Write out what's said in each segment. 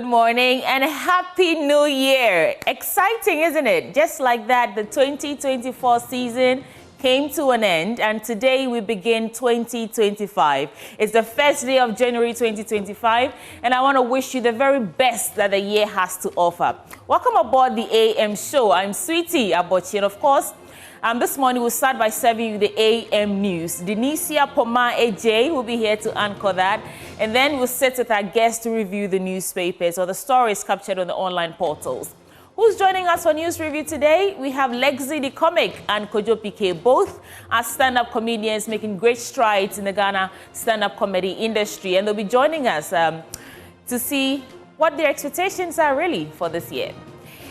morning and happy new year. Exciting, isn't it? Just like that, the 2024 season came to an end and today we begin 2025. It's the first day of January 2025 and I want to wish you the very best that the year has to offer. Welcome aboard the AM show. I'm Sweetie Abochi and of course, this morning we'll start by serving you the AM news. Denicia Poma AJ will be here to anchor that. And then we'll sit with our guests to review the newspapers or the stories captured on the online portals. Who's joining us for news review today? We have Lexi the Comic and Kojo PK, both are stand-up comedians making great strides in the Ghana stand-up comedy industry. And they'll be joining us to see what their expectations are really for this year.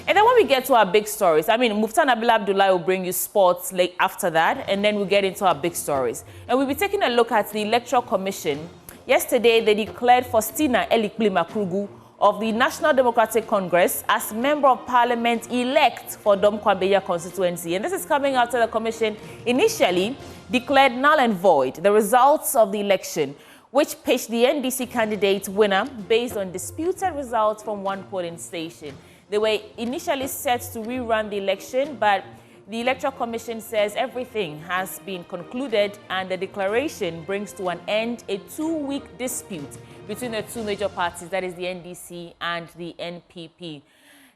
And then when we get to our big stories, Muftan Abil Abdullah will bring you sports late after that, and then we'll get into our big stories. And we'll be taking a look at the Electoral Commission. Yesterday, they declared Faustina Elikpli Makrugu of the National Democratic Congress as Member of Parliament-elect for Dom Kwambeya constituency. And this is coming after the Commission initially declared null and void the results of the election, which pitched the NDC candidate winner based on disputed results from one polling station. They were initially set to rerun the election, but the Electoral Commission says everything has been concluded and the declaration brings to an end a 2-week dispute between the two major parties, that is the NDC and the NPP.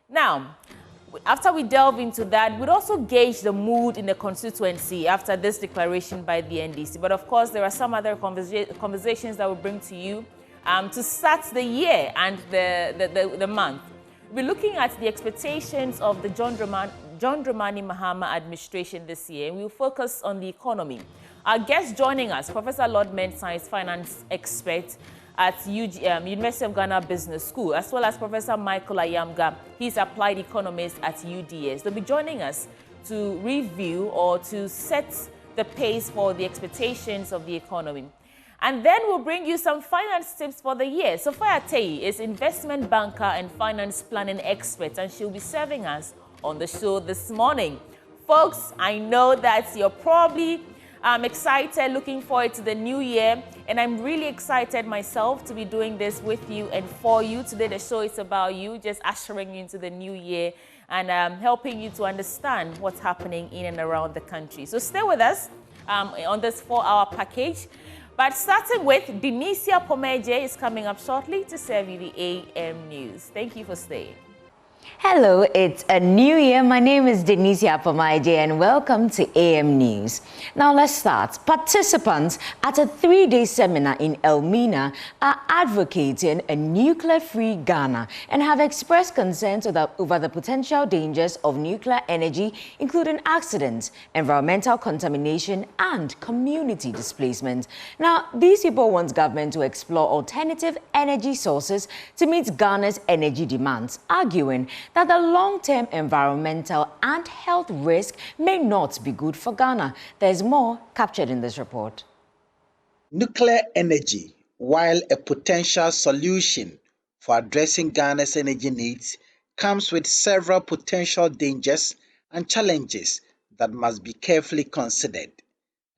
Now, after we delve into that, we'd also gauge the mood in the constituency after this declaration by the NDC. But of course, there are some other conversations that we'll bring to you to start the year and the month. We're looking at the expectations of the John Dramani Mahama administration this year, and we'll focus on the economy. Our guest joining us, Professor Lord Mensah, finance expert at University of Ghana Business School, as well as Professor Michael Ayamga. He's applied economist at UDS. They'll be joining us to review or to set the pace for the expectations of the economy. And then we'll bring you some finance tips for the year. Sophia Tei is investment banker and finance planning expert, and she'll be serving us on the show this morning. Folks, I know that you're probably excited, looking forward to the new year, and I'm really excited myself to be doing this with you and for you. Today, the show is about you, just ushering you into the new year and helping you to understand what's happening in and around the country. So stay with us on this 4-hour package. But starting with, Denicia Pomeje is coming up shortly to serve you the AM news. Thank you for staying. Hello, it's a new year. My name is Denicia Pomeje and welcome to AM News. Now let's start. Participants at a 3-day seminar in Elmina are advocating a nuclear-free Ghana and have expressed concerns over the potential dangers of nuclear energy, including accidents, environmental contamination, and community displacement. Now, these people want government to explore alternative energy sources to meet Ghana's energy demands, arguing that the long-term environmental and health risk may not be good for Ghana. There's more captured in this report. Nuclear energy, while a potential solution for addressing Ghana's energy needs, comes with several potential dangers and challenges that must be carefully considered.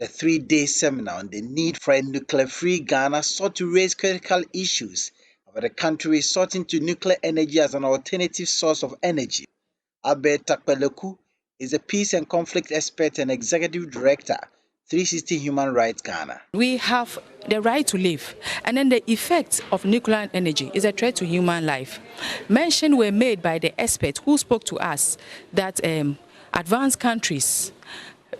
The 3-day seminar on the need for a nuclear-free Ghana sought to raise critical issues about the country resorting to nuclear energy as an alternative source of energy. Albert Takpeleku is a peace and conflict expert and executive director, 360 Human Rights Ghana. We have the right to live, and then the effects of nuclear energy is a threat to human life. Mention were made by the expert who spoke to us that advanced countries,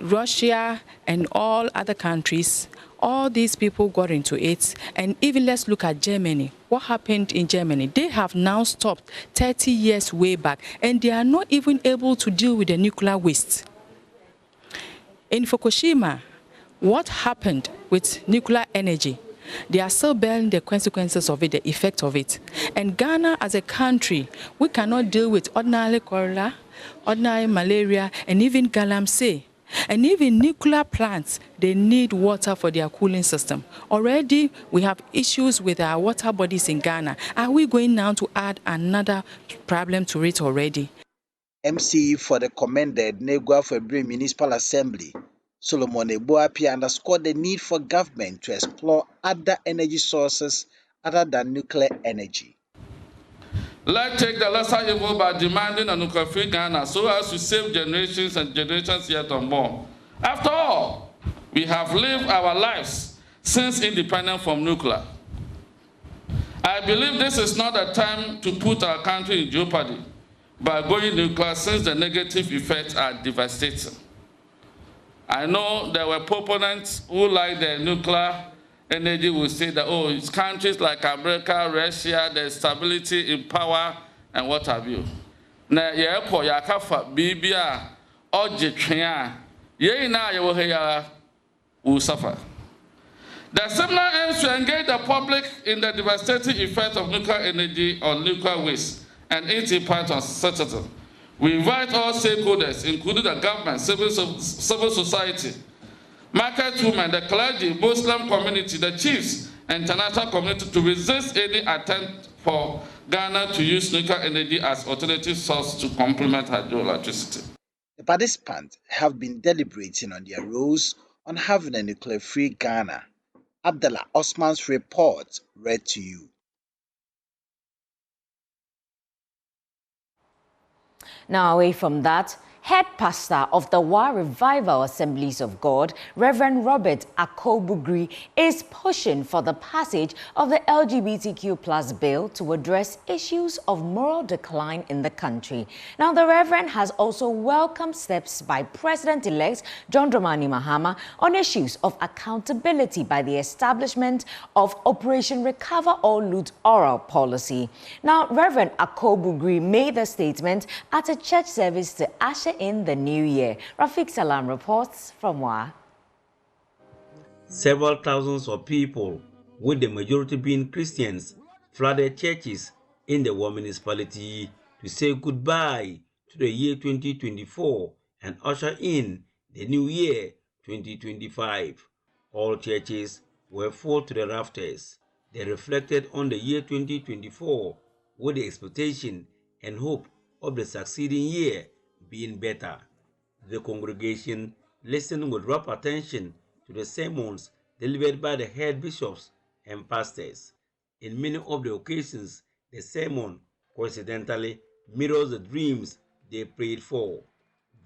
Russia and all other countries, all these people got into it. And even let's look at Germany. What happened in Germany? They have now stopped 30 years way back, and they are not even able to deal with the nuclear waste. In Fukushima, what happened with nuclear energy? They are still bearing the consequences of it, the effect of it. And Ghana as a country, we cannot deal with ordinary cholera, ordinary malaria, and even galamsey. And even nuclear plants, they need water for their cooling system. Already, we have issues with our water bodies in Ghana. Are we going now to add another problem to it already? MCE for the commended Negua February Municipal Assembly, Solomon Eboapi, underscored the need for government to explore other energy sources other than nuclear energy. Let's take the lesser evil by demanding a nuclear-free Ghana so as to save generations and generations yet unborn. After all, we have lived our lives since independence from nuclear. I believe this is not a time to put our country in jeopardy by going nuclear since the negative effects are devastating. I know there were proponents who like the nuclear energy will say that, oh, it's countries like America, Russia, there's stability in power and what have you. Na yɛrekɔ yɛakafa biribi a ɔgye twe a yɛn nyinaa yɛwɔ ha yi will suffer. The seminar aims to engage the public in the devastating effects of nuclear energy on nuclear waste and its impact on citizens. We invite all stakeholders, including the government, civil society, market women, the clergy, Muslim community, the chiefs, and international community to resist any attempt for Ghana to use nuclear energy as alternative source to complement hydroelectricity. The participants have been deliberating on their roles on having a nuclear-free Ghana. Abdallah Osman's report read to you. Now, away from that, head pastor of the Wa Revival Assemblies of God, Reverend Robert Akobugri, is pushing for the passage of the LGBTQ+ bill to address issues of moral decline in the country. Now, the Reverend has also welcomed steps by President-elect John Dramani Mahama on issues of accountability by the establishment of Operation Recover or Loot Oral policy. Now, Reverend Akobugri made the statement at a church service to usher in the new year. Rafiq Salam reports from Wa. Several thousands of people, with the majority being Christians, flooded churches in the Wa municipality to say goodbye to the year 2024 and usher in the new year 2025. All churches were full to the rafters. They reflected on the year 2024 with the expectation and hope of the succeeding year being better. The congregation listened with rapt attention to the sermons delivered by the head bishops and pastors. In many of the occasions, the sermon coincidentally mirrors the dreams they prayed for.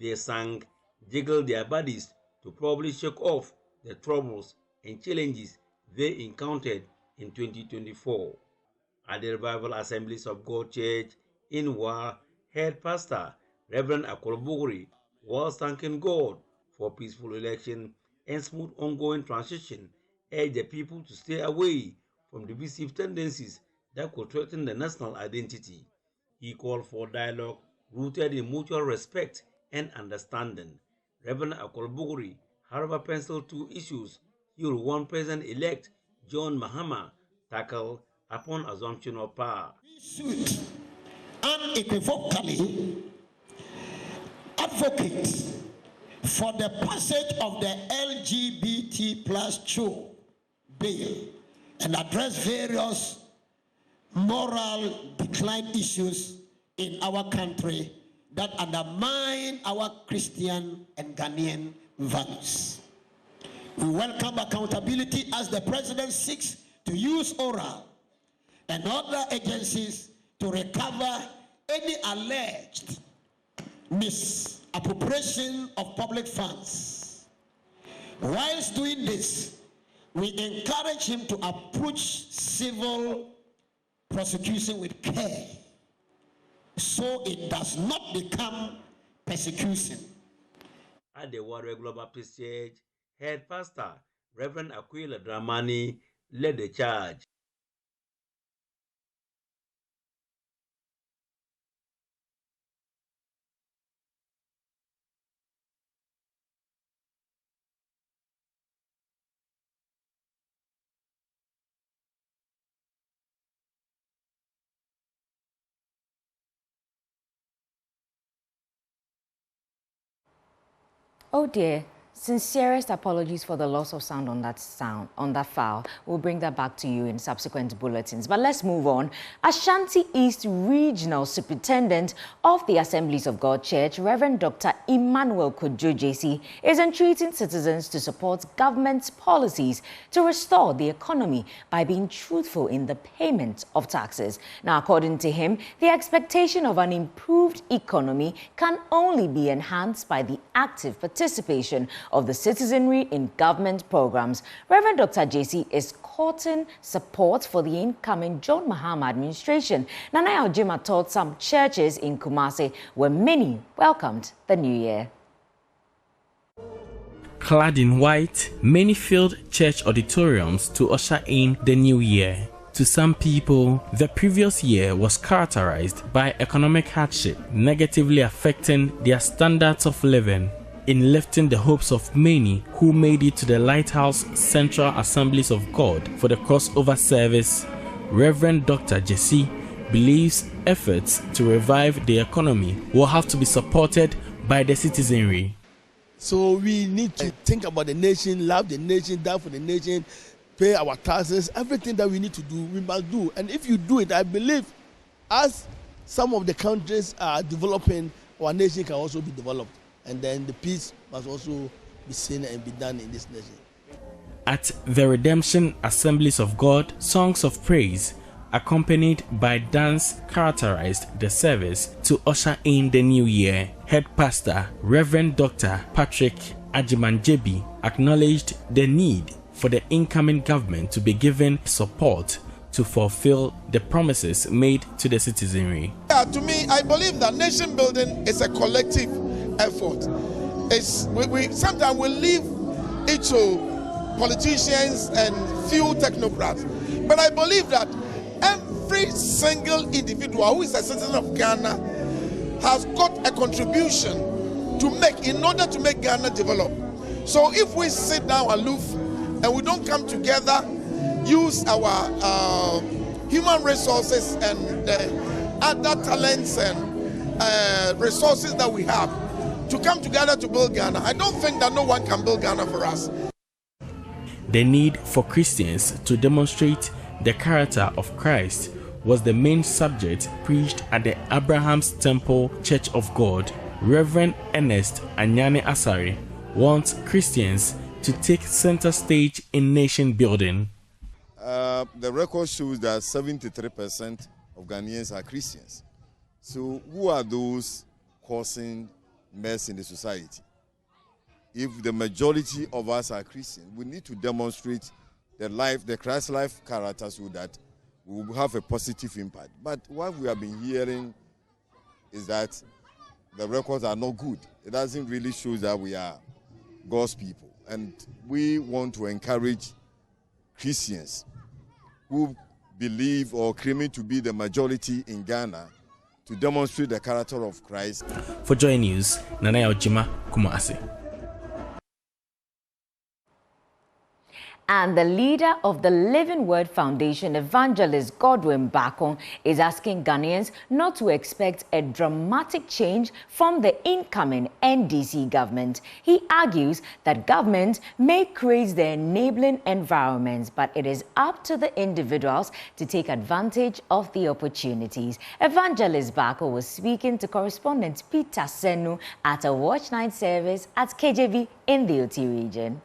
They sang, jiggled their bodies to probably shake off the troubles and challenges they encountered in 2024. At the Revival Assemblies of God Church in Wa, head pastor Reverend Akolobogori was thanking God for peaceful election and smooth ongoing transition, urged the people to stay away from divisive tendencies that could threaten the national identity. He called for dialogue rooted in mutual respect and understanding. Reverend Akolobogori, however, penciled two issues he will want President-elect John Mahama tackle upon assumption of power. Should unequivocally advocate for the passage of the LGBT+ bill and address various moral decline issues in our country that undermine our Christian and Ghanaian values. We welcome accountability as the president seeks to use oral and other agencies to recover any alleged misappropriation of public funds. Whilst doing this, we encourage him to approach civil prosecution with care so it does not become persecution. At the Warrior Global Baptist Church, head pastor Reverend Aquila Dramani led the charge. Oh dear, Sincerest apologies for the loss of sound on that file. We'll bring that back to you in subsequent bulletins. But let's move on. Ashanti East Regional Superintendent of the Assemblies of God Church, Reverend Dr. Emmanuel Kojo JC, is entreating citizens to support government's policies to restore the economy by being truthful in the payment of taxes. Now, according to him, the expectation of an improved economy can only be enhanced by the active participation of the citizenry in government programs. Reverend Dr. JC is courting support for the incoming John Mahama administration. Nana Ojima told some churches in Kumasi where many welcomed the new year. Clad in white, many filled church auditoriums to usher in the new year. To some people, the previous year was characterized by economic hardship, negatively affecting their standards of living. In lifting the hopes of many who made it to the Lighthouse Central Assemblies of God for the crossover service, Reverend Dr. Jesse believes efforts to revive the economy will have to be supported by the citizenry. So we need to think about the nation, love the nation, die for the nation, pay our taxes, everything that we need to do, we must do. And if you do it, I believe as some of the countries are developing, our nation can also be developed. And then the peace must also be seen and be done in this nation. At the Redemption Assemblies of God, songs of praise accompanied by dance characterized the service to usher in the new year. Head pastor Reverend Dr. Patrick Ajimanjebi acknowledged the need for the incoming government to be given support to fulfill the promises made to the citizenry. To me, I believe that nation building is a collective effort. Sometimes we leave it to politicians and few technocrats. But I believe that every single individual who is a citizen of Ghana has got a contribution to make in order to make Ghana develop. So if we sit down aloof and we don't come together, use our human resources and other talents and resources that we have to come together to build Ghana, I don't think that no one can build Ghana for us. The need for Christians to demonstrate the character of Christ was the main subject preached at the Abraham's Temple Church of God. Reverend Ernest Anyane Asari wants Christians to take center stage in nation building. The record shows that 73% of Ghanaians are Christians. So who are those causing mess in the society? If the majority of us are Christians, we need to demonstrate the Christ life character so that we will have a positive impact. But what we have been hearing is that the records are not good. It doesn't really show that we are God's people. And we want to encourage Christians who believe or claim to be the majority in Ghana to demonstrate the character of Christ. For Joy News, Nana Ojima, Kumasi. And the leader of the Living Word Foundation, Evangelist Godwin Bakon, is asking Ghanaians not to expect a dramatic change from the incoming NDC government. He argues that government may create the enabling environments, but it is up to the individuals to take advantage of the opportunities. Evangelist Bakon was speaking to correspondent Peter Senu at a watch night service at KJV in the OT region.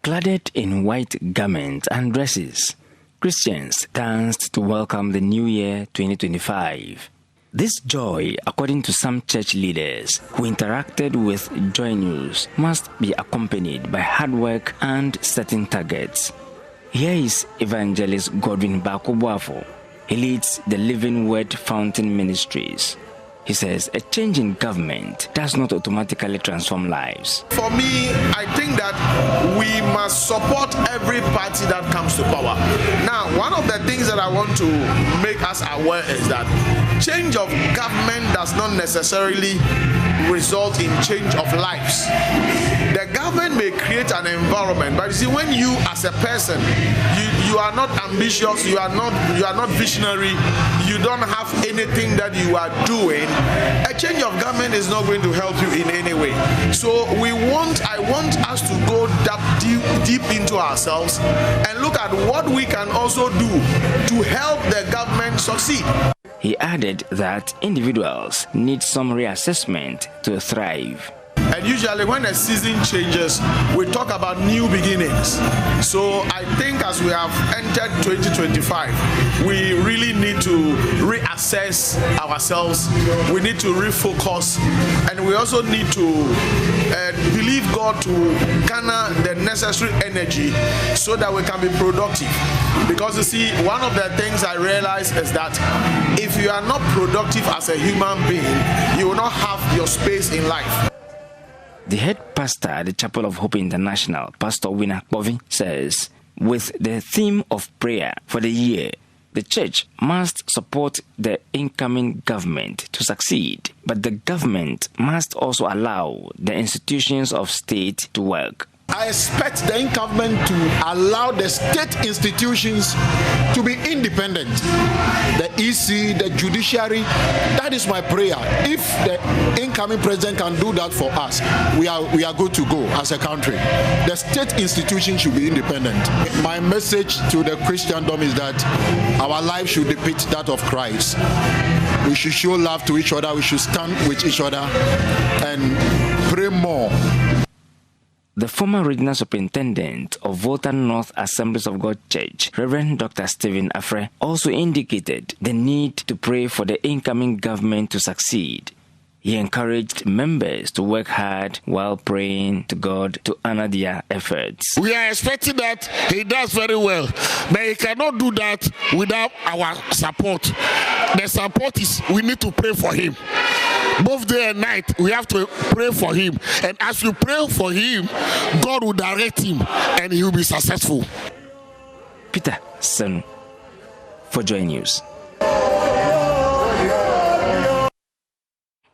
Clad in white garments and dresses, Christians danced to welcome the new year 2025. This joy, according to some church leaders who interacted with Joy News, must be accompanied by hard work and setting targets. Here is Evangelist Godwin Bakon. He leads the Living Word Fountain Ministries. He says a change in government does not automatically transform lives. For me, I think that we must support every party that comes to power. Now, one of the things that I want to make us aware is that change of government does not necessarily result in change of lives. The government may create an environment, but you see, when you as a person, you are not ambitious, you are not visionary, you don't have anything that you are doing, a change of government is not going to help you in any way. So I want us to go deep into ourselves and look at what we can also do to help the government succeed. He added that individuals need some reassessment to thrive. And usually when a season changes, we talk about new beginnings. So I think as we have entered 2025, we really need to reassess ourselves. We need to refocus. And we also need to believe God to garner the necessary energy so that we can be productive. Because you see, one of the things I realize is that if you are not productive as a human being, you will not have your space in life. The head pastor at the Chapel of Hope International, Pastor Winner Bovi, says, with the theme of prayer for the year, the church must support the incoming government to succeed, but the government must also allow the institutions of state to work. I expect the incoming to allow the state institutions to be independent. The EC, the judiciary, that is my prayer. If the incoming president can do that for us, we are good to go as a country. The state institutions should be independent. My message to the Christendom is that our life should depict that of Christ. We should show love to each other. We should stand with each other and pray more. The former regional superintendent of Volta North Assemblies of God Church, Reverend Dr. Stephen Afre, also indicated the need to pray for the incoming government to succeed. He encouraged members to work hard while praying to God to honor their efforts. We are expecting that he does very well, but he cannot do that without our support. The support is we need to pray for him. Both day and night, we have to pray for him. And as we pray for him, God will direct him and he will be successful. Peter Sen for Joy News.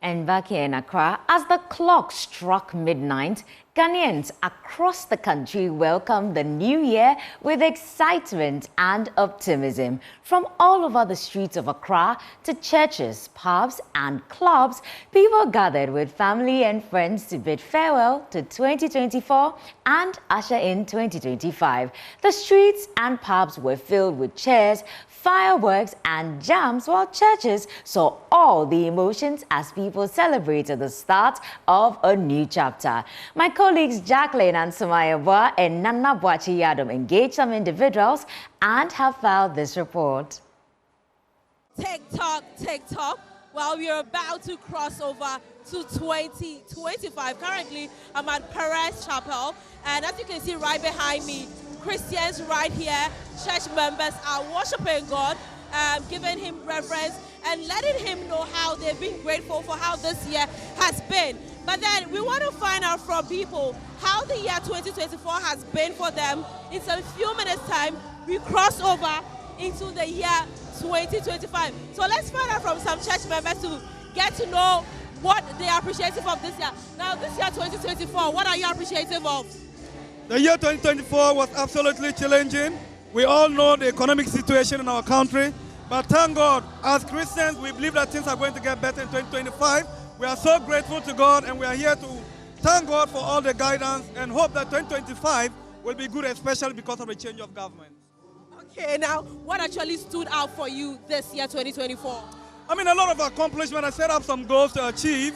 And back here in Accra, as the clock struck midnight, Ghanaians across the country welcomed the new year with excitement and optimism. From all over the streets of Accra to churches, pubs and clubs, people gathered with family and friends to bid farewell to 2024 and usher in 2025. The streets and pubs were filled with cheers, fireworks and jams, while churches saw all the emotions as people celebrated the start of a new chapter. My colleagues Jacqueline and Sumaya Boa and Nana Boachi Yadom engaged some individuals and have filed this report. TikTok. Well, we are about to cross over to 2025. Currently, I'm at Perez Chapel, and as you can see right behind me, Christians right here, church members are worshiping God, giving him reverence and letting him know how they've been grateful for how this year has been. But then we want to find out from people how the year 2024 has been for them. In some few minutes time, we cross over into the year 2025. So let's find out from some church members to get to know what they are appreciative of this year. Now this year 2024, what are you appreciative of? The year 2024 was absolutely challenging. We all know the economic situation in our country, but thank God, as Christians, we believe that things are going to get better in 2025. We are so grateful to God, and we are here to thank God for all the guidance and hope that 2025 will be good, especially because of the change of government. Okay, now, what actually stood out for you this year, 2024? I mean, a lot of accomplishment. I set up some goals to achieve.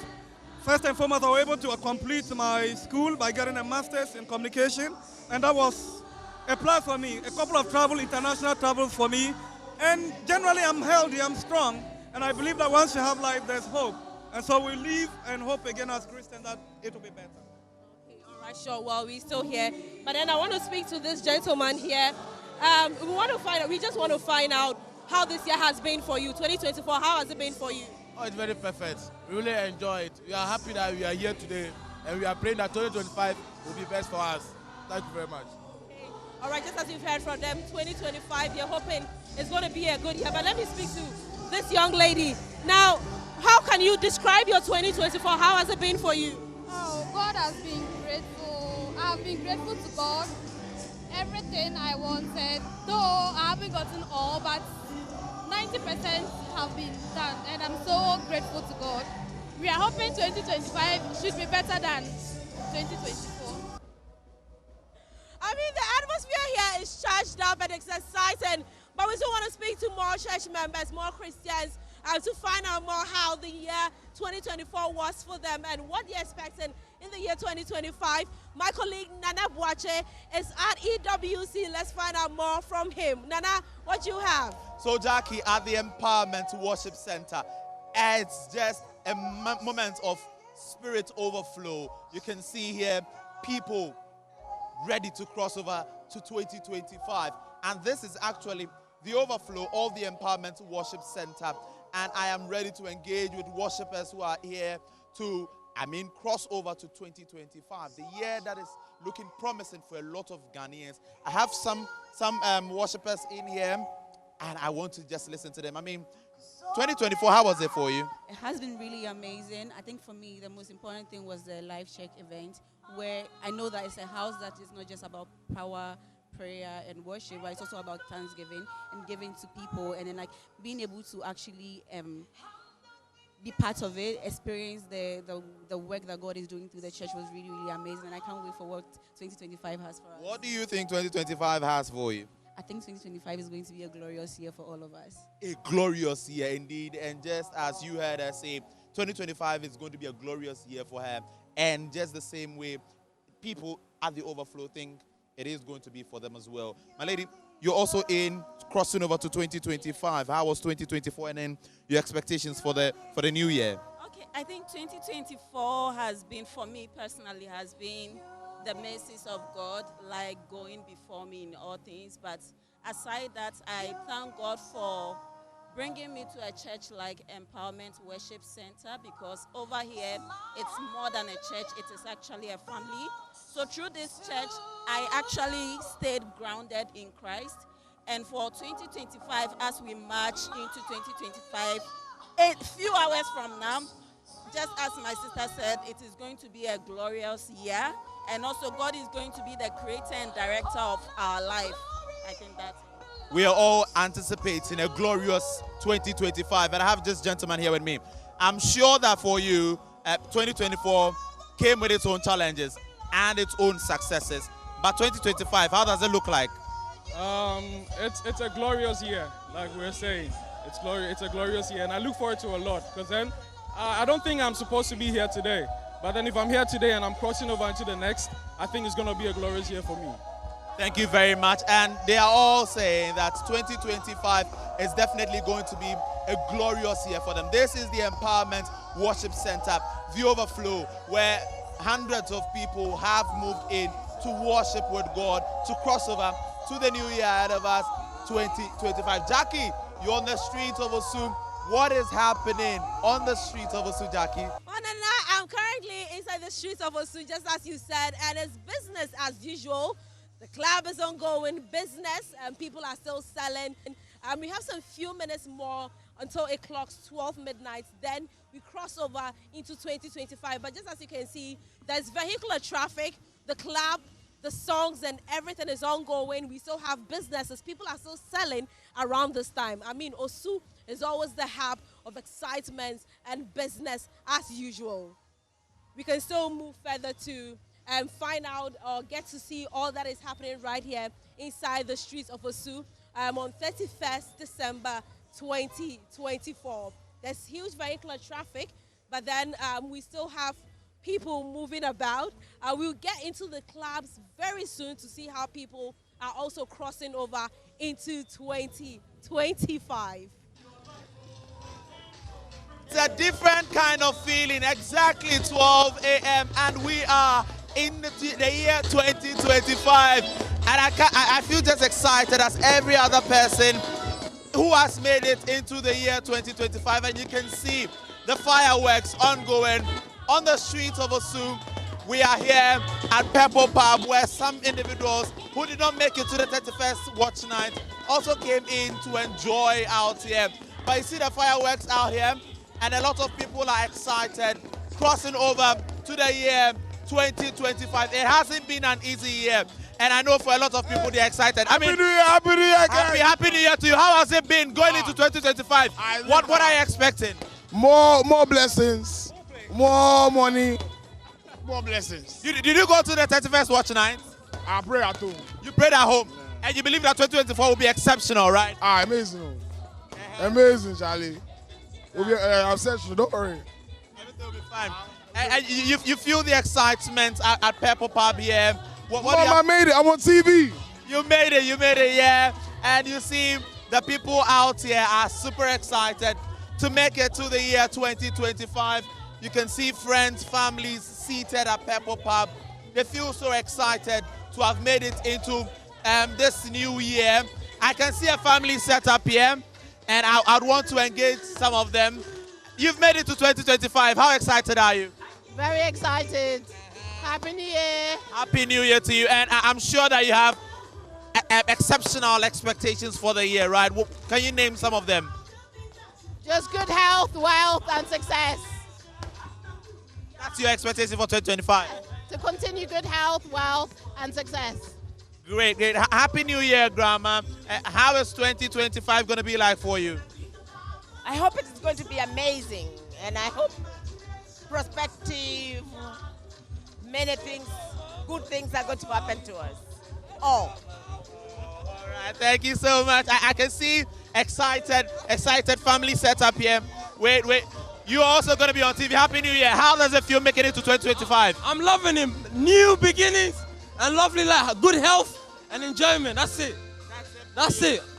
First and foremost, I was able to complete my school by getting a master's in communication, and that was a plus for me. A couple of international travels for me, and generally I'm healthy, I'm strong, and I believe that once you have life, there's hope. And so we live and hope again as Christians that it will be better. Okay, all right, sure. Well, we're still here, but then I want to speak to this gentleman here. We just want to find out how this year has been for you. 2024, how has it been for you? Oh, it's very perfect. We really enjoy it. We are happy that we are here today, and we are praying that 2025 will be best for us. Thank you very much. Okay. All right, just as you've heard from them, 2025, they're hoping it's going to be a good year. But let me speak to this young lady. Now, how can you describe your 2024? How has it been for you? Oh, God has been grateful. I've been grateful to God. Everything I wanted, though I haven't gotten all, but 90% have been done, and I'm so grateful to God. We are hoping 2025 should be better than 2024. I mean, the atmosphere here is charged up and it's exciting, but we still want to speak to more church members, more Christians, to find out more how the year 2024 was for them and what they're expecting in the year 2025. My colleague Nana Boache is at EWC. Let's find out more from him. Nana, what do you have? So, Jackie, at the Empowerment Worship Center, it's just a moment of spirit overflow. You can see here people ready to cross over to 2025. And this is actually the overflow of the Empowerment Worship Center. And I am ready to engage with worshipers who are here to, cross over to 2025, the year that is looking promising for a lot of Ghanaians. I have some worshipers in here, and I want to just listen to them. 2024, how was it for you? It has been really amazing. I think for me, the most important thing was the live check event, where I know that it's a house that is not just about power, prayer, and worship, but it's also about thanksgiving and giving to people, and then being able to actually be part of it, experience the work that God is doing through the church was really, really amazing, and I can't wait for what 2025 has for us. What do you think 2025 has for you? I think 2025 is going to be a glorious year for all of us. A glorious year indeed, and just as you heard her say, 2025 is going to be a glorious year for her, and just the same way people at the overflow think it is going to be for them as well. My lady, you're also in crossing over to 2025. How was 2024, and then your expectations for the new year? Okay, I think 2024 has been, for me personally, has been the mercies of God, like going before me in all things. But aside that, I thank God for bringing me to a church like Empowerment Worship Center, because over here, it's more than a church, it is actually a family. So through this church, I actually stayed grounded in Christ. And for 2025, as we march into 2025, a few hours from now, just as my sister said, it is going to be a glorious year. And also God is going to be the creator and director of our life. I think that's it. We are all anticipating a glorious 2025. And I have this gentleman here with me. I'm sure that for you, 2024 came with its own challenges and its own successes. But 2025, how does it look like? It's a glorious year, like we're saying. It's a glorious year, and I look forward to a lot, because then I don't think I'm supposed to be here today. But then if I'm here today and I'm crossing over into the next, I think it's going to be a glorious year for me. Thank you very much. And they are all saying that 2025 is definitely going to be a glorious year for them. This is the Empowerment Worship Center, the overflow, where hundreds of people have moved in to worship with God, to cross over to the new year ahead of us, 2025. Jackie, you're on the streets of Osu. What is happening on the streets of Osu, Jackie? I'm currently inside the streets of Osu, just as you said, and it's business as usual. The club is ongoing business, and people are still selling. We have some few minutes more until it clocks 12 midnight. Then we cross over into 2025. But just as you can see, there's vehicular traffic. The club, the songs, and everything is ongoing. We still have businesses. People are still selling around this time. Osu is always the hub of excitement and business as usual. We can still move further to find out or get to see all that is happening right here inside the streets of Osu on 31st December 2024. There's huge vehicular traffic, but then we still have people moving about. We'll get into the clubs very soon to see how people are also crossing over into 2025. It's a different kind of feeling. Exactly 12 a.m. and we are in the year 2025. And I feel just excited as every other person who has made it into the year 2025. And you can see the fireworks ongoing on the streets of Osu. We are here at Purple Pub, where some individuals who did not make it to the 31st watch night also came in to enjoy out here. But you see the fireworks out here, and a lot of people are excited, crossing over to the year 2025. It hasn't been an easy year, and I know for a lot of people they're excited. Happy New Year, Happy New Year, guys. Happy New Year to you. How has it been going into 2025? What are you expecting? More blessings, more money, more blessings. Did you go to the 31st watch night? I pray at home. You prayed at home, and you believe that 2024 will be exceptional, right? Amazing. Amazing, Charlie. We'll be exceptional, don't worry. Everything will be fine. And you feel the excitement at Pepper Pub here. I made it. I'm on TV. You made it, yeah. And you see the people out here are super excited to make it to the year 2025. You can see friends, families seated at Pepper Pub. They feel so excited to have made it into this new year. I can see a family set up here, and I'd want to engage some of them. You've made it to 2025. How excited are you? Very excited. Happy New Year. Happy New Year to you. And I'm sure that you have exceptional expectations for the year, right? Can you name some of them? Just good health, wealth, and success. That's your expectation for 2025? To continue good health, wealth, and success. Great. Happy New Year, Grandma. How is 2025 going to be like for you? I hope it is going to be amazing, and I hope prospective, many things, good things are going to happen to us. All right, thank you so much. I can see excited family set up here. Wait. You're also going to be on TV. Happy New Year. How does it feel making it to 2025? I'm loving it. New beginnings and lovely life, good health and enjoyment. That's it.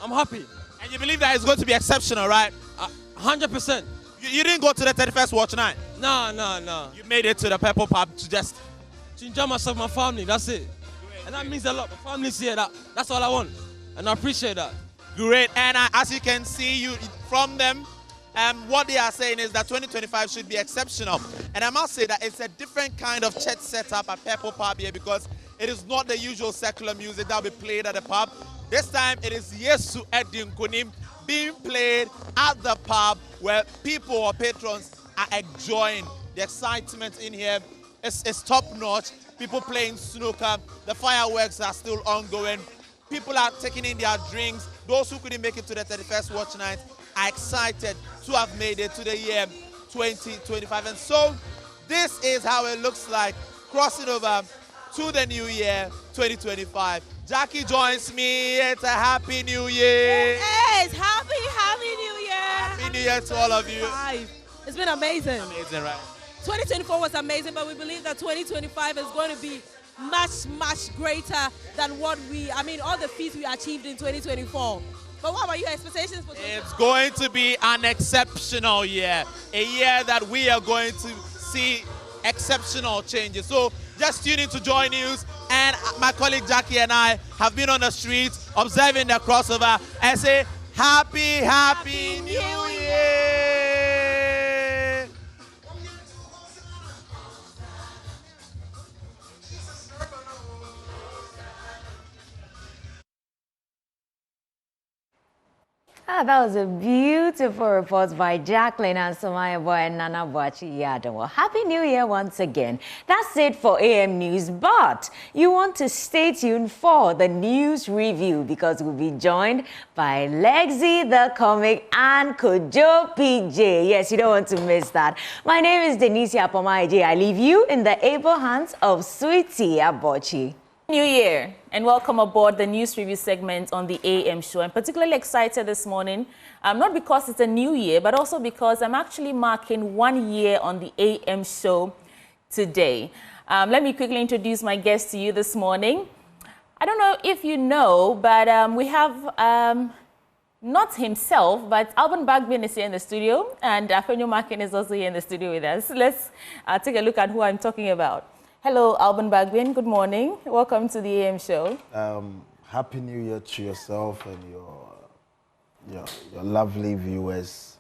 I'm happy. And you believe that it's going to be exceptional, right? 100%. You didn't go to the 31st watch night? No. You made it to the Pepper Pub to enjoy myself, my family. That's it. And that means a lot. My family's here. That's all I want. And I appreciate that. Great. And as you can see from them, what they are saying is that 2025 should be exceptional. And I must say that it's a different kind of church setup at Pepper Pub here, because it is not the usual secular music that will be played at the pub. This time it is Yesu Edin Kunim being played at the pub, where people or patrons are enjoying the excitement in here. It's top notch. People playing snooker. The fireworks are still ongoing. People are taking in their drinks. Those who couldn't make it to the 31st watch night are excited to have made it to the year 2025. And so this is how it looks like crossing over to the new year 2025. Jackie joins me. It's a happy new year. Yes, happy new year. Happy new year to all of you. It's been amazing. Amazing, right? 2024 was amazing, but we believe that 2025 is going to be much greater than all the feats we achieved in 2024. But what about your expectations for 2024? It's going to be an exceptional year. A year that we are going to see exceptional changes. So just tune in to Joy News, and my colleague Jackie and I have been on the streets observing the crossover and say happy New Year. That was a beautiful report by Jacqueline and Somaya Boy and Nana Boachi Yadawa. Happy New Year once again. That's it for AM News, but you want to stay tuned for the news review, because we'll be joined by Lexi the Comic and Kojo PJ. Yes, you don't want to miss that. My name is Denise Apomaije. I leave you in the able hands of Sweetie Abochi. New Year, and welcome aboard the news review segment on the AM show. I'm particularly excited this morning, not because it's a new year, but also because I'm actually marking 1 year on the AM show today. Let me quickly introduce my guest to you this morning. I don't know if you know, but we have not himself, but Alban Bagbin is here in the studio, and Afenyo Makin is also here in the studio with us. Let's take a look at who I'm talking about. Hello, Alban Bagbin. Good morning. Welcome to the AM show. Happy New Year to yourself and your lovely viewers.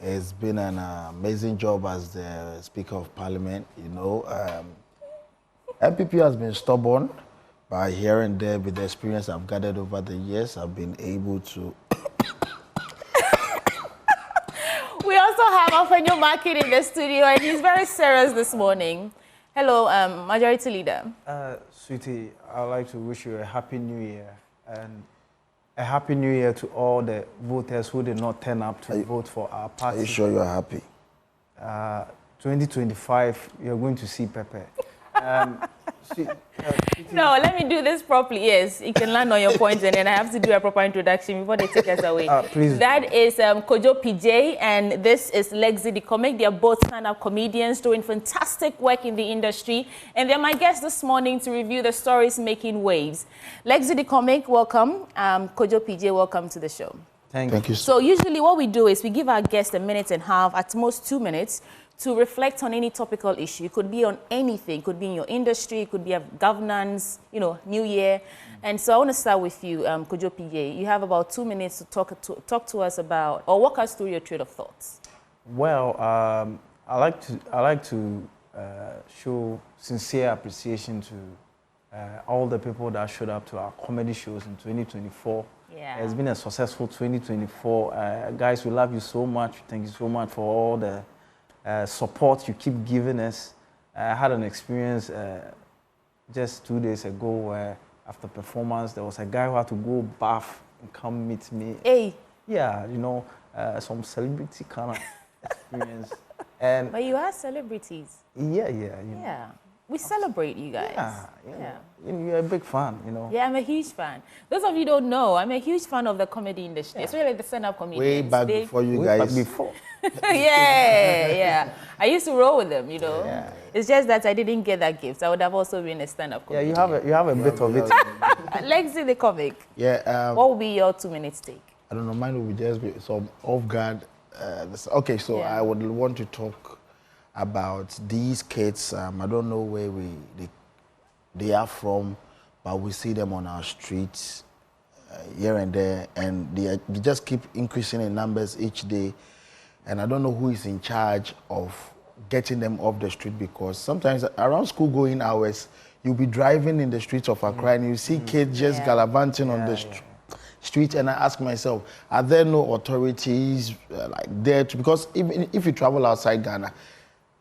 It's been an amazing job as the Speaker of Parliament. You know, MPP has been stubborn, but here and there, with the experience I've gathered over the years, I've been able to. We also have Afenyo Makin in the studio, and he's very serious this morning. Hello, Majority Leader. Sweetie, I'd like to wish you a happy new year and a happy new year to all the voters who did not turn up to vote for our party. Are you sure you are happy? 2025, you're going to see Pepe. No, let me do this properly. Yes, you can land on your points, and then I have to do a proper introduction before they take us away. Please. That is Kojo PJ, and this is Lexi the Comic. They are both stand-up comedians doing fantastic work in the industry, and they're my guests this morning to review the stories making waves. Lexi the Comic, welcome. Kojo PJ, welcome to the show. Thank you. So usually what we do is we give our guests 1.5 minutes, at most 2 minutes, to reflect on any topical issue. It could be on anything. It could be in your industry. It could be governance, New Year. And so I want to start with you, Kojo PJ. You have about 2 minutes to talk to us about, or walk us through your train of thoughts. Well, I like to show sincere appreciation to all the people that showed up to our comedy shows in 2024. Yeah. It's been a successful 2024. Guys, we love you so much. Thank you so much for all the support you keep giving us. I had an experience just 2 days ago where after performance there was a guy who had to go bath and come meet me. Hey. Yeah, some celebrity kind of experience. But you are celebrities. Yeah. Yeah. We celebrate you guys. Yeah. You're a big fan, Yeah, I'm a huge fan. Those of you who don't know, I'm a huge fan of the comedy industry. It's really the stand-up comedians. Way back before you guys. Yeah. I used to roll with them, Yeah. It's just that I didn't get that gift. I would have also been a stand-up comedian. Yeah, you have a bit of it. Lexi the Comic. Yeah. What will be your 2 minutes take? I don't know. Mine will just be some off guard. Okay, so I would want to talk about these kids. I don't know where they are from, but we see them on our streets here and there, and they just keep increasing in numbers each day. And I don't know who is in charge of getting them off the street, because sometimes around school going hours, you'll be driving in the streets of Accra and you see kids just gallivanting on the street, and I ask myself, are there no authorities there to, because even if you travel outside Ghana,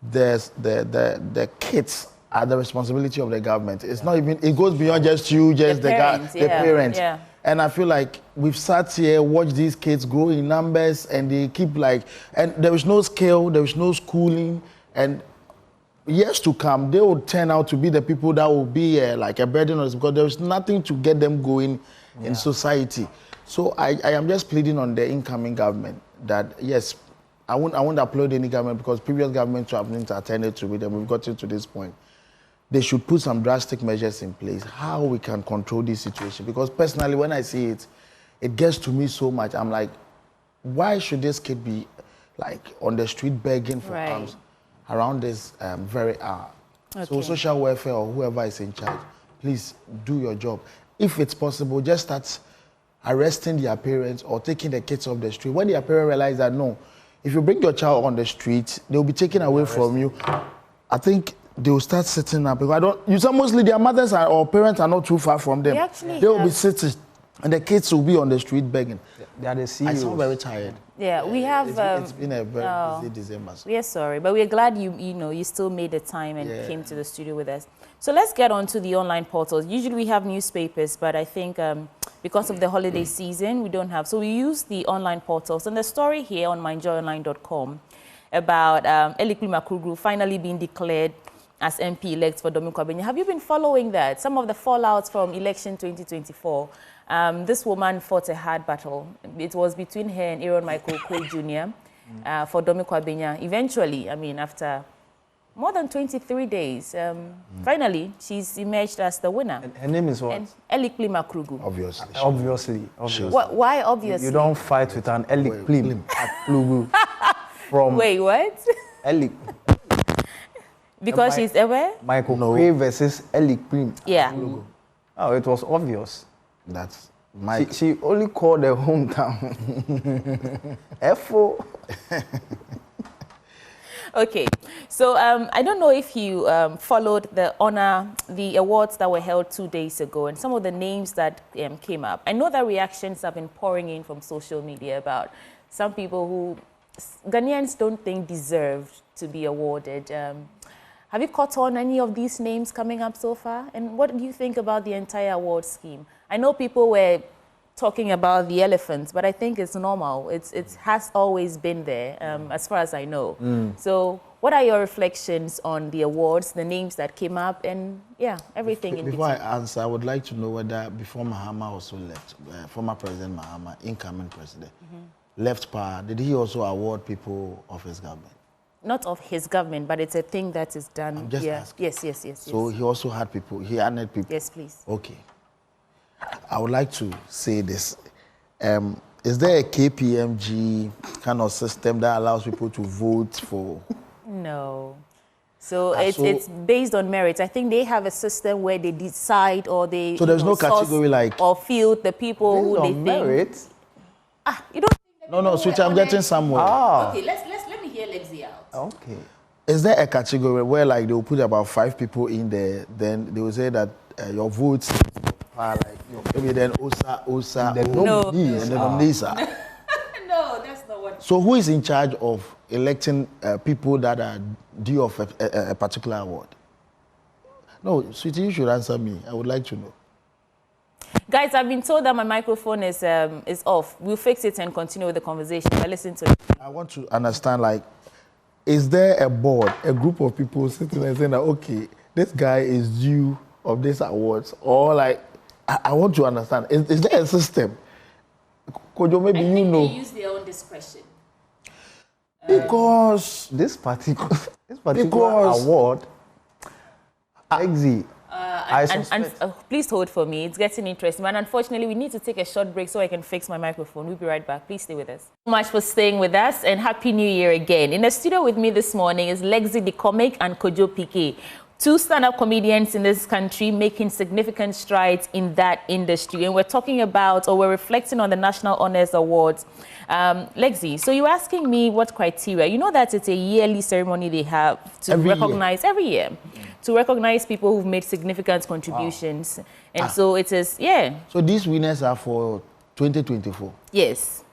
there's the kids are the responsibility of the government. It's not even, it goes beyond just you, just the parents. Yeah. And I feel like we've sat here, watched these kids grow in numbers, and they keep and there is no skill, there is no schooling, and years to come, they will turn out to be the people that will be like a burden on us, because there is nothing to get them going in society. So I am just pleading on the incoming government that, yes, I won't applaud any government, because previous governments haven't attended to it, and we've gotten to this point. They should put some drastic measures in place, how we can control this situation. Because personally, when I see it, it gets to me so much. I'm like, why should this kid be on the street begging for arms around this very hour? Okay. So social welfare or whoever is in charge, please do your job. If it's possible, just start arresting their parents or taking the kids off the street. When their parents realize that, no, if you bring your child on the street, they'll be taken away from you. I think they will start sitting up. Mostly their mothers or parents are not too far from them. They will be sitting, and the kids will be on the street begging. They are the CEOs. I sound very tired. Yeah, we have. It's been a very busy December. We are sorry, but we're glad you still made the time and came to the studio with us. So let's get on to the online portals. Usually we have newspapers, but I think because of the holiday season, we don't have. So we use the online portals. And the story here on myjoyonline.com about Elikli Makrugru finally being declared as MP-elect for Dominic Kwabena. Have you been following that? Some of the fallouts from election 2024. This woman fought a hard battle. It was between her and Aaron Michael Cole Jr. For Dominic Kwabena. Eventually, after more than 23 days, finally, she's emerged as the winner. Her name is what? Elikli Makrugru. Obviously. Why obviously? You don't fight with an Elikli Makrugru from... Wait, what? Elik. Because she's aware? Michael Cole versus Elikli. Yeah. Oh, it was obvious. That's Mike. She only called her hometown. FO. Okay, so I don't know if you followed the awards that were held 2 days ago, and some of the names that came up. I know that reactions have been pouring in from social media about some people who Ghanaians don't think deserved to be awarded. Have you caught on any of these names coming up so far? And what do you think about the entire award scheme? I know people were talking about the elephants, but I think it's normal. It has always been there, as far as I know. So what are your reflections on the awards, the names that came up, and yeah, everything in Before between? I answer, I would like to know whether before Mahama also left, former President Mahama, incoming president, left power, did he also award people of his government? Not of his government, but it's a thing that is done. I'm just asking. Yes. So he also had people, he honored people? Yes, please. Okay. I would like to say this. Is there a KPMG kind of system that allows people to vote for? No. So it's based on merit. I think they have a system where they decide or they so there's no category like or field the people who they merit? think. You don't think that No, Switch, I'm getting somewhere. Okay, let me hear Lexi out. Okay. Is there a category where like they will put about 5 people in there, then they will say that your votes are like maybe then OSA, the nominees, and the nominees are. No, that's not what. So who is in charge of electing people that are due of a particular award? No, Sweetie, you should answer me. I would like to know. Guys, I've been told that my microphone is off. We'll fix it and continue with the conversation. But listen to it. I want to understand, like, is there a board, a group of people sitting and saying that, okay, this guy is due of these awards? Or, like, I want to understand, is there a system? Kojo, maybe you know. They use their own discretion. Because this particular award, Lexi, I suspect. Please hold for me. It's getting interesting. And unfortunately, we need to take a short break so I can fix my microphone. We'll be right back. Please stay with us. Thank you so much for staying with us, and Happy New Year again. In the studio with me this morning is Lexi the Comic and Kojo PK. 2 stand-up comedians in this country making significant strides in that industry. And we're talking about, or we're reflecting on the National Honors Awards. Lexi, so you're asking me what criteria. You know that it's a yearly ceremony they have to recognize every year, to recognize people who've made significant contributions. Wow. And so it is, yeah. So these winners are for 2024? Yes.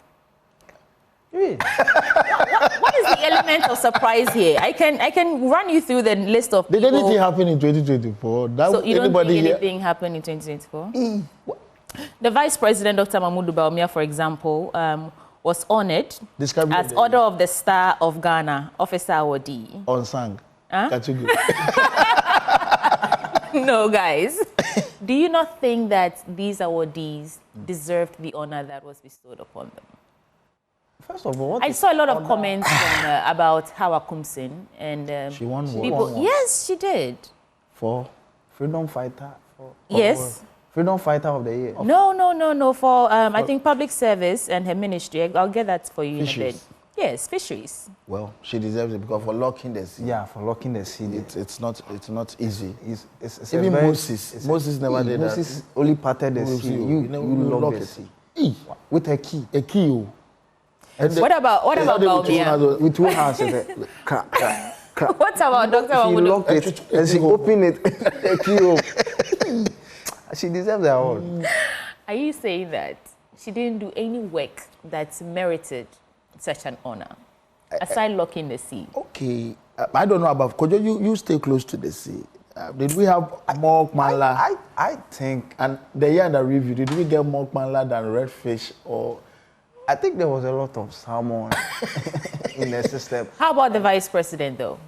What is the element of surprise here? I can run you through the list of people. Did anything happen in 2024? So you don't think anything happened in 2024? The Vice President, Dr. Mahmoud Bawumia, for example, was honored as Order of the Star of Ghana, Officer Awardee. On sang. No, guys. Do you not think that these awardees deserved the honor that was bestowed upon them? First of all, I saw a lot of comments about Hawa Kumsin and she won people. Yes, she did. For freedom fighter. Yes. Freedom fighter of the year. No. For I think public service and her ministry. I'll get that for you fisheries. in a bit. Yes, fisheries. Well, she deserves it because for locking the sea. Yeah, for locking the sea. It's not easy. It's even Moses never did that. Moses only parted the sea. You lock the sea. With a key. A key. What about Bawumia? With 2 hands. What about Dr. Mahmoud? She locked it and she opened it. A key. She deserves the award. Are you saying that she didn't do any work that merited such an honor, aside locking the sea? Okay. I don't know about Kojo. You stay close to the sea. Did we have more manla? I think. And the year under review, did we get more manla than redfish or? I think there was a lot of salmon in the system. How about the Vice President, though?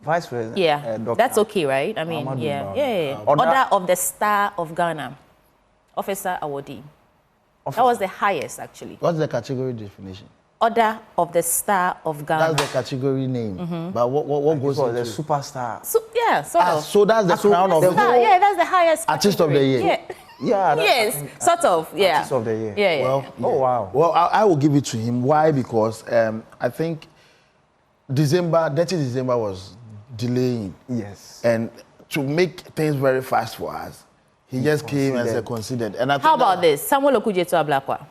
Vice President? Yeah, that's okay, right? I mean, yeah. Order of the Star of Ghana, Officer Awardee. That was the highest, actually. What's the category definition? Order of the Star of Ghana. That's the category name. But what goes into the superstar? So, yeah, sort of. So that's the crown of the whole. Yeah, that's the highest artist of the year. Yeah. Yeah. Yes, sort of. Yeah. Artist of the year. Yeah. Well, oh wow. Well, I will give it to him. Why? Because I think Dirty December was delaying. Yes. And to make things very fast for us, he just came and said considered. And I how about this? Samuel Okudzeto Ablakwa.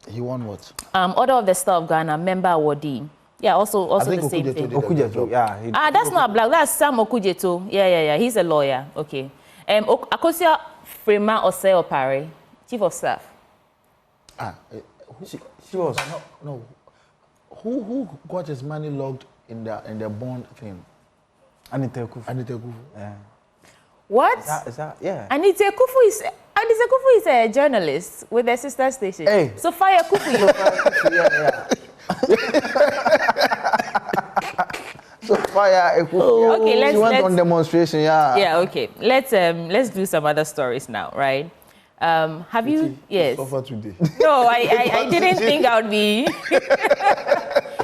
He won what? Order of the Star of Ghana, member awardee. Yeah, also the same thing. Okudzeto, yeah. That's not Black. That's Sam Okudzeto. Yeah. He's a lawyer. Okay. Akosia Frema Osei Opare, Chief of Staff. She was no. Who got his money logged in the bond thing? Anita Kufu. Anita Kufu. Yeah. What? Is that yeah. Anita Kufu is a journalist with a sister station. Hey. So Fire Kufu. Yeah. So Fire Kufu. Okay, let's. She went on demonstration. Yeah. Yeah. Okay. Let's do some other stories now, right? Have you? Yes. Suffer today. No, I didn't think I would be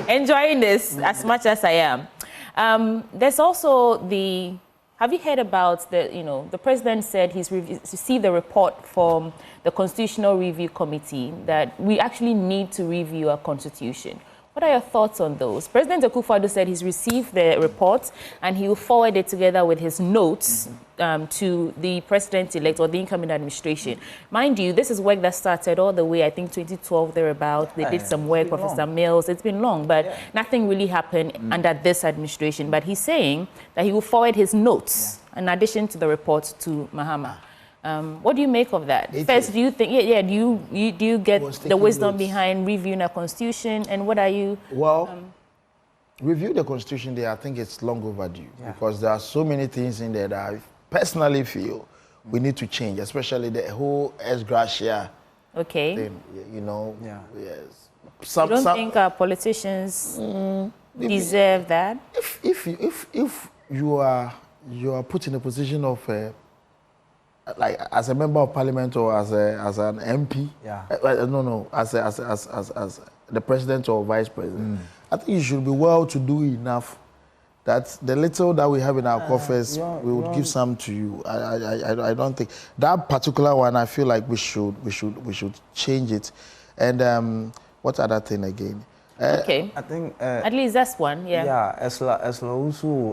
enjoying this as much as I am. There's also the. Have you heard about the president said he's received a report from the Constitutional Review Committee that we actually need to review our constitution. What are your thoughts on those? President Akufo-Addo said he's received the report and he will forward it together with his notes to the president-elect or the incoming administration. Mind you, this is work that started all the way, I think, 2012 thereabout. They did some work, Professor Mills. It's been long, but nothing really happened under this administration. But he's saying that he will forward his notes in addition to the report to Mahama. What do you make of that? First, do you think, do you get the wisdom behind reviewing a constitution, and what are you? Well, review the constitution there, I think it's long overdue because there are so many things in there that I personally feel we need to change, especially the whole ex gratia thing, you know. Yeah. Yes. You don't think our politicians deserve that? If you are put in a position of like as a member of parliament or as an MP, as the president or vice president, I think you should be well to do enough that the little that we have in our coffers, we would give some to you. I don't think that particular one. I feel like we should change it. And what other thing again? Okay. I think at least that's one. Yeah. Yeah. Esla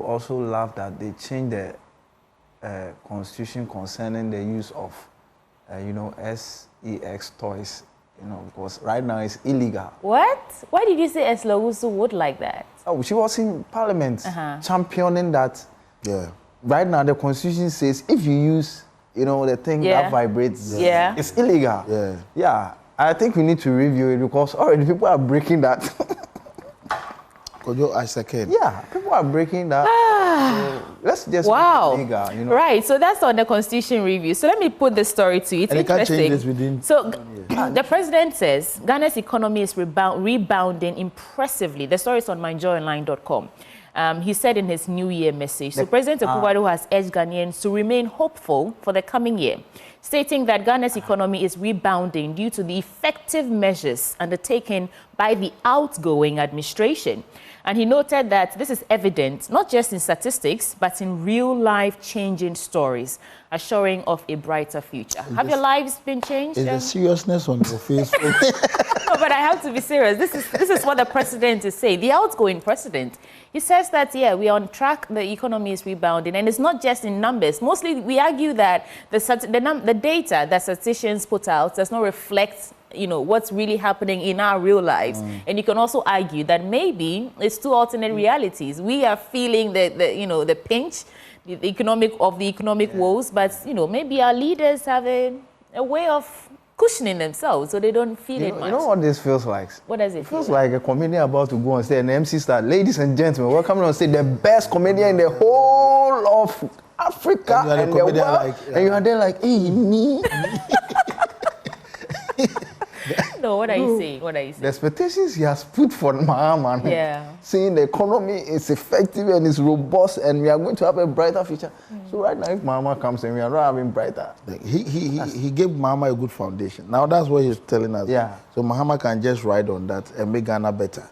also love that they changed the constitution concerning the use of, sex toys, because right now it's illegal. What? Why did you say Eslawusu would like that? Oh, she was in parliament championing that. Yeah. Right now the constitution says if you use, the thing that vibrates, it's illegal. Yeah. Yeah. I think we need to review it because already people are breaking that. Yeah, people are breaking that. So let's just make it legal, Right, so that's on the constitution review. So let me put this story to you. It's interesting. Can't change this within so the president says Ghana's economy is rebounding impressively. The story is on myjoyonline.com. He said in his New Year message, so President Akufo-Addo has urged Ghanaians to remain hopeful for the coming year, stating that Ghana's economy is rebounding due to the effective measures undertaken by the outgoing administration. And he noted that this is evident not just in statistics, but in real-life changing stories, assuring of a brighter future. Have your lives been changed? Is the seriousness on your face? No, but I have to be serious. This is what the president is saying. The outgoing president, he says that, we're on track, the economy is rebounding, and it's not just in numbers. Mostly, we argue that the data that statisticians put out does not reflect what's really happening in our real lives. And you can also argue that maybe it's two alternate realities. We are feeling the pinch, the economic woes, but maybe our leaders have a way of cushioning themselves so they don't feel it much. You know what this feels like? What does it feel like? A comedian about to go on stage and the MC start, ladies and gentlemen, welcome on stage, the best comedian in the whole of Africa and the world. And you are there like, hey, me? No, what are you saying? What are you saying? The expectations he has put for Mahama, saying the economy is effective and is robust and we are going to have a brighter future. So right now, if Mahama comes and we are not having brighter, he gave Mahama a good foundation. Now that's what he's telling us. Yeah. So Mahama can just ride on that and make Ghana better.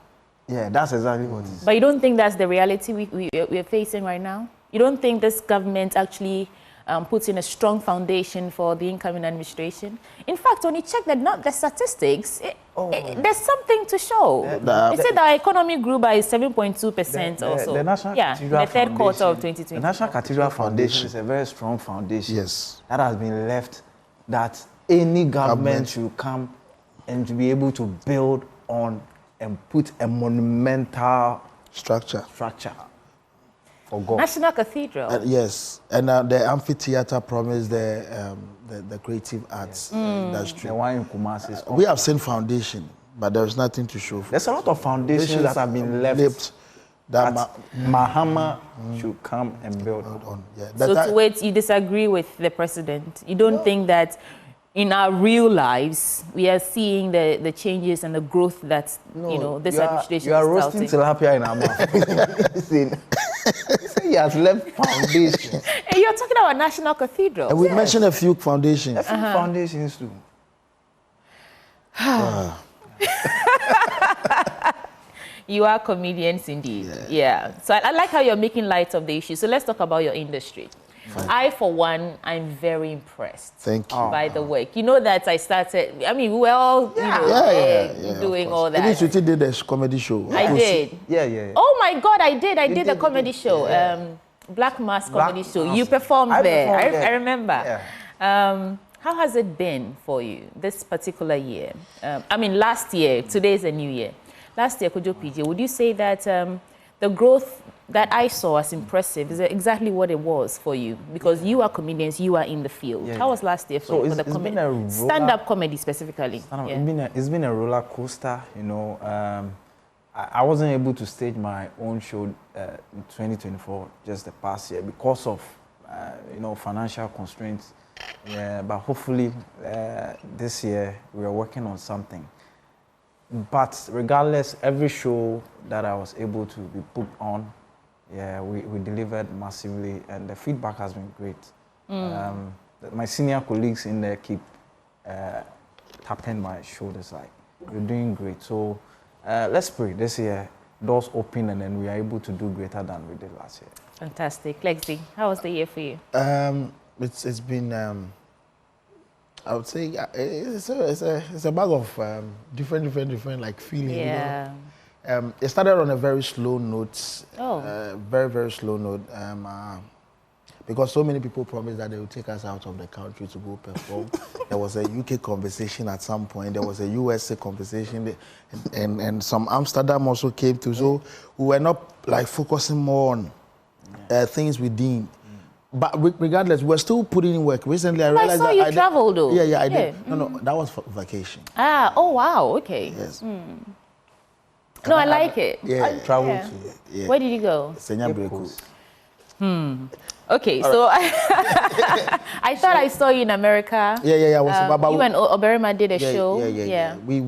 Yeah, that's exactly what it is. But you don't think that's the reality we're facing right now? You don't think this government actually puts in a strong foundation for the incoming administration? In fact, when you check the statistics, there's something to show. It said our economy grew by 7.2% also. The National the third quarter of 2020. The National Cathedral Foundation is a very strong foundation. Yes. That has been left that any government should come and to be able to build on and put a monumental structure. For God. National Cathedral. Yes, and the amphitheater promised the creative arts industry. The one in Kumasi. We have seen foundation, but there is nothing to show for. There's a lot of foundations that have been left That Mahama should come and build on. Yeah. So to wait, you disagree with the president? You don't think that in our real lives we are seeing the changes and the growth that this administration you are is roasting touting? tilapia in our mouth. You say he has left foundations. Hey, you're talking about National Cathedral. And we mentioned a few foundations. A few foundations too. You are comedians indeed. Yeah. So I like how you're making light of the issue. So let's talk about your industry. I, for one, I'm very impressed by the work. You know that I started, I mean, we were all doing all that. At least you did a comedy show. I did. Yeah. Oh my God, I did a comedy show. Black Mass Comedy Show. You performed there. I remember. How has it been for you this particular year? I mean, last year, today is a new year. Last year, Kojo PJ, would you say that the growth that I saw as impressive is exactly what it was for you? Because you are comedians, you are in the field. How was last year for you? For the stand-up comedy specifically? It's been a roller coaster, you know. I wasn't able to stage my own show in 2024, just the past year, because of financial constraints. Yeah, but hopefully this year we are working on something. But regardless, every show that I was able to be put on, we delivered massively, and the feedback has been great. My senior colleagues in there keep tapping my shoulders like, "You're doing great." So let's pray this year doors open, and then we are able to do greater than we did last year. Fantastic. Lexi, how was the year for you? It's been I would say it's a bag of different like feelings. Yeah. It started on a very slow note. Very slow note. Because so many people promised that they would take us out of the country to go perform. There was a UK conversation at some point. There was a USA conversation, and some Amsterdam also came too. So we were not like focusing more on things within. But regardless, we're still putting in work. Recently, I realized that you traveled though. Yeah, I did. No, that was for vacation. Oh wow, okay. Yes. No, I like it. Yeah, I traveled to. Where did you go? Senya Brecos. Okay, so I thought I saw you in America. Yeah. You and Oberima did a show. Yeah. We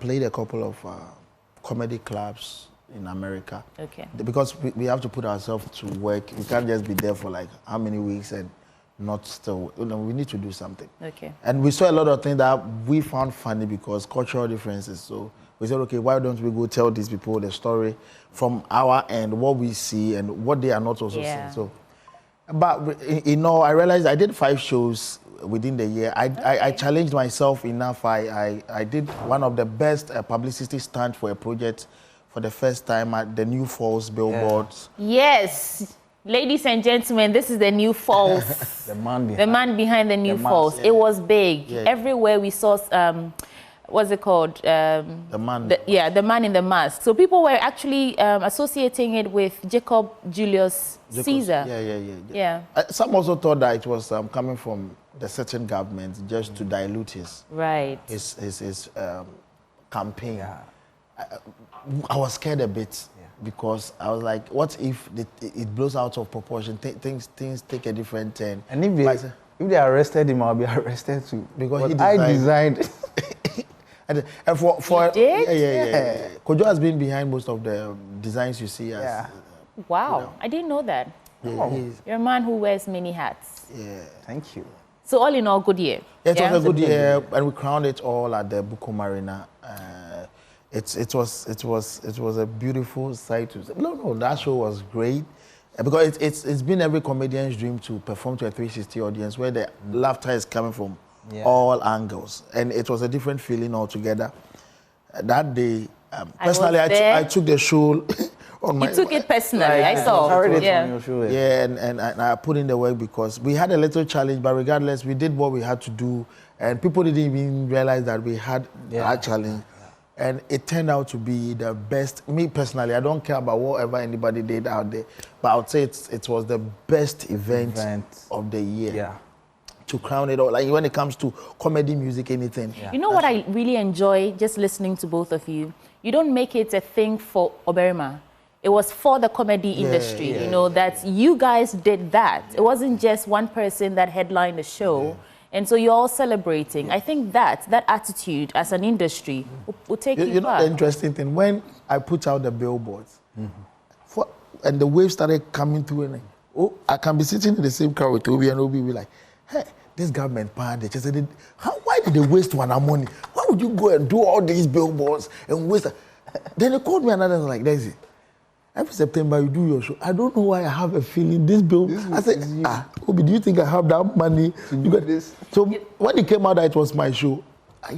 played a couple of comedy clubs in America. Okay. Because we have to put ourselves to work. We can't just be there for like how many weeks and not still. We need to do something. Okay. And we saw a lot of things that we found funny because cultural differences. So we said, okay, why don't we go tell these people the story from our end, what we see and what they are not also seeing. So, but I realized I did 5 shows within the year. I challenged myself enough. I did one of the best publicity stunts for a project for the first time at the New Falls billboards. Yes. Ladies and gentlemen, this is the New Falls. the man behind the New Falls. It was big. Everywhere we saw, what's it called? The man. The man in the mask. So people were actually associating it with Jacob Julius Caesar. Yeah. Some also thought that it was coming from the certain government just to dilute his campaign. I was scared a bit because I was like, what if it blows out of proportion? Things take a different turn. And if they arrested him, I'll be arrested too. Because I designed. And Kojo has been behind most of the designs you see. Wow, I didn't know that. You're a man who wears many hats. Yeah, thank you. So all in all, good year. It was a good year, and we crowned it all at the Buko Marina. It was a beautiful sight to see. No, that show was great. Because it's been every comedian's dream to perform to a 360 audience where the laughter is coming from all angles. And it was a different feeling altogether. That day, personally, I took the show on my... You took it personally, I saw. On your show, and I put in the work because we had a little challenge, but regardless, we did what we had to do. And people didn't even realize that we had that challenge. And it turned out to be the best. Me personally, I don't care about whatever anybody did out there, but I would say it was the best event of the year. Yeah. To crown it all, like when it comes to comedy, music, anything. Yeah. You know what I really enjoy just listening to both of you? You don't make it a thing for Oberima. it was for the comedy industry, you know, that you guys did that. It wasn't just one person that headlined the show. And so you're all celebrating. I think that attitude as an industry will take you You know far. the interesting thing, when I put out the billboards, and the wave started coming through, and I can be sitting in the same car with Obi, and Obi will be like, hey, this government part, they just said, why did they waste one money? Why would you go and do all these billboards and waste? Then they called me another like, Daisy, every September you do your show. I don't know why I have a feeling this bill. I said, Obi, do you think I have that money to do this? So when it came out that it was my show,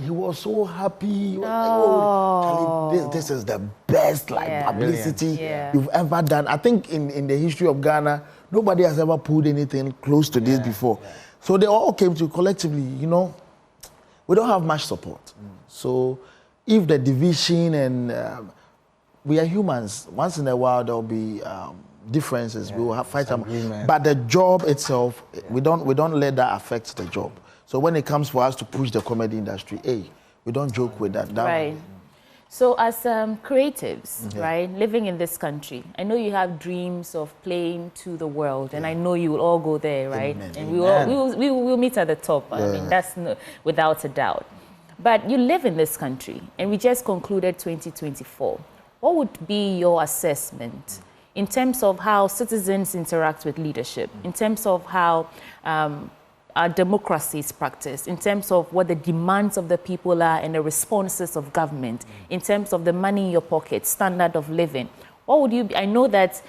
he was so happy. He was like, Charlie, this is the best publicity you've ever done. I think in the history of Ghana, nobody has ever pulled anything close to this before. So they all came to collectively, you know, we don't have much support. So if the division and we are humans, once in a while there'll be differences, we will have fight them. But the job itself, we don't let that affect the job. So when it comes for us to push the comedy industry, we don't joke with that. Right. So as creatives, right, living in this country, I know you have dreams of playing to the world, and I know you will all go there, right? Amen. And we will meet at the top. I mean, that's without a doubt. But you live in this country, and we just concluded 2024. What would be your assessment in terms of how citizens interact with leadership, in terms of how our democracy is practiced, in terms of what the demands of the people are and the responses of government, in terms of the money in your pocket, standard of living? What would you be? I know that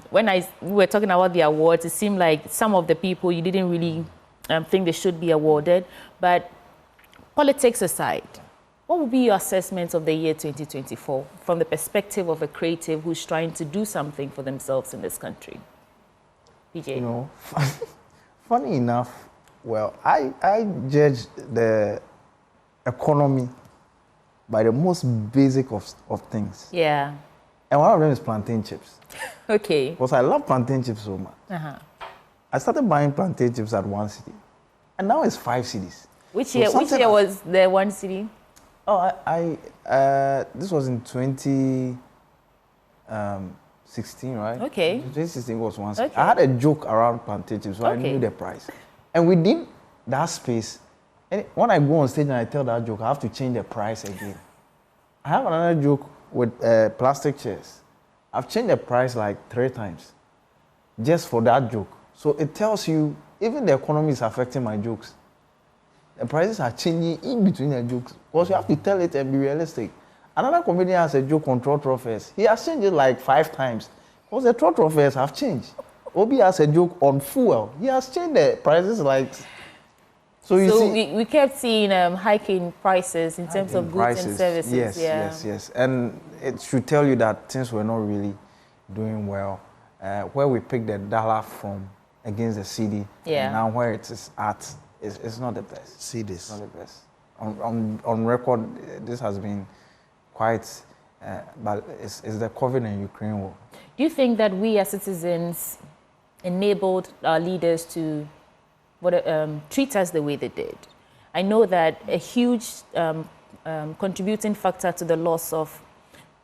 when we were talking about the awards, it seemed like some of the people you didn't really think they should be awarded, but politics aside, what would be your assessment of the year 2024 from the perspective of a creative who's trying to do something for themselves in this country? PJ. You know, funny enough, well, I judge the economy by the most basic of things. Yeah. And one of them is plantain chips. Okay. Because I love plantain chips so much. I started buying plantain chips at 1 cedi. And now it's 5 cedis. Which year was the 1 cedi? Oh, this was in 2016, right? Okay. 2016 was 1 cedi. Okay. I had a joke around plantain chips, so I knew the price. And within that space, and when I go on stage and I tell that joke, I have to change the price again. I have another joke with plastic chairs. I've changed the price like 3 times just for that joke. So it tells you, even the economy is affecting my jokes. The prices are changing in between the jokes because you have to tell it and be realistic. Another comedian has a joke on trotro fares. He has changed it like 5 times because the trotro fares have changed. Obi has a joke on fuel. He has changed the prices like... So we kept seeing hiking prices in terms of goods and services. Yes. And it should tell you that things were not really doing well. Where we picked the dollar from against the cedi, now where it is at, it's not the best. See this. It's not the best. On record, this has been quite, but it's the COVID and Ukraine war. Do you think that we as citizens enabled our leaders to treat us the way they did? I know that a huge contributing factor to the loss of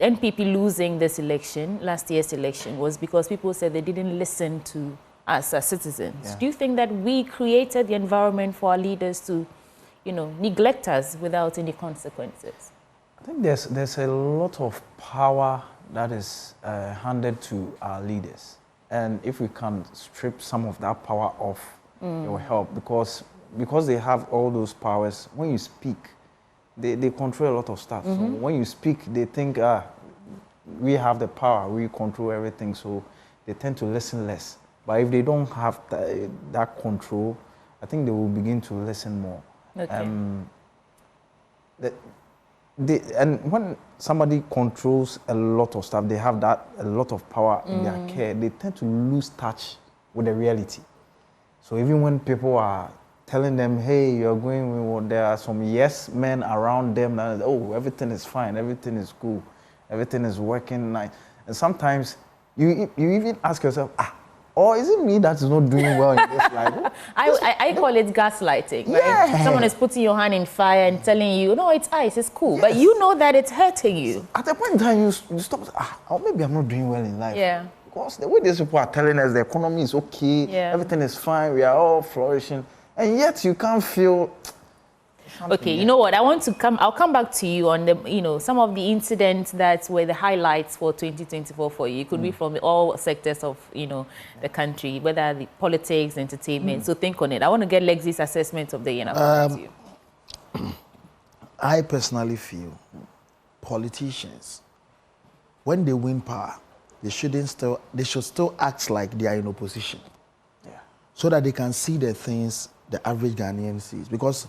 NPP losing this election, last year's election, was because people said they didn't listen to us as citizens. Yeah. Do you think that we created the environment for our leaders to, neglect us without any consequences? I think there's a lot of power that is handed to our leaders. And if we can strip some of that power off, it will help. Because they have all those powers, when you speak, they control a lot of stuff. So when you speak, they think, we have the power, we control everything. So they tend to listen less. But if they don't have that control, I think they will begin to listen more. Okay. And when somebody controls a lot of stuff, they have a lot of power in their care, they tend to lose touch with the reality. So even when people are telling them, hey, you're going, well, there are some yes men around them that, oh, everything is fine, everything is cool, everything is working nice. And sometimes you even ask yourself, Or is it me that is not doing well in this life? I call it gaslighting. Yeah. Right? Someone is putting your hand in fire and telling you, no, it's ice, it's cool. Yes. But you know that it's hurting you. At a point in time, you stop, or maybe I'm not doing well in life. Yeah. Because the way these people are telling us the economy is okay, everything is fine, we are all flourishing, and yet you can't feel. Okay, you know what? I'll come back to you on the, some of the incidents that were the highlights for 2024 for you. It could be from all sectors of, the country, whether the politics, entertainment. So think on it. I want to get Lexi's assessment of the year. To you. I personally feel politicians, when they win power, they should still act like they are in opposition. Yeah. So that they can see the things the average Ghanaian sees. Because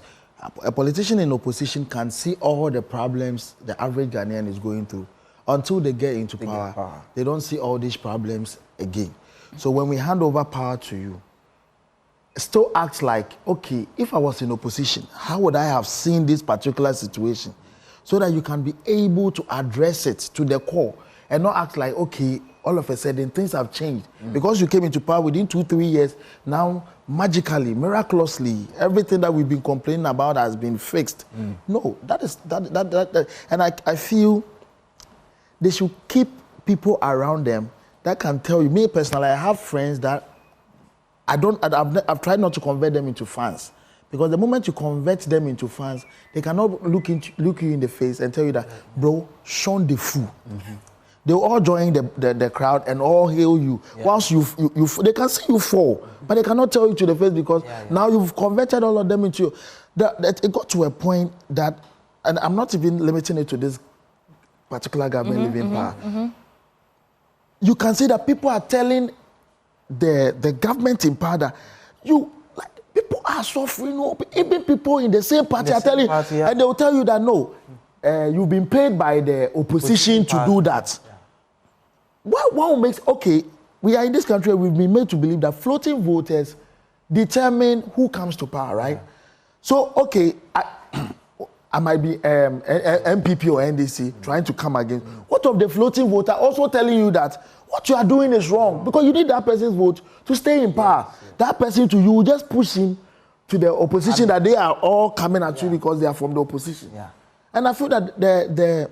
a politician in opposition can see all the problems the average Ghanaian is going through. Until they get into power, they don't see all these problems again. So when we hand over power to you, still act like, okay, if I was in opposition, how would I have seen this particular situation? So that you can be able to address it to the core and not act like, okay, all of a sudden things have changed. Because you came into power within 2-3 years, now magically, miraculously, everything that we've been complaining about has been fixed. No, and I feel they should keep people around them that can tell you. Me personally, I have friends that I've tried not to convert them into fans. Because the moment you convert them into fans, they cannot look you in the face and tell you that, bro, shun the fool. They all join the crowd and all hail you. Yeah. Whilst they can see you fall, but they cannot tell you to the face because now you've converted all of them into. It got to a point that, and I'm not even limiting it to this particular government living power. You can see that people are telling the government in power that people are suffering. Even people in the same party are telling, and they will tell you that no, you've been paid by the opposition to do that. What makes, okay, we are in this country, we've been made to believe that floating voters determine who comes to power, right? So, okay, I might be MPP or NDC trying to come against. What of the floating voter also telling you that what you are doing is wrong? Because you need that person's vote to stay in power. That person you will just push him to the opposition that they are all coming at you because they are from the opposition. And I feel that the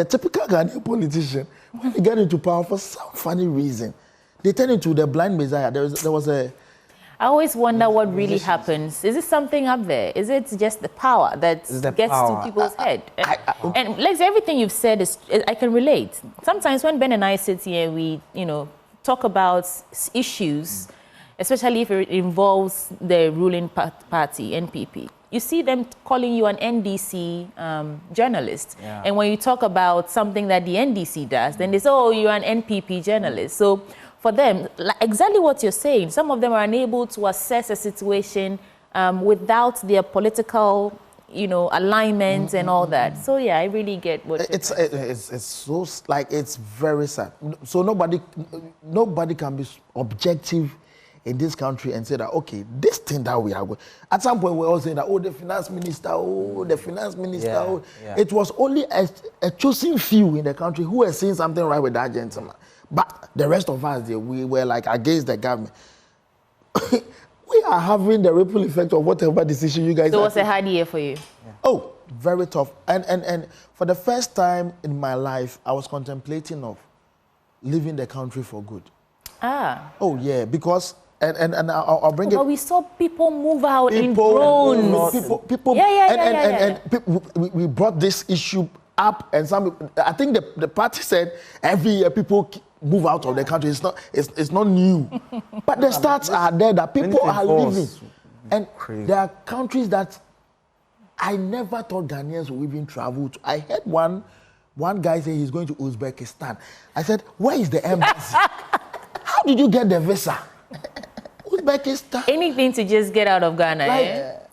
typical Ghanaian politician, when they get into power for some funny reason, they turn into the blind messiah. There was a... I always wonder what really happens. Is it something up there? Is it just the power that gets to people's head? And like everything you've said, I can relate. Sometimes when Ben and I sit here, we talk about issues, especially if it involves the ruling party, NPP. You see them calling you an NDC journalist. And when you talk about something that the NDC does, then they say, oh, you're an NPP journalist. So for them, exactly what you're saying, some of them are unable to assess a situation without their political, alignment and all that. So yeah, I really get what you're saying. It's so, it's very sad. So nobody can be objective in this country and say that, okay, this thing that we are going... At some point, we're all saying that, the finance minister, It was only a chosen few in the country who were seeing something right with that gentleman. But the rest of us, we were against the government. We are having the ripple effect of whatever decision you guys... So it was a hard year for you? Oh, very tough. And for the first time in my life, I was contemplating of leaving the country for good. Oh, yeah, because... And I'll bring it. But we saw people move out in drones. People. We brought this issue up, and I think the party said every year people move out of the country. It's not new, but the stats are there that people are leaving, and there are countries that I never thought Ghanaians would even travel to. I heard one guy say he's going to Uzbekistan. I said, where is the embassy? How did you get the visa? Uzbekistan. Anything to just get out of Ghana,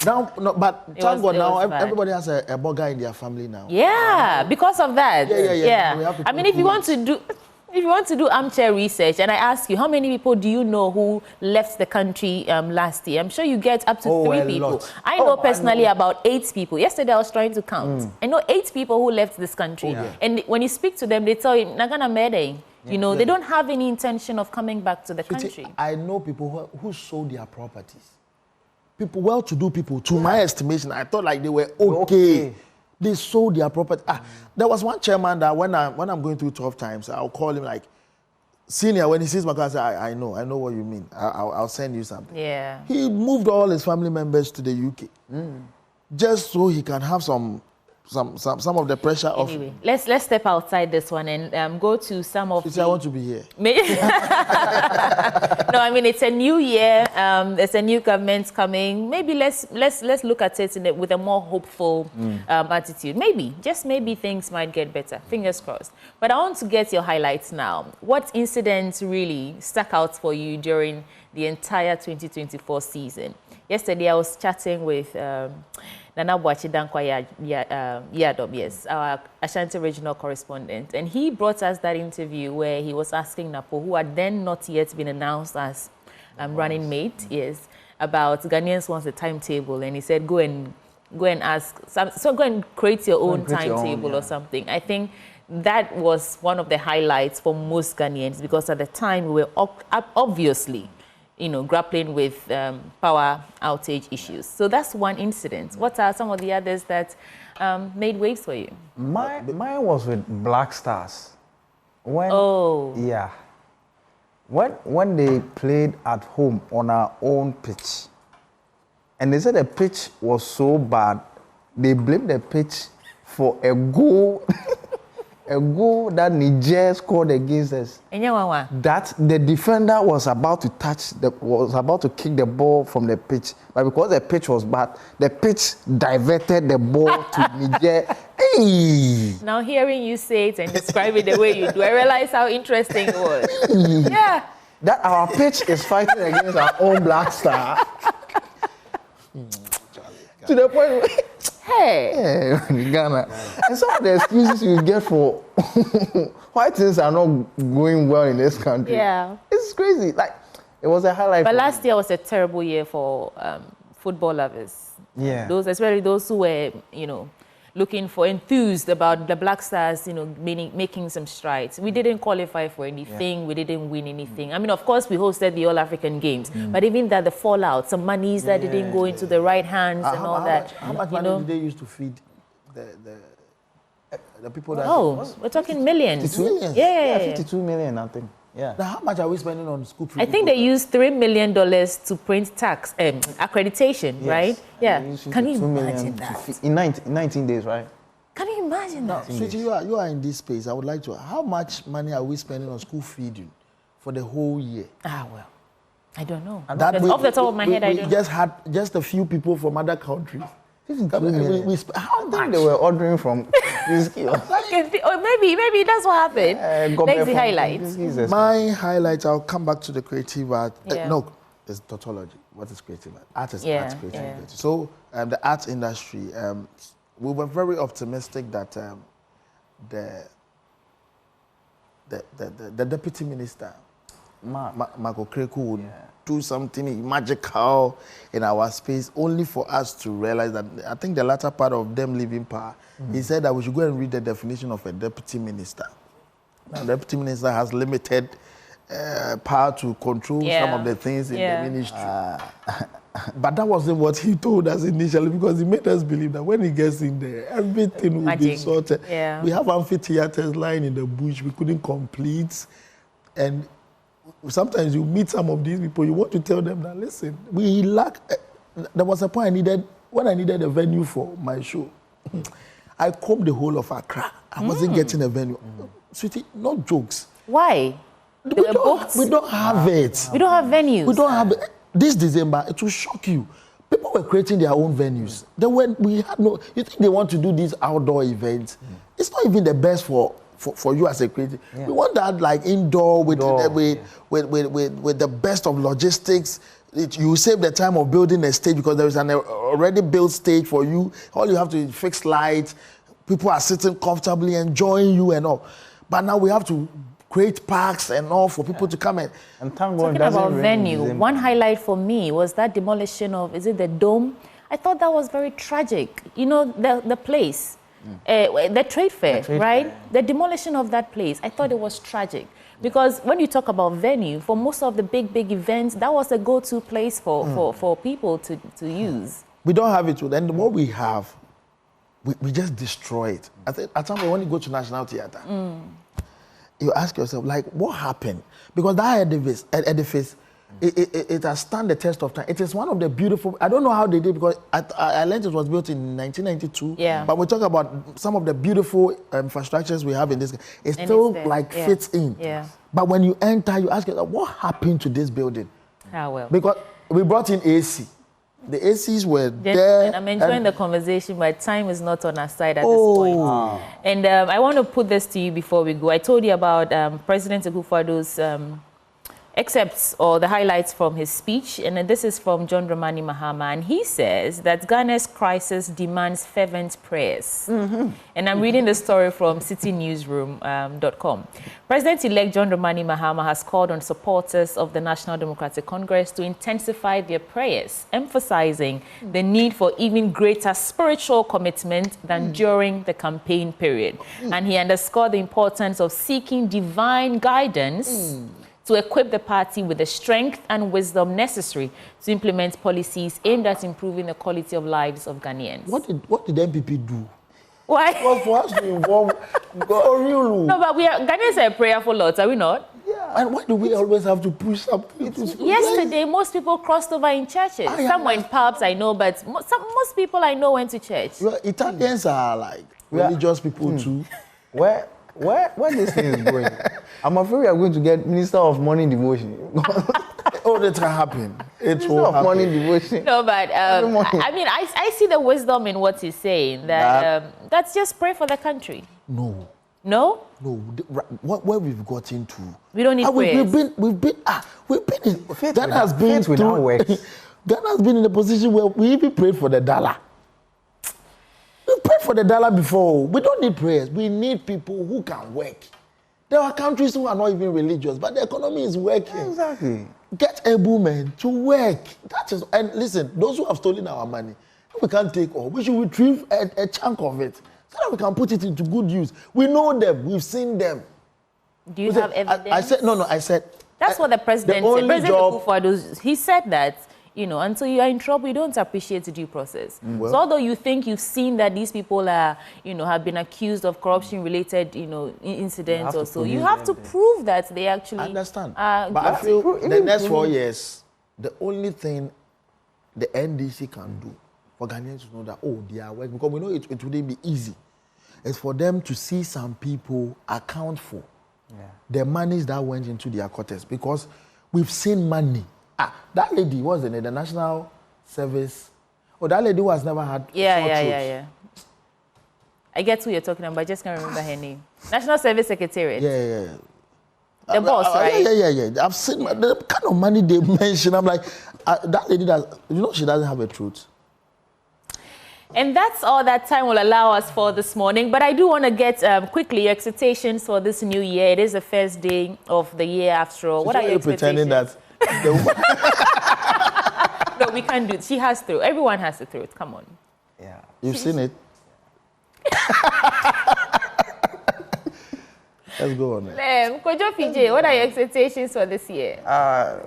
But thank God now, everybody has a burger in their family now. Yeah, because of that. Yeah. I mean, if you want to do armchair research, and I ask you, how many people do you know who left the country last year? I'm sure you get up to 3 people. Lot. I know personally about 8 people. Yesterday I was trying to count. I know 8 people who left this country. And when you speak to them, they tell you, Nagana Mede. You know, they don't have any intention of coming back to the country. I know people who sold their properties. People, well-to-do people, to my estimation, I thought like they were okay. They sold their property. There was one chairman that when I'm going through tough times, I'll call him like, senior, when he sees my car, I say, I know what you mean. I'll send you something. Yeah. He moved all his family members to the UK. Just so he can have some of the pressure off. Anyway, let's step outside this one and go to some of I want to be here. No, I mean, it's a new year. There's a new government coming. Maybe let's look at it with a more hopeful attitude. Maybe, just maybe, things might get better. Fingers crossed. But I want to get your highlights now. What incidents really stuck out for you during the entire 2024 season? Yesterday, I was chatting with Nana Boachi Dankwa Yadom, yes, our Ashanti regional correspondent. And he brought us that interview where he was asking Napo, who had then not yet been announced as running mate, yes, about Ghanaians wants a timetable. And he said, go and ask, so go and create your own timetable or something. I think that was one of the highlights for most Ghanaians, because at the time we were obviously, grappling with power outage issues. So that's one incident. What are some of the others that made waves for you? Mine was with Black Stars. When they played at home on our own pitch, and they said the pitch was so bad, they blamed the pitch for a goal. A goal that Niger scored against us. That the defender was about to kick the ball from the pitch, but because the pitch was bad, the pitch diverted the ball to Niger. Hey! Now hearing you say it and describe it the way you do, I realize how interesting it was. Yeah. That our pitch is fighting against our own Black Star. To the point where in Ghana. And some of the excuses you get for why things are not going well in this country. Yeah. It's crazy. Like, it was a highlight. But last year was a terrible year for football lovers. Yeah. Especially those who were, looking for, enthused about the Black Stars, making some strides. We didn't qualify for anything. Yeah. We didn't win anything. I mean, of course, we hosted the All-African Games, but even that, the fallout, some monies that didn't go into the right hands and all that. How much money did they use to feed the people that... We're talking millions. 52 million? Yeah, 52 million, I think. Yeah. Now, how much are we spending on school free? I think they used $3 million to print tax accreditation, right? Yeah. Can you imagine that? In 19 days, right? Can you imagine that? Sweetie, you are in this space. I would like to... How much money are we spending on school feeding for the whole year? Well, I don't know. Off the top of my head, I don't know. We just had just a few people from other countries. How think they were ordering from whiskey? Or maybe that's what happened. Next, the highlights. My highlights, I'll come back to the creative art. No, it's tautology. What is creative art? Art is art, creative. Yeah. So the art industry, we were very optimistic that the deputy minister, Marco Kreku, would do something magical in our space, only for us to realize that, I think the latter part of them leaving power, he said that we should go and read the definition of a deputy minister. Now, the deputy minister has limited power to control some of the things in the ministry. But that wasn't what he told us initially, because he made us believe that when he gets in there, everything will be sorted. Yeah. We have amphitheaters lying in the bush we couldn't complete. And sometimes you meet some of these people, you want to tell them that, listen, we lack... There was a point when I needed a venue for my show. I combed the whole of Accra. I wasn't getting a venue. Sweetie, not jokes. Why? We don't have it. We don't have venues. We don't have it. This December, it will shock you. People were creating their own venues. We had no... You think they want to do these outdoor events? It's not even the best for you as a creative. Yeah. We want that like indoor with the best of logistics. You save the time of building a stage because there is an already built stage for you. All you have to do is fix lights. People are sitting comfortably, enjoying you and all. But now we have to create parks and all for people to come in. And talking about venue, one highlight for me was that demolition of, is it the Dome? I thought that was very tragic. The place. the trade fair, right? fair. The demolition of that place, I thought it was tragic. Because when you talk about venue, for most of the big events, that was a go-to place for people to use. We don't have it. Then what we have, we just destroy it. I think at some point when you go to National Theatre, you ask yourself, like, what happened? Because that edifice it has stand the test of time. It is one of the beautiful, I don't know how they did, because I learned it was built in 1992. Yeah. But we talk about some of the beautiful infrastructures we have in this. It still fits in. Yeah. But when you enter, you ask yourself, what happened to this building? Ah, well. Because we brought in AC. The ACs were there. I'm enjoying the conversation, but time is not on our side at this point. And I want to put this to you before we go. I told you about President Akufo-Addo's excerpts or the highlights from his speech, and this is from John Dramani Mahama, and he says that Ghana's crisis demands fervent prayers. And I'm reading the story from citynewsroom.com. President-elect John Dramani Mahama has called on supporters of the National Democratic Congress to intensify their prayers, emphasizing the need for even greater spiritual commitment than during the campaign period. And he underscored the importance of seeking divine guidance to equip the party with the strength and wisdom necessary to implement policies aimed at improving the quality of lives of Ghanaians. What did MPP do? Why? Well, for us to involve No, but Ghanaians are a prayerful lot, are we not? Yeah. And why do we always have to push something? Yesterday, most people crossed over in churches. Some were in pubs, I know, but most people I know went to church. Well, Italians are like religious people too. Where this thing is going, I'm afraid we are going to get Minister of Morning Devotion. It will happen. Minister of Morning Devotion. No, but I mean, I see the wisdom in what he's saying. That's just pray for the country. No. No? No. Where we've gotten to. We don't need prayers. We've been in. Ghana has been Ghana has been in a position where we even prayed for the dollar. We've prayed for the dollar before. We don't need prayers. We need people who can work. There are countries who are not even religious, but the economy is working. Exactly. Get able men to work. That is, and listen, those who have stolen our money, we can't take all. We should retrieve a chunk of it so that we can put it into good use. We know them. We've seen them. Do you have evidence? I said, no, I said. That's what the president said. President Akufo-Addo, he said that, you know, until you are in trouble, you don't appreciate the due process. Well, so although you think you've seen that these people are, you know, have been accused of corruption-related, you know, incidents or so, you have to prove that they actually understand. But I feel the next 4 years, the only thing the NDC can do for Ghanaians to know that, oh, they are working, because we know it wouldn't be easy, is for them to see some people account for the monies that went into their quarters, because we've seen money. That lady was in the National Service. Oh, that lady who has never had. Yeah. I get who you're talking about. I just can't remember her name. National Service Secretariat. Yeah. The boss, right? Yeah. I've seen the kind of money they mention. I'm like, that lady she doesn't have a truth. And that's all that time will allow us for this morning. But I do want to get quickly your expectations for this new year. It is the first day of the year after all. What are your expectations? Pretending that no, we can't do it. She has to. Everyone has to throw it. Come on. Yeah. You've seen it. Let's go on. Kojo PJ, what are your expectations for this year?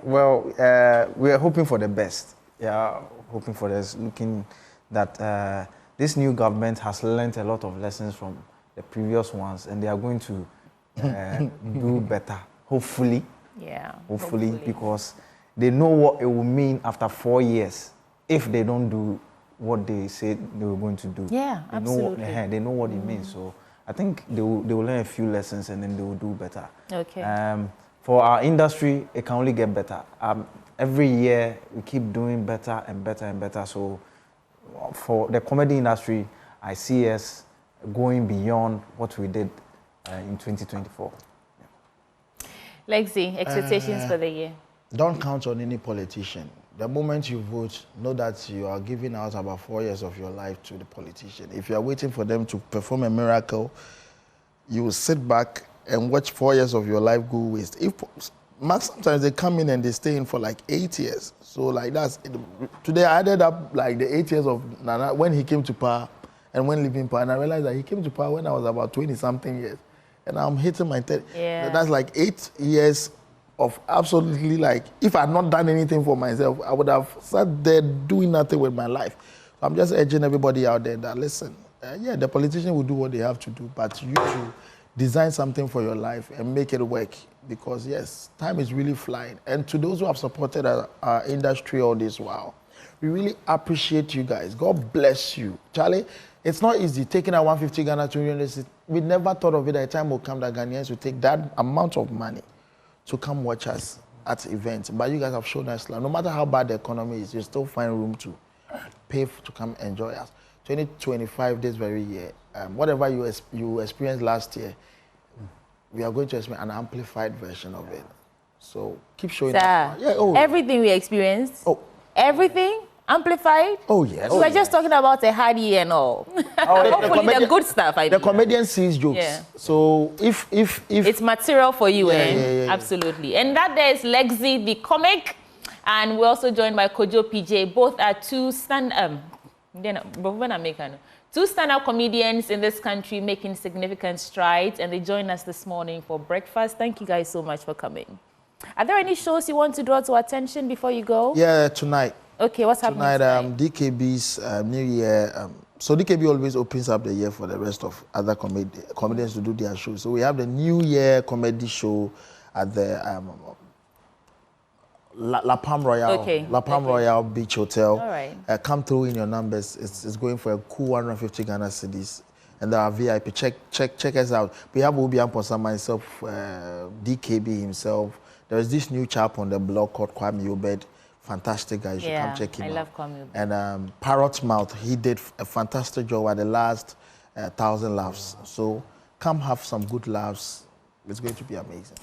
We are hoping for the best. Yeah, hoping for this. Looking that this new government has learned a lot of lessons from the previous ones, and they are going to do better. Hopefully. Yeah. Hopefully, because they know what it will mean after 4 years if they don't do what they said they were going to do. Yeah, absolutely. They know what it means. So I think they will learn a few lessons and then they will do better. Okay. For our industry, it can only get better. Every year we keep doing better and better and better. So for the comedy industry, I see us going beyond what we did in 2024. Lexi, expectations for the year? Don't count on any politician. The moment you vote, know that you are giving out about 4 years of your life to the politician. If you are waiting for them to perform a miracle, you will sit back and watch 4 years of your life go waste. Sometimes they come in and they stay in for like 8 years. So like today I added up like the 8 years of Nana when he came to power, and when leaving power. And I realized that he came to power when I was about 20-something years. And I'm hitting my 30. Yeah. That's like 8 years of absolutely like, if I had not done anything for myself, I would have sat there doing nothing with my life. So I'm just urging everybody out there that, listen, yeah, the politician will do what they have to do, but you to design something for your life and make it work. Because yes, time is really flying. And to those who have supported our industry all this while, we really appreciate you guys. God bless you. Charlie, it's not easy taking a 150 Ghana to university. We never thought of it that a time will come that Ghanaians will take that amount of money to come watch us at events. But you guys have shown us love. No matter how bad the economy is, you still find room to pay to come enjoy us. 2025, this very year, whatever you experienced last year, we are going to experience an amplified version of it. So keep showing us. Yeah, everything we experienced, everything amplified. Oh, yes. We were just talking about a hard year and all. Hopefully the good stuff. The comedian sees jokes. Yeah. So if it's material for you, yeah. Absolutely. And that there is Lexi, the comic, and we're also joined by Kojo PJ. Both are two stand-up comedians in this country making significant strides, and they join us this morning for breakfast. Thank you guys so much for coming. Are there any shows you want to draw to attention before you go? Yeah, tonight. Okay, what's happening tonight? DKB's New Year. So DKB always opens up the year for the rest of other comedians to do their shows. So we have the New Year comedy show at the La Palm Royale, Royale Beach Hotel. All right. Come through in your numbers. It's going for a cool 150 Ghana cedis. And there are VIP. Check us out. We have Obi Amposa, myself, DKB himself. There is this new chap on the blog called Kwame Obed. Fantastic guy. You should come check him out. I love Kwame Obed. And Parrot Mouth, he did a fantastic job at the last 1,000 laughs. So come have some good laughs. It's going to be amazing.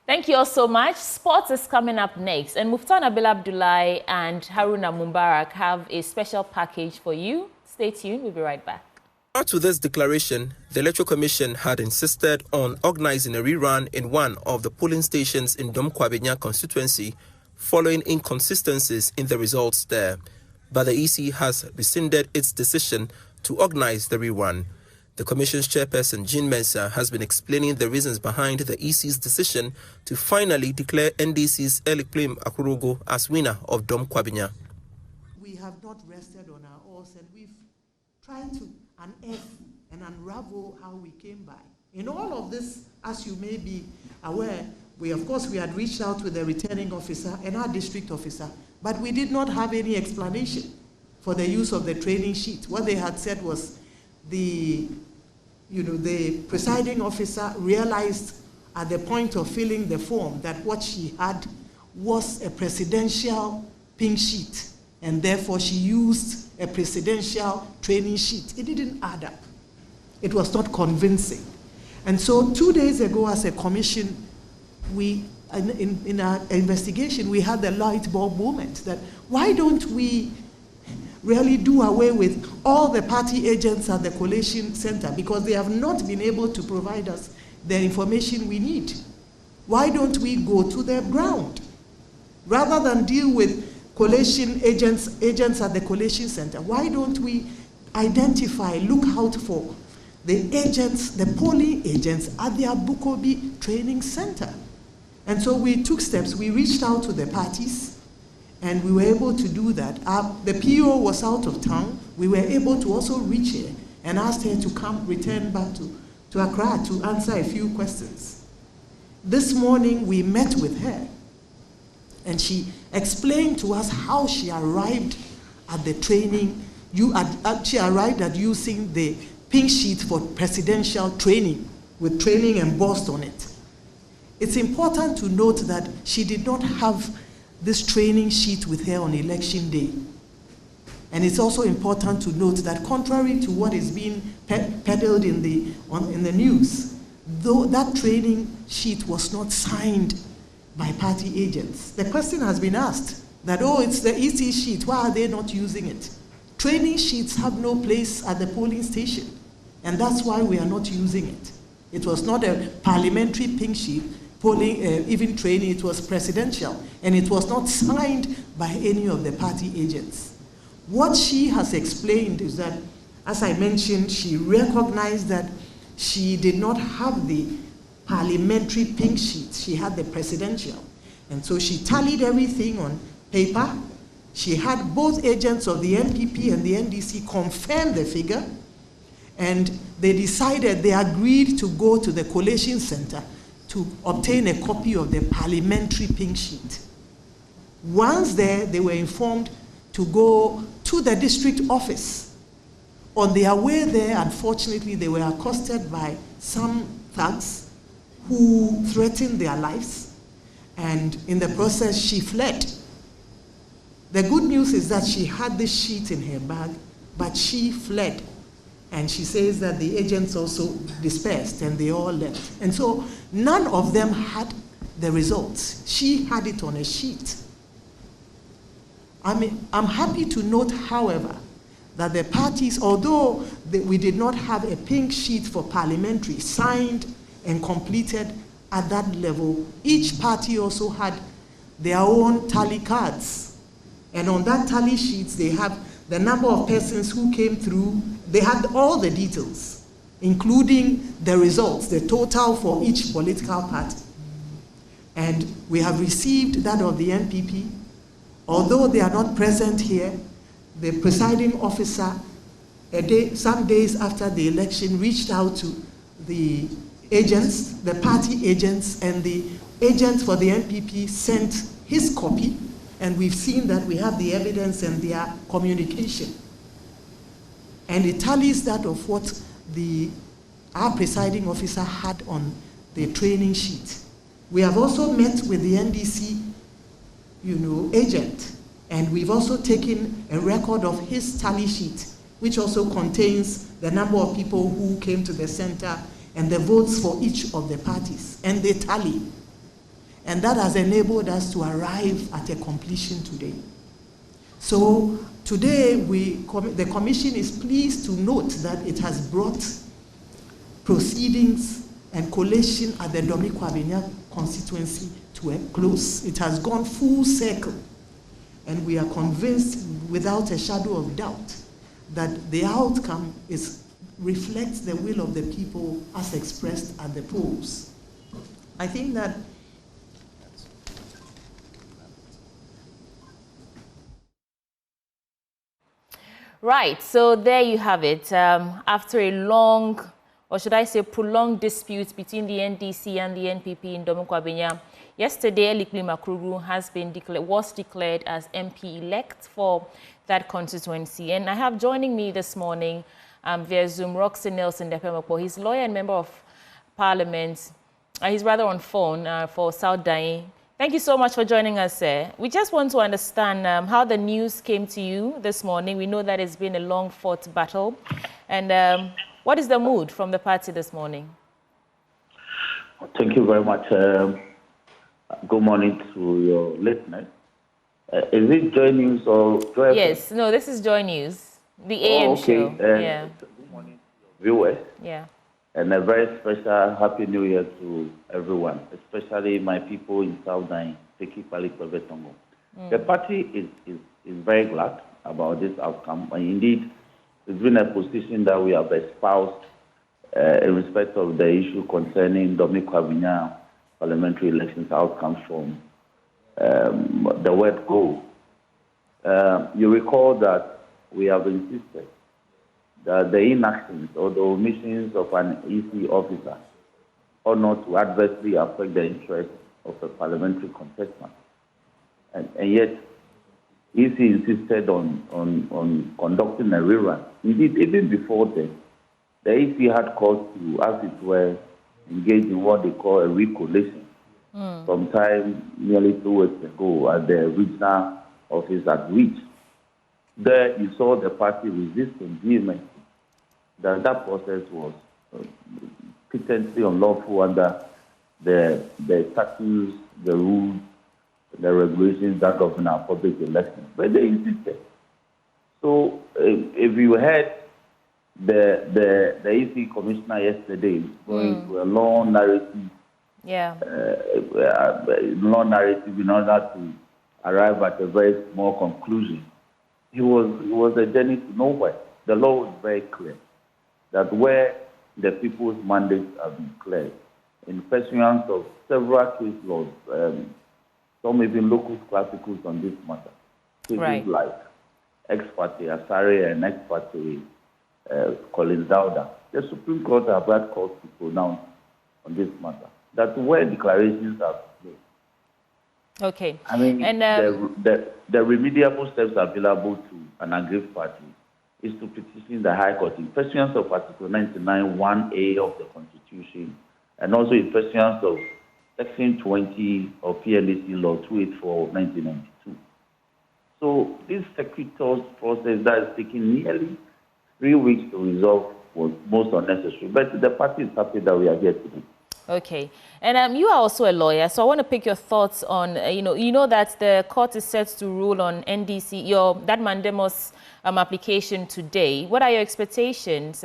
Thank you all so much. Sports is coming up next. And Muftan Abil Abdullahi and Haruna Mubarak have a special package for you. Stay tuned. We'll be right back. Prior to this declaration, the Electoral Commission had insisted on organizing a rerun in one of the polling stations in Dom Kwabenya constituency following inconsistencies in the results there. But the EC has rescinded its decision to organize the rerun. The Commission's chairperson, Jean Mensah, has been explaining the reasons behind the EC's decision to finally declare NDC's Elikplim Akurogo as winner of Dom Kwabenya. We have not rested on our oars, and we've tried to unearth and unravel how we came by. In all of this, as you may be aware, we had reached out to the returning officer and our district officer, but we did not have any explanation for the use of the training sheet. What they had said was the presiding officer realized at the point of filling the form that what she had was a presidential pink sheet, and therefore she used a presidential training sheet. It didn't add up. It was not convincing. And so 2 days ago as a commission, in our investigation, we had the light bulb moment that why don't we really do away with all the party agents at the collation center, because they have not been able to provide us the information we need. Why don't we go to the ground? Rather than deal with collation agents at the collation center, why don't we identify, look out for the agents, the polling agents at the Abukobi Training Center? And so we took steps. We reached out to the parties, and we were able to do that. The PO was out of town. We were able to also reach her and asked her to return back to Accra to answer a few questions. This morning we met with her, and she explained to us how she arrived at the training. She arrived at using the pink sheet for presidential training with training embossed on it. It's important to note that she did not have this training sheet with her on election day. And it's also important to note that contrary to what is being peddled in the news, though that training sheet was not signed by party agents. The question has been asked that, it's the EC sheet, why are they not using it? Training sheets have no place at the polling station, and that's why we are not using it. It was not a parliamentary pink sheet, polling, even training, it was presidential, and it was not signed by any of the party agents. What she has explained is that As I mentioned, she recognized that she did not have the parliamentary pink sheet. She had the presidential. And so she tallied everything on paper. She had both agents of the NPP and the NDC confirm the figure. And they decided, they agreed to go to the collation center to obtain a copy of the parliamentary pink sheet. Once there, they were informed to go to the district office. On their way there, unfortunately, they were accosted by some thugs who threatened their lives. And in the process, she fled. The good news is that she had this sheet in her bag, but she fled. And she says that the agents also dispersed and they all left. And so none of them had the results. She had it on a sheet. I'm happy to note, however, that the parties, although we did not have a pink sheet for parliamentary signed and completed at that level, each party also had their own tally cards. And on that tally sheets, they have the number of persons who came through. They had all the details, including the results, the total for each political party. And we have received that of the NPP. Although they are not present here, the presiding officer, some days after the election, reached out to the agents, the party agents, and the agent for the NPP sent his copy, and we've seen that we have the evidence and their communication. And it tallies that of what our presiding officer had on the training sheet. We have also met with the NDC, agent, and we've also taken a record of his tally sheet, which also contains the number of people who came to the center and the votes for each of the parties, and they tally. And that has enabled us to arrive at a completion today. So today, the Commission is pleased to note that it has brought proceedings and collation at the Domi Kwabenya constituency to a close. It has gone full circle. And we are convinced, without a shadow of doubt, that the outcome reflects the will of the people as expressed at the polls. I think that Right, so there you have it. After a long, or should I say prolonged dispute between the NDC and the NPP in Domi Kwabenya, yesterday Elikli Makurugu was declared as MP-elect for that constituency. And I have joining me this morning via Zoom Roxy Nelson Depemokpo. He's lawyer and member of Parliament. He's rather on phone for South Dai. Thank you so much for joining us, sir. We just want to understand how the news came to you this morning. We know that it's been a long-fought battle. And what is the mood from the party this morning? Thank you very much. Good morning to your listeners. Is it Joy News or Joy? Yes, no, this is Joy News, the AM show. Yeah. Good morning to your viewers. Yeah. And a very special Happy New Year to everyone, especially my people in South Dai, Betongo. The party is very glad about this outcome. And indeed, it's been a position that we have espoused in respect of the issue concerning Domi Kwabenya parliamentary elections outcomes from the word go. You recall that we have insisted that the inactions or the omissions of an EC officer ought not to adversely affect the interests of a parliamentary contestant. And yet, EC insisted on conducting a rerun. Indeed, even before then, the EC had called to, as it were, engage in what they call a recollation. Sometime nearly 2 weeks ago at the regional office at Reach. There you saw the party resisting vehemently that process was patently unlawful under the statutes, the rules, the regulations that govern our public elections. But they insisted. So if you heard the EC commissioner yesterday going to a long narrative, long narrative in order to arrive at a very small conclusion, it was a journey to nowhere. the law is very clear that where the people's mandates have been cleared, in pursuance of several case laws, some even local classicals on this matter, cases like ex parte Asare and ex parte Collins Dowda, the Supreme Court have had calls to pronounce on this matter. That where declarations are made. Okay. I mean, and the remediable steps available to an aggrieved party is to petition the High Court in pursuance of Article 99 1A of the Constitution, and also in pursuance of Section 20 of PLAC Law 284 of 1992. So this circuitous process that is taking nearly 3 weeks to resolve was most unnecessary. But the party is happy that we are here today. Okay, and you are also a lawyer, so I want to pick your thoughts on, you know that the court is set to rule on NDC, that Mandemos application today. What are your expectations?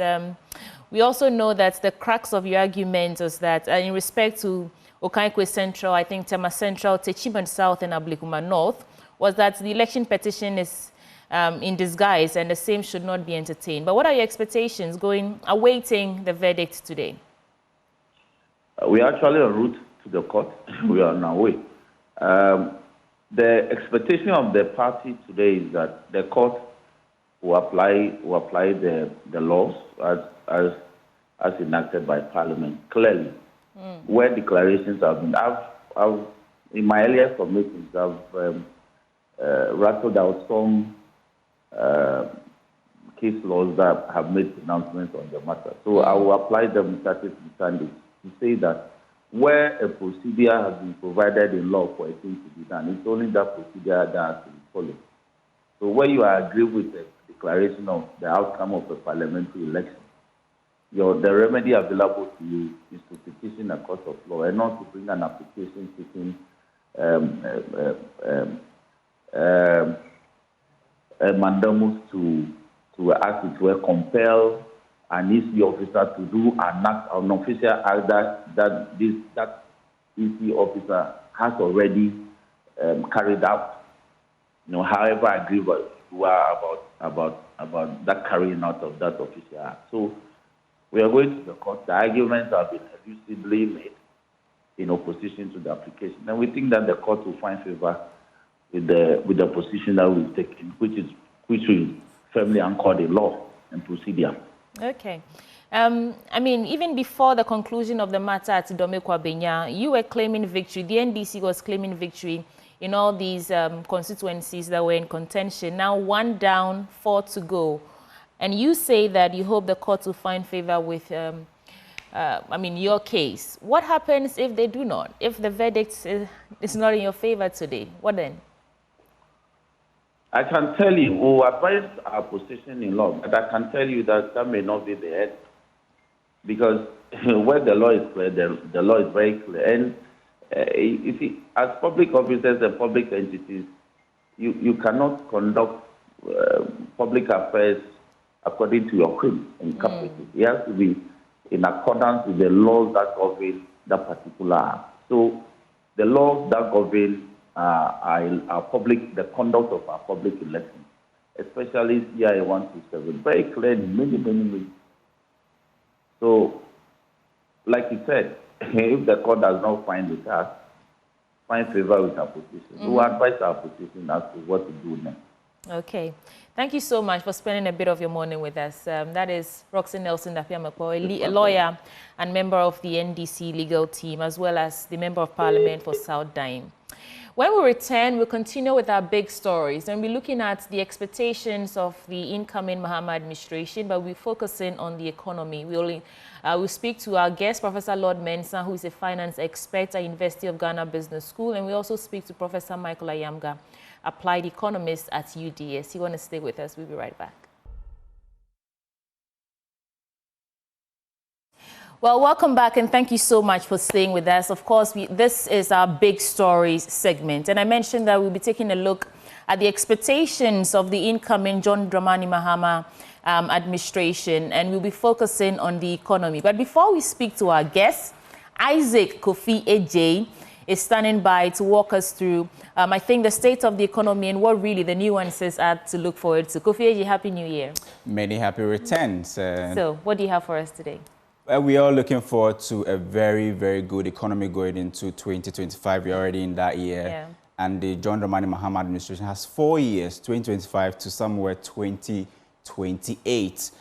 We also know that the crux of your argument is that in respect to Okaikwe Central, I think Tema Central, Techiman South and Ablikuma North, was that the election petition is in disguise and the same should not be entertained. But what are your expectations awaiting the verdict today? We are actually en route to the court. We are on our way. The expectation of the party today is that the court will apply the laws as enacted by Parliament clearly. Where declarations have been, I've in my earlier submissions, I've rattled out some case laws that have made pronouncements on the matter. So I will apply them starting from Sunday to say that where a procedure has been provided in law for a thing to be done, it's only that procedure that has to be followed. So where you agree with the declaration of the outcome of a parliamentary election, the remedy available to you is to petition a court of law and not to bring an application seeking a mandamus to act it will compel an EC officer to do an official act that EC officer has already carried out. However aggrieved you are about that carrying out of that official act. So we are going to the court. The arguments have been elusively made in opposition to the application, and we think that the court will find favor with the position that we've taken, which is firmly anchored in law and procedure. Okay. I mean, even before the conclusion of the matter at Dome-Kwabenya, you were claiming victory. The NDC was claiming victory in all these constituencies that were in contention. Now 1 down, 4 to go. And you say that you hope the court will find favor with, your case. What happens if they do not? If the verdict is not in your favor today, what then? I can tell you, we'll advise our position in law, but I can tell you that may not be the end. Because where the law is clear, the law is very clear. And you see, as public officers and public entities, you cannot conduct public affairs according to your creed and capacity. It has to be in accordance with the laws that govern that particular act. So the laws that govern our public, the conduct of our public elections, especially CI 127, very clear in many. So, like you said, if the court does not find favor with our position, we will advise our position as to what to do next. Okay. Thank you so much for spending a bit of your morning with us. That is Roxy Nelson Dapiamakpo, a lawyer and member of the NDC legal team, as well as the Member of Parliament for South Dime. When we return, we'll continue with our big stories and we're looking at the expectations of the incoming Mahama administration, but we're focusing on the economy. We'll speak to our guest, Professor Lord Mensah, who is a finance expert at University of Ghana Business School, and we also speak to Professor Michael Ayamga, applied economist at UDS. You want to stay with us? We'll be right back. Well, welcome back, and thank you so much for staying with us. Of course, this is our big stories segment, and I mentioned that we'll be taking a look at the expectations of the incoming John Dramani Mahama administration, and we'll be focusing on the economy. But before we speak to our guest, Isaac Kofi Ejay is standing by to walk us through, I think, the state of the economy and what really the nuances are to look forward to. Kofi Eji, Happy New Year. Many happy returns. So, what do you have for us today? We are looking forward to a very, very good economy going into 2025. We're already in that year. Yeah. And the John Dramani Mahama administration has 4 years, 2025 to somewhere 2028.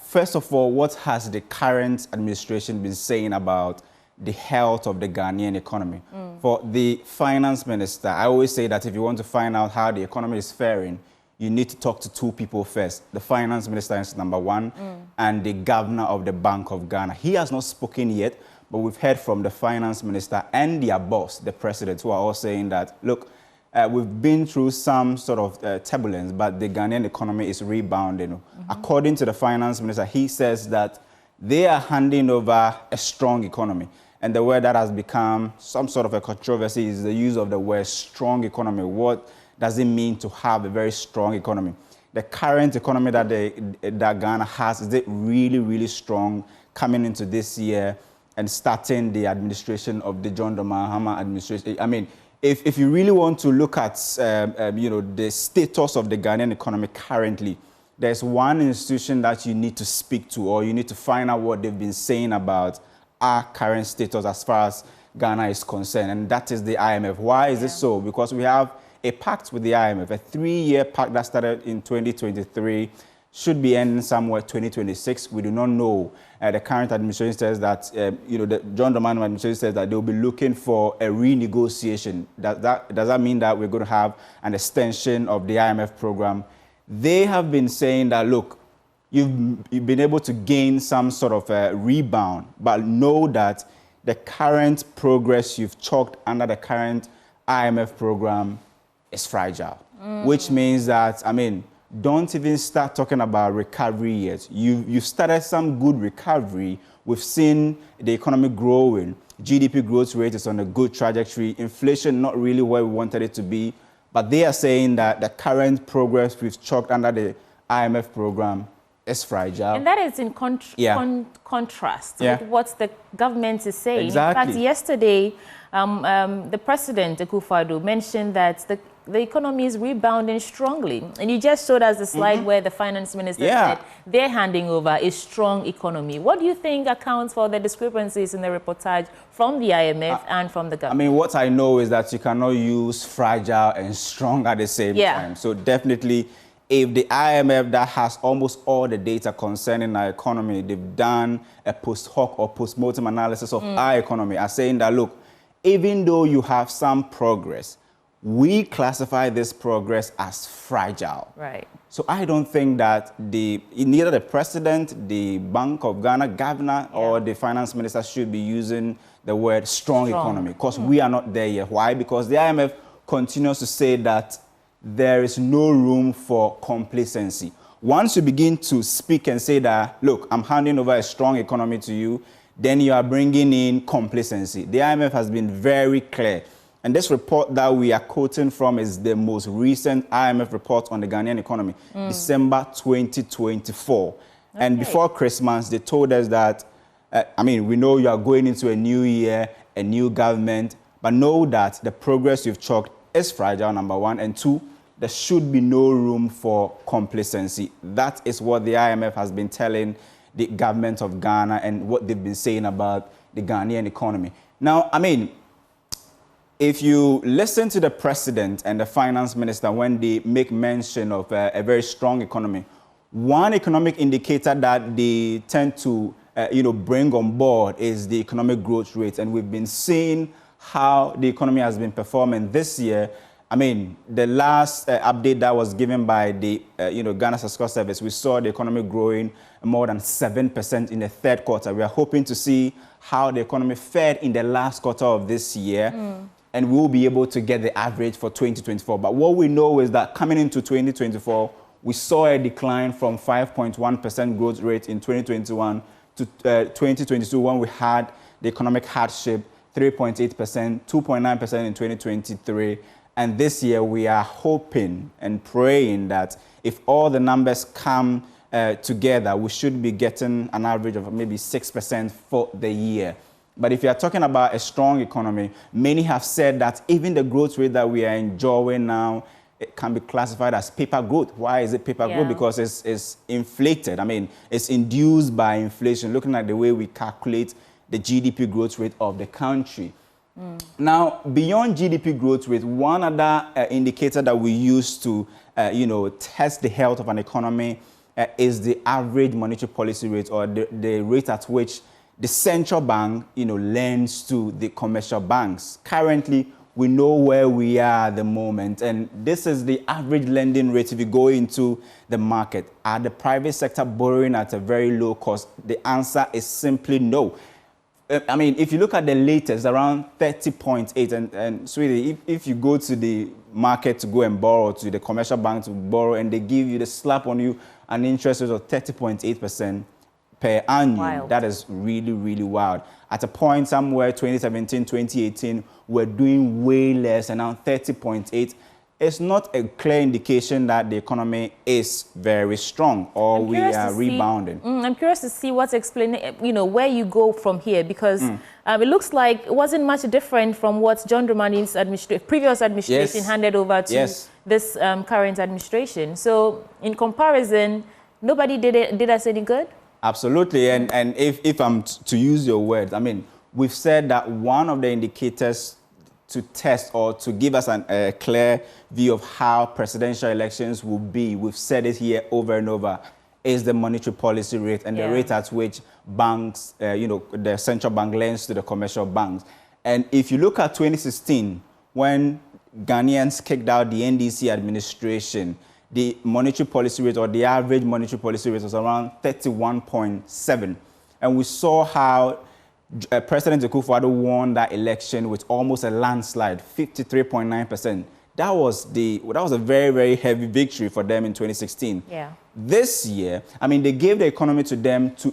First of all, what has the current administration been saying about the health of the Ghanaian economy? For the finance minister, I always say that if you want to find out how the economy is faring, you need to talk to two people first. The finance minister is number one, and the governor of the Bank of Ghana. He has not spoken yet, but we've heard from the finance minister and their boss, the president, who are all saying that, look, we've been through some sort of turbulence, but the Ghanaian economy is rebounding. According to the finance minister, he says that they are handing over a strong economy. And the word that has become some sort of a controversy is the use of the word strong economy. What does it mean to have a very strong economy? The current economy that Ghana has, is it really, really strong coming into this year and starting the administration of the John Mahama administration? I mean, if you really want to look at the status of the Ghanaian economy currently, there's one institution that you need to speak to, or you need to find out what they've been saying about our current status as far as Ghana is concerned, and that is the IMF. Why is this so? Because we have a pact with the IMF, a 3-year pact that started in 2023, should be ending somewhere 2026. We do not know. The current administration says that, the John Dramani administration says that they'll be looking for a renegotiation. Does that mean that we're going to have an extension of the IMF program? They have been saying that, look, you've been able to gain some sort of a rebound, but know that the current progress you've chalked under the current IMF program is fragile, which means that, I mean, don't even start talking about recovery yet. You've started some good recovery. We've seen the economy growing. GDP growth rate is on a good trajectory. Inflation not really where we wanted it to be. But they are saying that the current progress we've chalked under the IMF program is fragile. And that is in contrast with what the government is saying. Exactly. In fact, yesterday, the president, Akufo-Addo, mentioned that the economy is rebounding strongly. And you just showed us the slide where the finance minister said they're handing over a strong economy. What do you think accounts for the discrepancies in the reportage from the IMF and from the government? I mean, what I know is that you cannot use fragile and strong at the same time. So definitely, if the IMF that has almost all the data concerning our economy, they've done a post hoc or post-mortem analysis of our economy, are saying that, look, even though you have some progress, we classify this progress as fragile. Right. So I don't think that neither the president, the Bank of Ghana governor, or the finance minister should be using the word strong. Economy, because we are not there yet. Why? Because the IMF continues to say that there is no room for complacency. Once you begin to speak and say that, look, I'm handing over a strong economy to you, then you are bringing in complacency. The IMF has been very clear. And this report that we are quoting from is the most recent IMF report on the Ghanaian economy, December 2024. And before Christmas, they told us that, we know you are going into a new year, a new government, but know that the progress you've chalked is fragile, number one, and two, there should be no room for complacency. That is what the IMF has been telling the government of Ghana and what they've been saying about the Ghanaian economy. Now, if you listen to the president and the finance minister when they make mention of a very strong economy, one economic indicator that they tend to bring on board is the economic growth rate. And we've been seeing how the economy has been performing this year. The last update that was given by the Ghana Statistical Service, we saw the economy growing more than 7% in the third quarter. We are hoping to see how the economy fared in the last quarter of this year. And we'll be able to get the average for 2024. But what we know is that coming into 2024, we saw a decline from 5.1% growth rate in 2021 to 2022 when we had the economic hardship, 3.8%, 2.9% in 2023. And this year we are hoping and praying that if all the numbers come together, we should be getting an average of maybe 6% for the year. But if you are talking about a strong economy, many have said that even the growth rate that we are enjoying now, it can be classified as paper growth. Why is it paper growth? Because it's inflated. I mean, it's induced by inflation, looking at the way we calculate the GDP growth rate of the country. Now, beyond GDP growth rate, one other indicator that we use to, test the health of an economy is the average monetary policy rate, or the rate at which the central bank, lends to the commercial banks. Currently, we know where we are at the moment, and this is the average lending rate if you go into the market. Are the private sector borrowing at a very low cost? The answer is simply no. I mean, if you look at the latest, around 30.8, and sweetie, if you go to the market to go and borrow, to the commercial bank to borrow, and they give you, the slap on you an interest rate of 30.8% per annum. Wild. That is really, really wild. At a point somewhere, 2017, 2018, we're doing way less, and now 30.8. It's not a clear indication that the economy is very strong or we are rebounding. I'm curious to see what's explaining, where you go from here, because it looks like it wasn't much different from what John Dramani's previous administration handed over to this current administration. So in comparison, nobody did us any good? Absolutely. And if I'm to use your words, I mean, we've said that one of the indicators to test or to give us a clear view of how presidential elections will be, we've said it here over and over, is the monetary policy rate and the rate at which banks, the central bank lends to the commercial banks. And if you look at 2016, when Ghanaians kicked out the NDC administration, the monetary policy rate, or the average monetary policy rate, was around 31.7. And we saw how President Akufo-Addo won that election with almost a landslide, 53.9%. That was a very, very heavy victory for them in 2016. Yeah. This year, I mean, they gave the economy to them to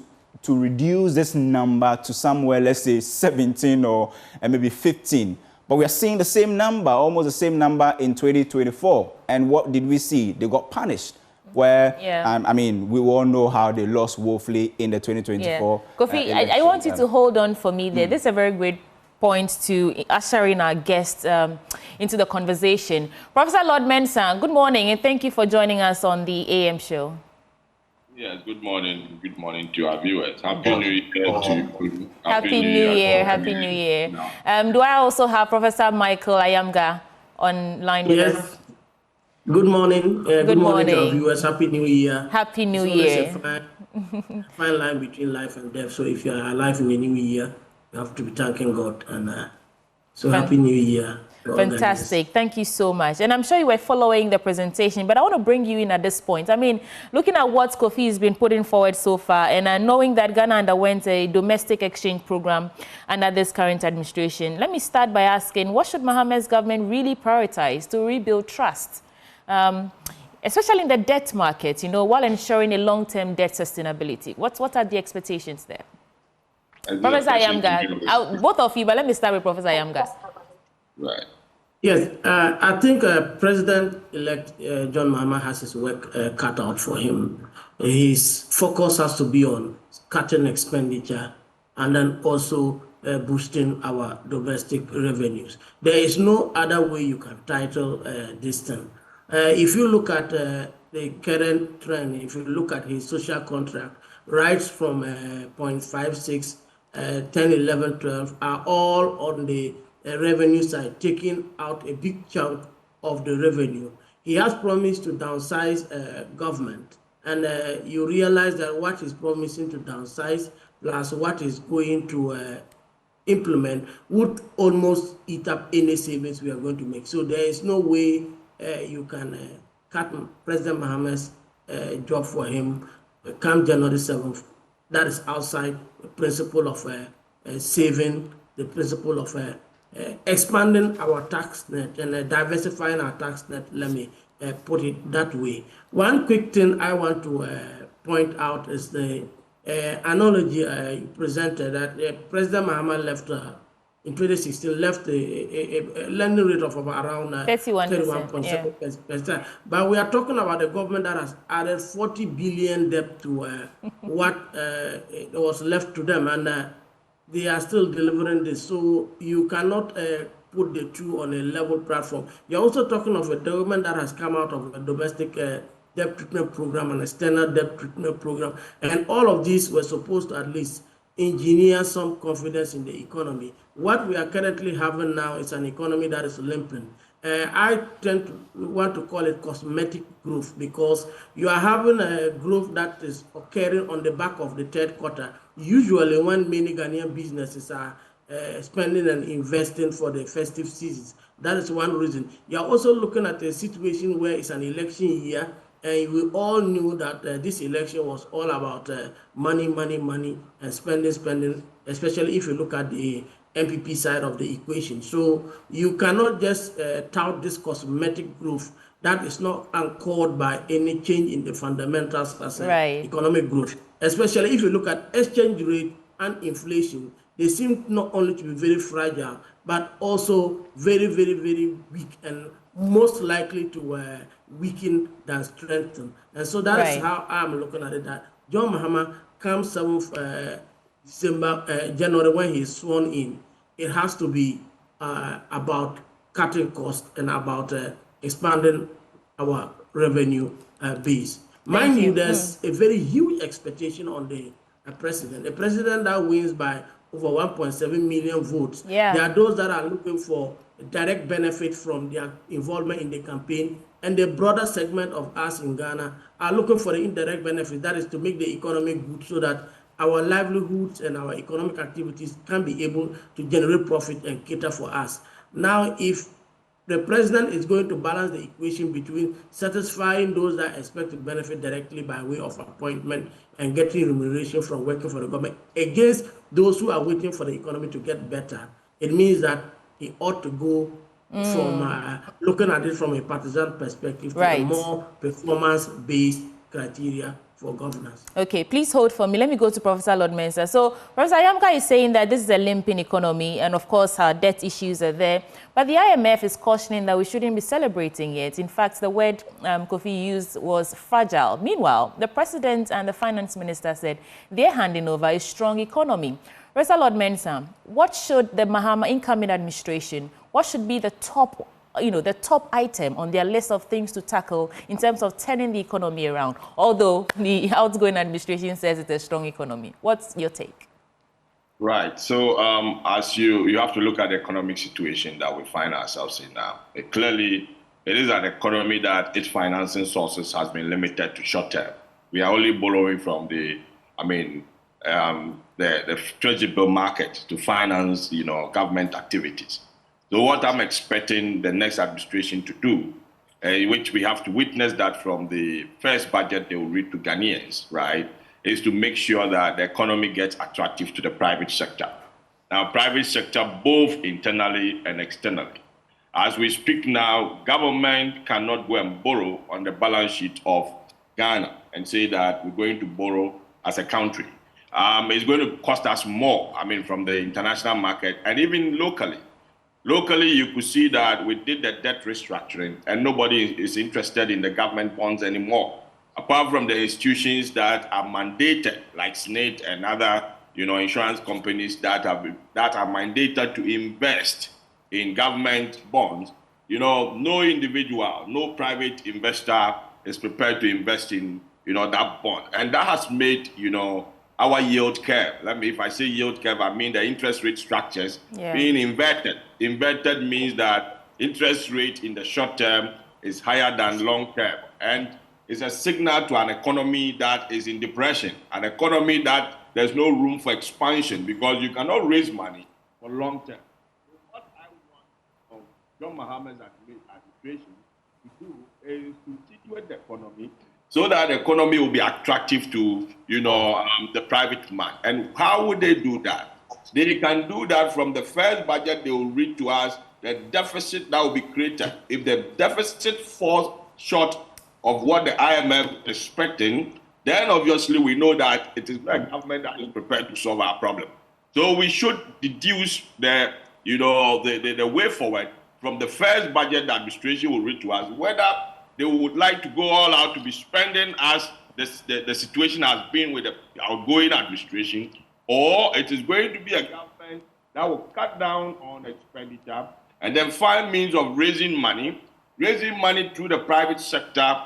reduce this number to somewhere, let's say 17 or maybe 15. But we are seeing the same number, almost the same number in 2024. And what did we see? They got punished. Where, I mean, we all know how they lost woefully in the 2024 Kofi, I want you to hold on for me there. This is a very great point to usher in our guests into the conversation. Professor Lord Mensah, good morning, and thank you for joining us on the AM show. Yes, good morning. Good morning to our viewers. Happy New Year to you. Happy New Year. Happy New Year. Do I also have Professor Michael Ayamga online with us? Good morning. Good morning to our viewers. Happy New Year. Happy New Year. Fine line between life and death. So if you are alive in the new year, you have to be thanking God. And so Happy New Year. Fantastic. Thank you so much. And I'm sure you were following the presentation, but I want to bring you in at this point. I mean, looking at what Kofi has been putting forward so far, and knowing that Ghana underwent a domestic exchange program under this current administration, let me start by asking, what should Mohammed's government really prioritize to rebuild trust? Especially in the debt market, while ensuring a long-term debt sustainability. What are the expectations there? Professor Ayamga, both of you, but let me start with Professor Ayamga. Right. Yes, I think President-elect John Mahama has his work cut out for him. His focus has to be on cutting expenditure and then also boosting our domestic revenues. There is no other way you can title this thing. If you look at the current trend, if you look at his social contract, rights from 0.56, 10, 11, 12 are all on the revenue side, taking out a big chunk of the revenue. He has promised to downsize government, and you realize that what he's promising to downsize plus what he's going to implement would almost eat up any savings we are going to make. So there is no way you can cut President Mohammed's job for him come January 7th. That is outside the principle of saving, the principle of expanding our tax net and diversifying our tax net, let me put it that way. One quick thing I want to point out is the analogy you presented that President Mohammed left in 2016 left a lending rate of around 31.7%. But we are talking about a government that has added 40 billion debt to what was left to them. And they are still delivering this. So you cannot put the two on a level platform. You're also talking of a document that has come out of a domestic debt treatment program and external debt treatment program. And all of these were supposed to at least engineer some confidence in the economy. What we are currently having now is an economy that is limping. I tend to want to call it cosmetic growth, because you are having a growth that is occurring on the back of the third quarter. Usually when many Ghanaian businesses are spending and investing for the festive seasons. That is one reason. You are also looking at a situation where it's an election year, and we all knew that this election was all about money, money, money, and spending, spending, especially if you look at the MPP side of the equation. So you cannot just tout this cosmetic growth that is not anchored by any change in the fundamentals as economic growth, especially if you look at exchange rate and inflation. They seem not only to be very fragile, but also very, very, very weak, and most likely to weaken than strengthen. And so that is how I'm looking at it, that John Mahama comes 7th December, January, when he is sworn in, it has to be about cutting costs and about expanding our revenue base. Mind you, there's a very huge expectation on the president. A president that wins by over 1.7 million votes. Yeah. There are those that are looking for direct benefit from their involvement in the campaign, and the broader segment of us in Ghana are looking for the indirect benefit, that is to make the economy good, so that our livelihoods and our economic activities can be able to generate profit and cater for us. Now, if the president is going to balance the equation between satisfying those that expect to benefit directly by way of appointment and getting remuneration from working for the government against those who are waiting for the economy to get better, it means that he ought to go from looking at it from a partisan perspective to a more performance-based criteria for governance. Okay, please hold for me. Let me go to Professor Lord Mensah. So, Professor Yamka is saying that this is a limping economy, and of course, our debt issues are there. But the IMF is cautioning that we shouldn't be celebrating it. In fact, the word Kofi used was fragile. Meanwhile, the President and the Finance Minister said they're handing over a strong economy. Professor Lord Mensah, what should the Mahama incoming administration, what should be the top item on their list of things to tackle in terms of turning the economy around, although the outgoing administration says it's a strong economy? What's your take? Right. So as you have to look at the economic situation that we find ourselves in now. Clearly, it is an economy that its financing sources has been limited to short term. We are only borrowing from the treasury bill market to finance, government activities. So what I'm expecting the next administration to do, which we have to witness that from the first budget they will read to Ghanaians, right, is to make sure that the economy gets attractive to the private sector. Now, private sector, both internally and externally. As we speak now, government cannot go and borrow on the balance sheet of Ghana and say that we're going to borrow as a country. It's going to cost us more, from the international market and even locally. Locally, you could see that we did the debt restructuring and nobody is interested in the government bonds anymore, apart from the institutions that are mandated, like SNATE and other, insurance companies that are mandated to invest in government bonds. No individual, no private investor is prepared to invest in, that bond. And that has made, our yield curve. If I say yield curve, I mean the interest rate structures being inverted. Inverted means that interest rate in the short term is higher than long term. And it's a signal to an economy that is in depression, an economy that there's no room for expansion because you cannot raise money for long term. So what I want John Mahama's administration to do is to situate the economy so that the economy will be attractive to, the private man. And how would they do that? They can do that from the first budget they will read to us, the deficit that will be created. If the deficit falls short of what the IMF is expecting, then obviously we know that it is the government that is prepared to solve our problem. So we should deduce the way forward from the first budget the administration will read to us, whether they would like to go all out to be spending as the situation has been with the outgoing administration, or it is going to be a government that will cut down on expenditure and then find means of raising money through the private sector,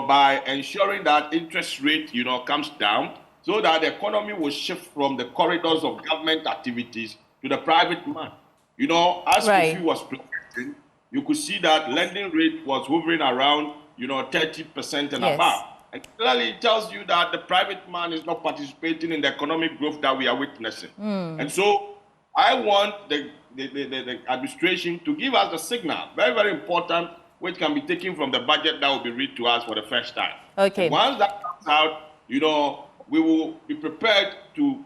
by ensuring that interest rate, comes down so that the economy will shift from the corridors of government activities to the private man. As Kofi was predicting, you could see that lending rate was hovering around, 30% and above. And clearly it tells you that the private man is not participating in the economic growth that we are witnessing. And so I want the administration to give us a signal, very, very important, which can be taken from the budget that will be read to us for the first time. Okay. Once that comes out, we will be prepared to,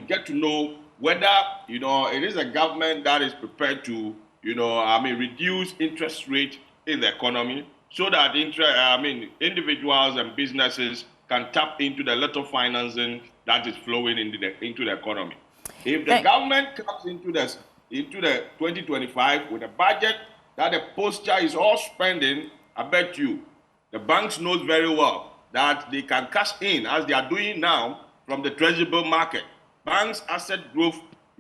get to know whether, it is a government that is prepared to, reduce interest rate in the economy so that individuals and businesses can tap into the little financing that is flowing into the economy. If the government comes into the 2025 with a budget that the posture is all spending, I bet you, the banks knows very well that they can cash in, as they are doing now, from the treasury bill market. Banks' asset growth,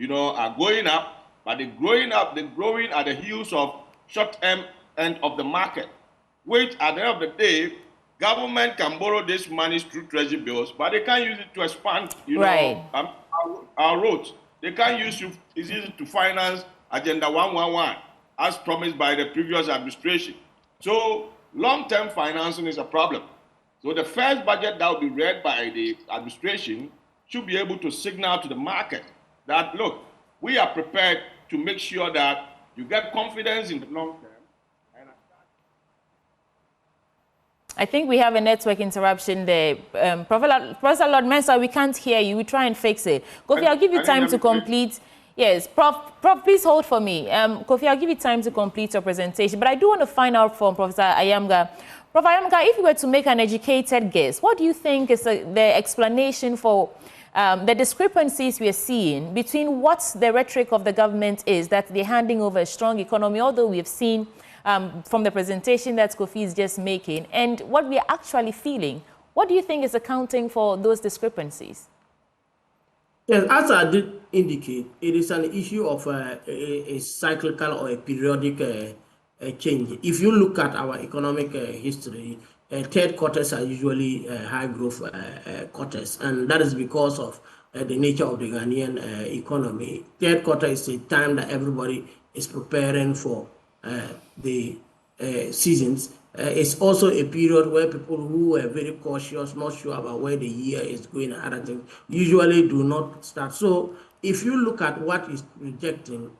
are going up, but they're growing at the heels of short-term end of the market, which at the end of the day, government can borrow this money through treasury bills, but they can't use it to expand, our roads. They can't use it to finance Agenda 111, as promised by the previous administration. So long-term financing is a problem. So the first budget that will be read by the administration should be able to signal to the market that, look, we are prepared to make sure that you get confidence in the long term. I think we have a network interruption there. Professor Lord Mensah, we can't hear you. We try and fix it. Kofi, I'll give you time to complete. Yes, Prof, please hold for me. Kofi, I'll give you time to complete your presentation. But I do want to find out from Professor Ayamga. Prof. Ayamga, if you were to make an educated guess, what do you think is the explanation for the discrepancies we are seeing between what the rhetoric of the government is, that they're handing over a strong economy, although we have seen from the presentation that Kofi is just making, and what we are actually feeling? What do you think is accounting for those discrepancies? Yes, as I did indicate, it is an issue of a cyclical or a periodic change. If you look at our economic history, third quarters are usually high growth quarters, and that is because of the nature of the Ghanaian economy. Third quarter is a time that everybody is preparing for the seasons. It's also a period where people who are very cautious, not sure about where the year is going and other things, usually do not start. So if you look at what is projecting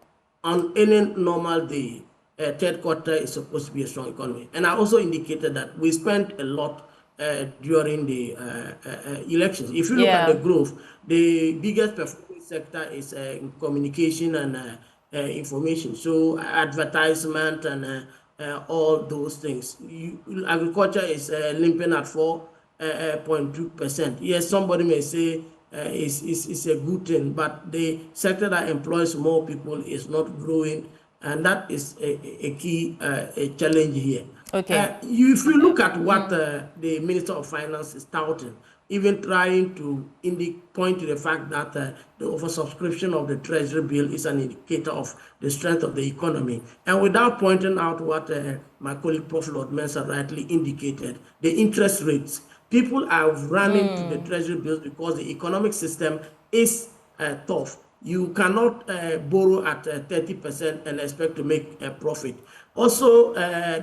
on any normal day, third quarter is supposed to be a strong economy. And I also indicated that we spent a lot during the elections. If you look at the growth, the biggest performing sector is communication and information. So advertisement and all those things. Agriculture is limping at 4.2%. Yes, somebody may say it's a good thing, but the sector that employs more people is not growing, and that is a key challenge here. Okay. If you look at what the Minister of Finance is touting, even trying to point to the fact that the oversubscription of the Treasury bill is an indicator of the strength of the economy. And without pointing out what my colleague Prof. Lord Mensah rightly indicated, the interest rates. People are running to the Treasury bills because the economic system is tough. You cannot borrow at 30% and expect to make a profit. Also,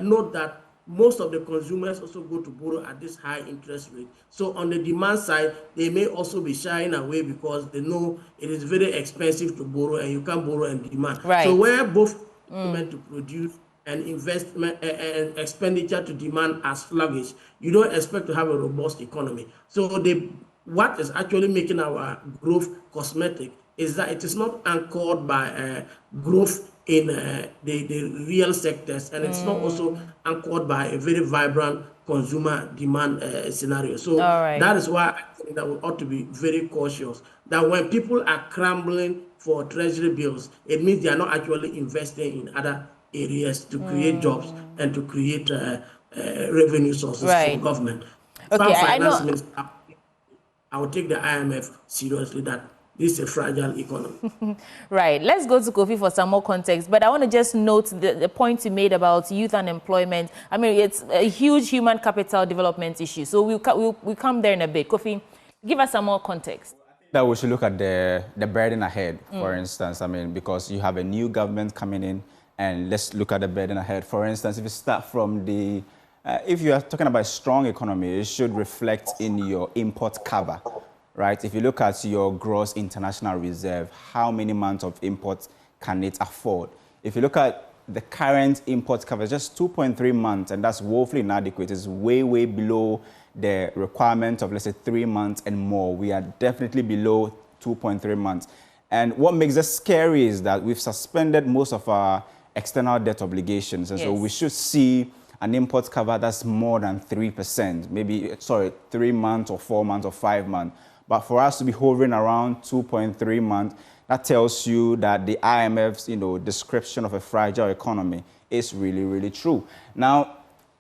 note that most of the consumers also go to borrow at this high interest rate. So on the demand side, they may also be shying away because they know it is very expensive to borrow and you can't borrow and demand. Right. So where both meant to produce and investment and expenditure to demand are sluggish, you don't expect to have a robust economy. So what is actually making our growth cosmetic is that it is not anchored by growth in the real sectors, and it's not also anchored by a very vibrant consumer demand scenario. So that is why I think that we ought to be very cautious, that when people are scrambling for treasury bills, it means they are not actually investing in other areas to create jobs and to create revenue sources for government. Okay, I will take the IMF seriously that this is a fragile economy. Right. Let's go to Kofi for some more context. But I want to just note the point you made about youth unemployment. I mean, it's a huge human capital development issue. So we'll come there in a bit. Kofi, give us some more context. That we should look at the burden ahead, for instance. I mean, because you have a new government coming in, and let's look at the burden ahead. For instance, if you start from the, if you are talking about a strong economy, it should reflect in your import cover, right? If you look at your gross international reserve, how many months of imports can it afford? If you look at the current import cover, just 2.3 months, and that's woefully inadequate. It's way, way below the requirement of, let's say, 3 months and more. We are definitely below 2.3 months. And what makes us scary is that we've suspended most of our external debt obligations. And so we should see an import cover that's more than 3%, maybe, 3 months or 4 months or 5 months. But for us to be hovering around 2.3 months, that tells you that the IMF's, description of a fragile economy is really, really true. Now,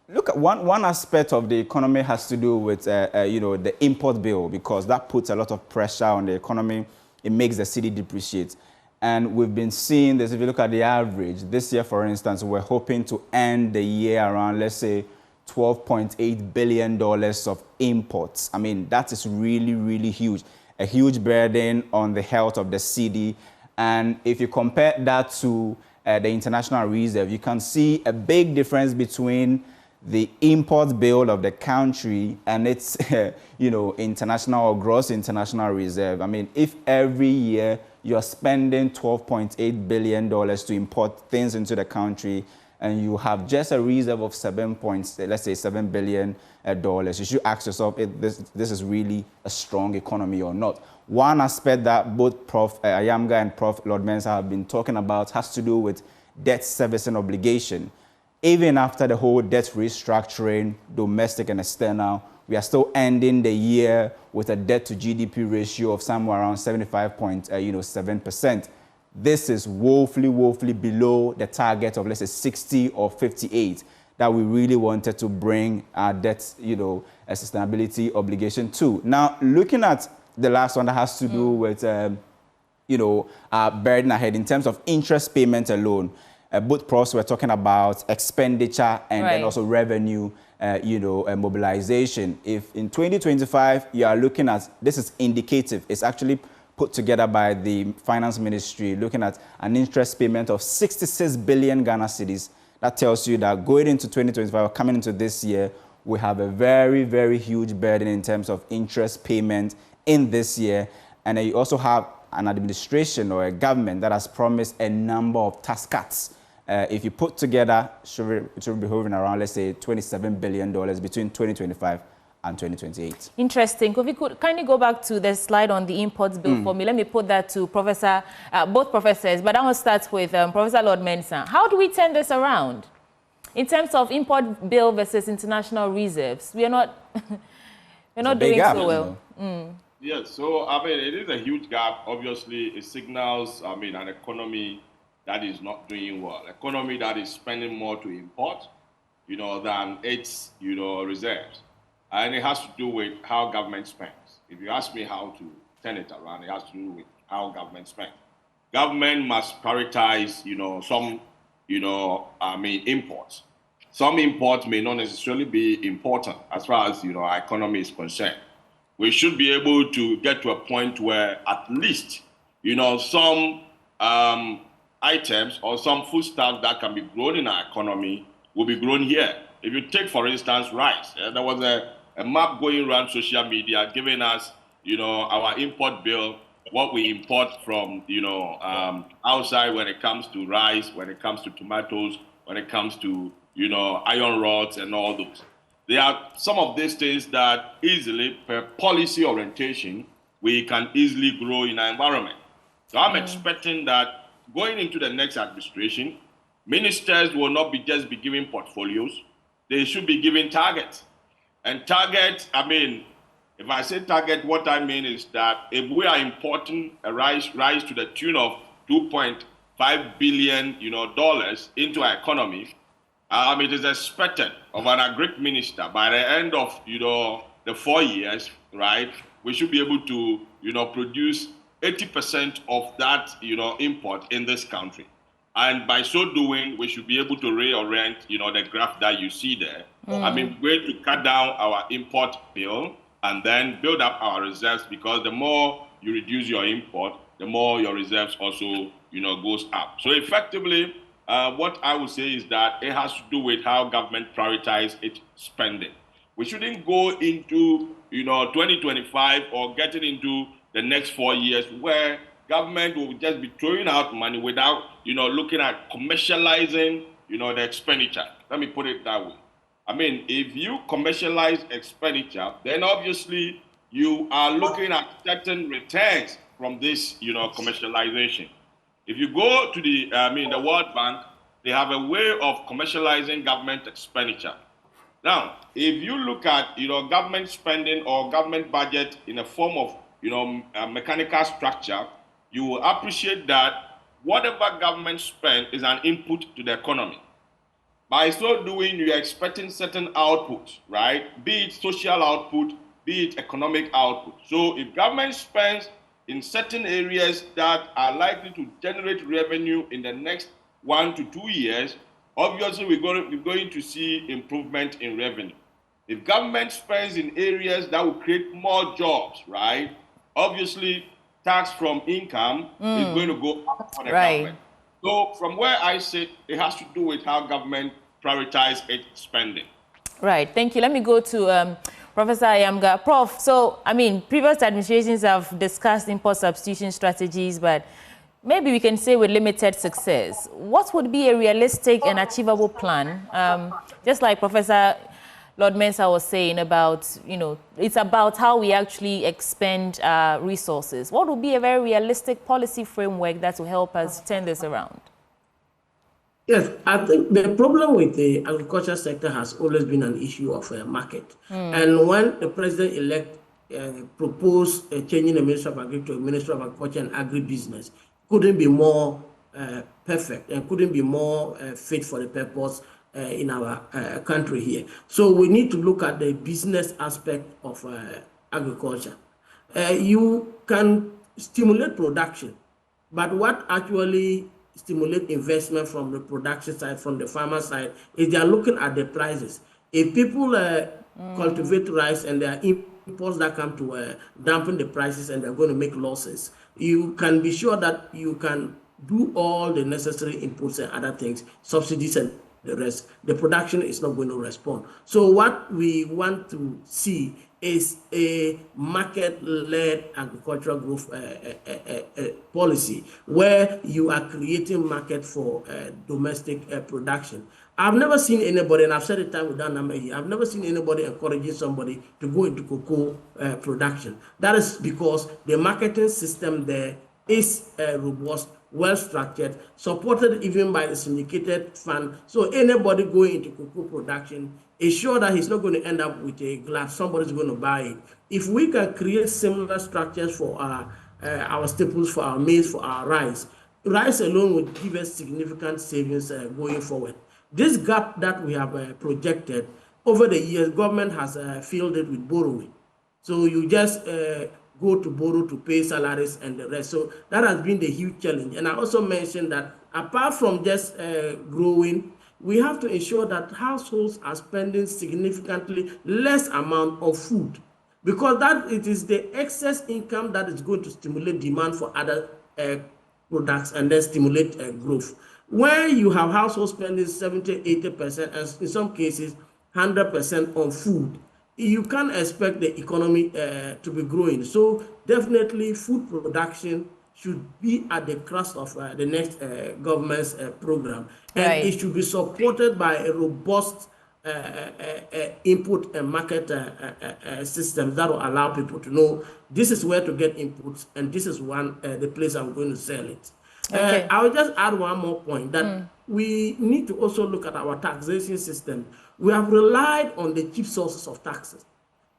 look at one aspect of the economy has to do with, the import bill, because that puts a lot of pressure on the economy. It makes the cedi depreciate. And we've been seeing this, if you look at the average, this year, for instance, we're hoping to end the year around, let's say, $12.8 billion of imports. I mean, that is really, really huge. A huge burden on the health of the cedi. And if you compare that to the international reserve, you can see a big difference between the import bill of the country and its, international or gross international reserve. I mean, if every year you're spending $12.8 billion to import things into the country, and you have just a reserve of $7 billion, you should ask yourself if this is really a strong economy or not. One aspect that both Prof. Ayamga and Prof. Lord Mensah have been talking about has to do with debt servicing obligation. Even after the whole debt restructuring, domestic and external, we are still ending the year with a debt to GDP ratio of somewhere around 75.7%. This is woefully, woefully below the target of, let's say, 60 or 58 that we really wanted to bring our debt, a sustainability obligation to. Now, looking at the last one that has to do with, our burden ahead in terms of interest payment alone, both profs were talking about expenditure and then also revenue, mobilization. If in 2025 you are looking at, this is indicative, it's actually put together by the finance ministry, looking at an interest payment of 66 billion Ghana cedis. That tells you that going into 2025, coming into this year, we have a very, very huge burden in terms of interest payment in this year. And then you also have an administration or a government that has promised a number of tax cuts. If you put together, it should be hovering around, let's say, $27 billion between 2025 and 2028. Interesting. Kofi, could kindly go back to the slide on the imports bill for me. Let me put that to both professors, but I want to start with Professor Lord Mensah. How do we turn this around? In terms of import bill versus international reserves, we are not, we're not doing so well. Yes, so, I mean, it is a huge gap. Obviously, it signals, an economy that is not doing well. Economy that is spending more to import, than its, reserves. And it has to do with how government spends. If you ask me how to turn it around, it has to do with how government spends. Government must prioritize, some, imports. Some imports may not necessarily be important as far as, our economy is concerned. We should be able to get to a point where at least, some items or some foodstuffs that can be grown in our economy will be grown here. If you take, for instance, rice, there was a map going around social media giving us, our import bill, what we import from, outside when it comes to rice, when it comes to tomatoes, when it comes to, iron rods and all those. There are some of these things that easily, per policy orientation, we can easily grow in our environment. So I'm expecting that going into the next administration, ministers will not just be giving portfolios, they should be giving targets. And targets, if I say target, what I mean is that if we are importing a rice to the tune of $2.5 billion, into our economy, it is expected of an agri minister by the end of, the 4 years, right, we should be able to, produce 80% of that, import in this country. And by so doing, we should be able to reorient, the graph that you see there. I mean, we're going to cut down our import bill and then build up our reserves, because the more you reduce your import, the more your reserves also, goes up. So effectively, what I would say is that it has to do with how government prioritize its spending. We shouldn't go into, 2025 or getting into the next 4 years where government will just be throwing out money without, looking at commercializing, the expenditure. Let me put it that way. I mean, if you commercialize expenditure, then obviously you are looking at certain returns from this, commercialization. If you go to the World Bank, they have a way of commercializing government expenditure. Now, if you look at, government spending or government budget in a form of, a mechanical structure, you will appreciate that whatever government spends is an input to the economy. By so doing, you are expecting certain output, right? Be it social output, be it economic output. So if government spends in certain areas that are likely to generate revenue in the next 1 to 2 years, obviously we're going to see improvement in revenue. If government spends in areas that will create more jobs, right? Obviously, tax from income is going to go up for the government. So from where I sit, it has to do with how government prioritize its spending. Right, thank you. Let me go to Professor Ayamga. Prof, so, I mean, previous administrations have discussed import substitution strategies, but maybe we can say with limited success. What would be a realistic and achievable plan? Just like Professor Lord Mensah was saying about, it's about how we actually expend resources. What would be a very realistic policy framework that will help us turn this around? Yes, I think the problem with the agriculture sector has always been an issue of a market. And when the president-elect proposed changing the Ministry of Agriculture to Ministry of Agriculture and Agribusiness, couldn't be more perfect and couldn't be more fit for the purpose in our country here. So we need to look at the business aspect of agriculture. You can stimulate production, but what actually stimulate investment from the production side, from the farmer side, is they are looking at the prices. If people cultivate rice and there are imports that come to dampen the prices and they're going to make losses, you can be sure that you can do all the necessary inputs and other things, subsidies and the rest. The production is not going to respond. So what we want to see is a market-led agricultural growth policy where you are creating market for domestic production. I've never seen anybody, and I've said it time without number here, I've never seen anybody encouraging somebody to go into cocoa production. That is because the marketing system there is robust, well-structured, supported even by the syndicated fund. So anybody going into cocoa production is sure that he's not going to end up with a glass. Somebody's going to buy it. If we can create similar structures for our staples, for our maize, for our rice alone would give us significant savings going forward. This gap that we have projected over the years, government has filled it with borrowing. So you just go to borrow to pay salaries and the rest. So that has been the huge challenge. And I also mentioned that apart from just growing, we have to ensure that households are spending significantly less amount of food, because that it is the excess income that is going to stimulate demand for other products and then stimulate growth. When you have households spending 70, 80%, and in some cases 100% on food, you can't expect the economy to be growing. So definitely food production should be at the crux of the next government's program. And it should be supported by a robust input and market system that will allow people to know this is where to get inputs and this is the place I'm going to sell it. I will just add one more point that we need to also look at our taxation system. We have relied on the cheap sources of taxes.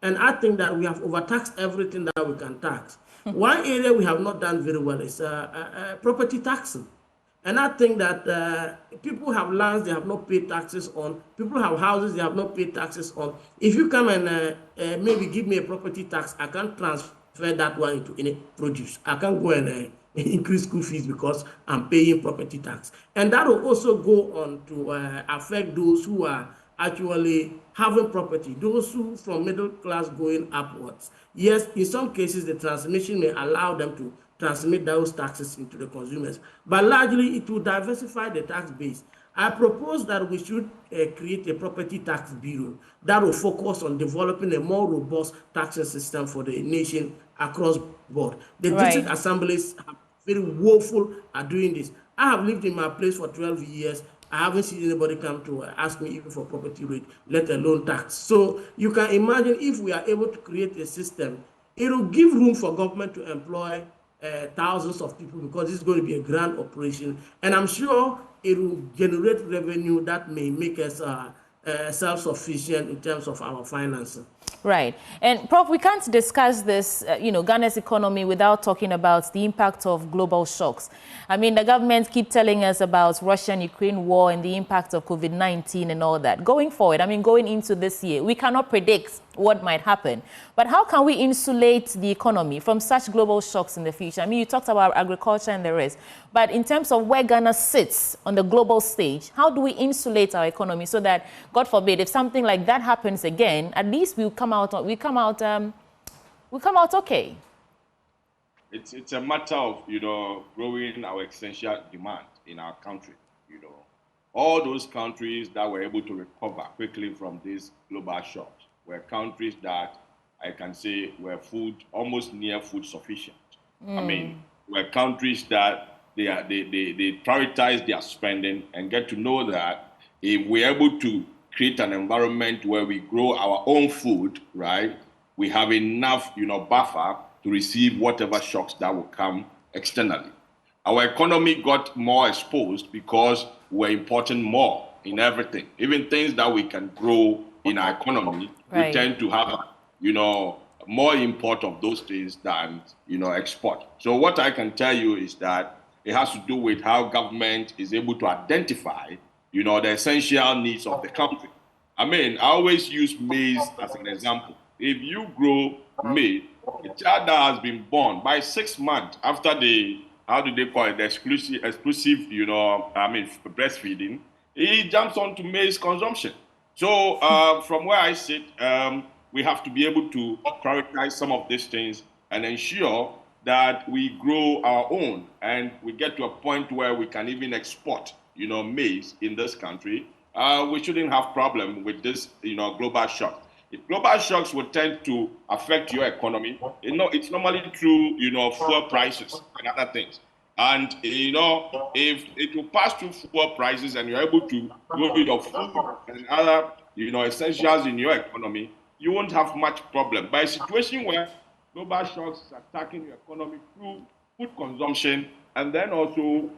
And I think that we have overtaxed everything that we can tax. One area we have not done very well is property taxing. And I think that people have lands they have not paid taxes on. People have houses they have not paid taxes on. If you come and maybe give me a property tax, I can transfer transfer that one into any produce. I can't go and increase school fees because I'm paying property tax. And that will also go on to affect those who are actually having property, those who from middle class going upwards. Yes, in some cases, the transmission may allow them to transmit those taxes into the consumers, but largely it will diversify the tax base. I propose that we should create a property tax bureau that will focus on developing a more robust taxing system for the nation across board. The district assemblies are very woeful at doing this. I have lived in my place for 12 years. I haven't seen anybody come to ask me even for property rate, let alone tax. So you can imagine if we are able to create a system, it will give room for government to employ thousands of people because it's going to be a grand operation. And I'm sure it will generate revenue that may make us self-sufficient in terms of our finances. Right. And Prof, we can't discuss this, Ghana's economy without talking about the impact of global shocks. I mean, the government keep telling us about Russia and Ukraine war and the impact of COVID-19 and all that. Going forward, I mean, going into this year, we cannot predict what might happen. But how can we insulate the economy from such global shocks in the future? I mean, you talked about agriculture and the rest. But in terms of where Ghana sits on the global stage, how do we insulate our economy so that, God forbid, if something like that happens again, at least we come out okay? It's a matter of, growing our essential demand in our country, All those countries that were able to recover quickly from these global shocks were countries that I can say were almost near food sufficient. I mean, were countries that they prioritize their spending and get to know that if we're able to create an environment where we grow our own food, right, we have enough, buffer to receive whatever shocks that will come externally. Our economy got more exposed because we're importing more in everything. Even things that we can grow in our economy, we tend to have, more import of those things than, export. So what I can tell you is that it has to do with how government is able to identify, the essential needs of the country. I mean, I always use maize as an example. If you grow maize, a child that has been born by 6 months after the, how do they call it, the exclusive, breastfeeding, he jumps onto maize consumption. So from where I sit, we have to be able to prioritize some of these things and ensure that we grow our own and we get to a point where we can even export, maize in this country. We shouldn't have problem with this, global shock. If global shocks will tend to affect your economy, it's normally through, fuel prices and other things. And, if it will pass through fuel prices and you're able to grow your food and other, essentials in your economy, you won't have much problem. But a situation where global shocks is attacking your economy through food consumption and then also,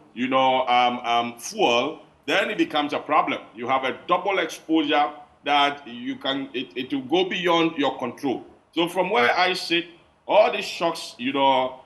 fuel, then it becomes a problem. You have a double exposure that it will go beyond your control. So from where I sit, all these shocks,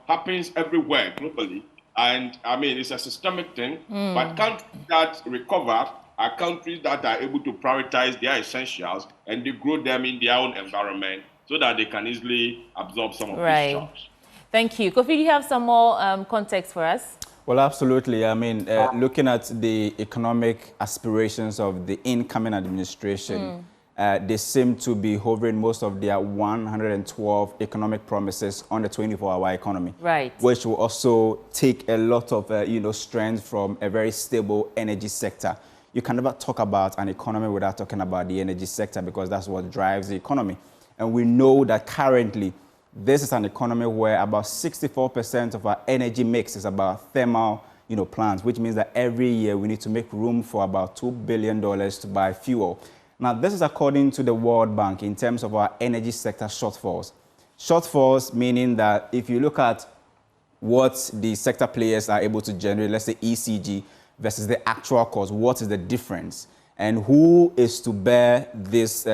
happens everywhere globally. And I mean, it's a systemic thing, but countries that recover are countries that are able to prioritize their essentials and they grow them in their own environment so that they can easily absorb some of these shocks. Thank you. Kofi, do you have some more context for us? Well, absolutely. I mean, looking at the economic aspirations of the incoming administration, they seem to be hovering most of their 112 economic promises on the 24-hour economy, which will also take a lot of, strength from a very stable energy sector. You can never talk about an economy without talking about the energy sector because that's what drives the economy. And we know that currently, this is an economy where about 64% of our energy mix is about thermal, plants, which means that every year we need to make room for about $2 billion to buy fuel. Now, this is according to the World Bank in terms of our energy sector shortfalls. Shortfalls meaning that if you look at what the sector players are able to generate, let's say ECG versus the actual cost, what is the difference? And who is to bear this,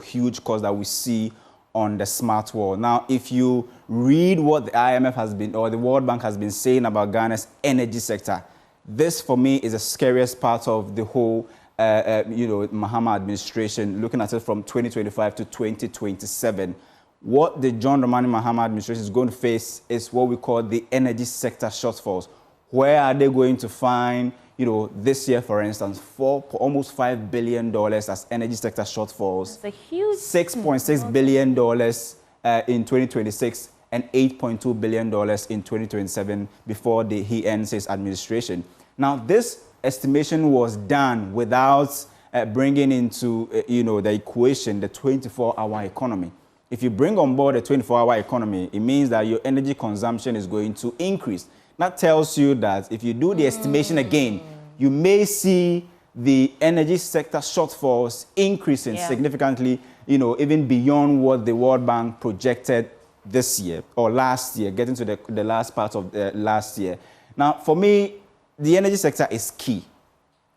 huge cost that we see on the smart world? Now, if you read what the IMF has been, or the World Bank has been saying about Ghana's energy sector, this for me is the scariest part of the whole, Mahama administration, looking at it from 2025 to 2027. what the John Dramani Mahama administration is going to face is what we call the energy sector shortfalls. Where are they going to find, this year, for instance, almost $5 billion as energy sector shortfalls. That's a huge $6.6 billion in 2026 and $8.2 billion in 2027 before he ends his administration. Now, this estimation was done without bringing into, the equation the 24-hour economy. If you bring on board a 24-hour economy, it means that your energy consumption is going to increase. That tells you that if you do the estimation again, you may see the energy sector shortfalls increasing significantly, even beyond what the World Bank projected this year or last year, getting to the last part of last year. Now, for me, the energy sector is key,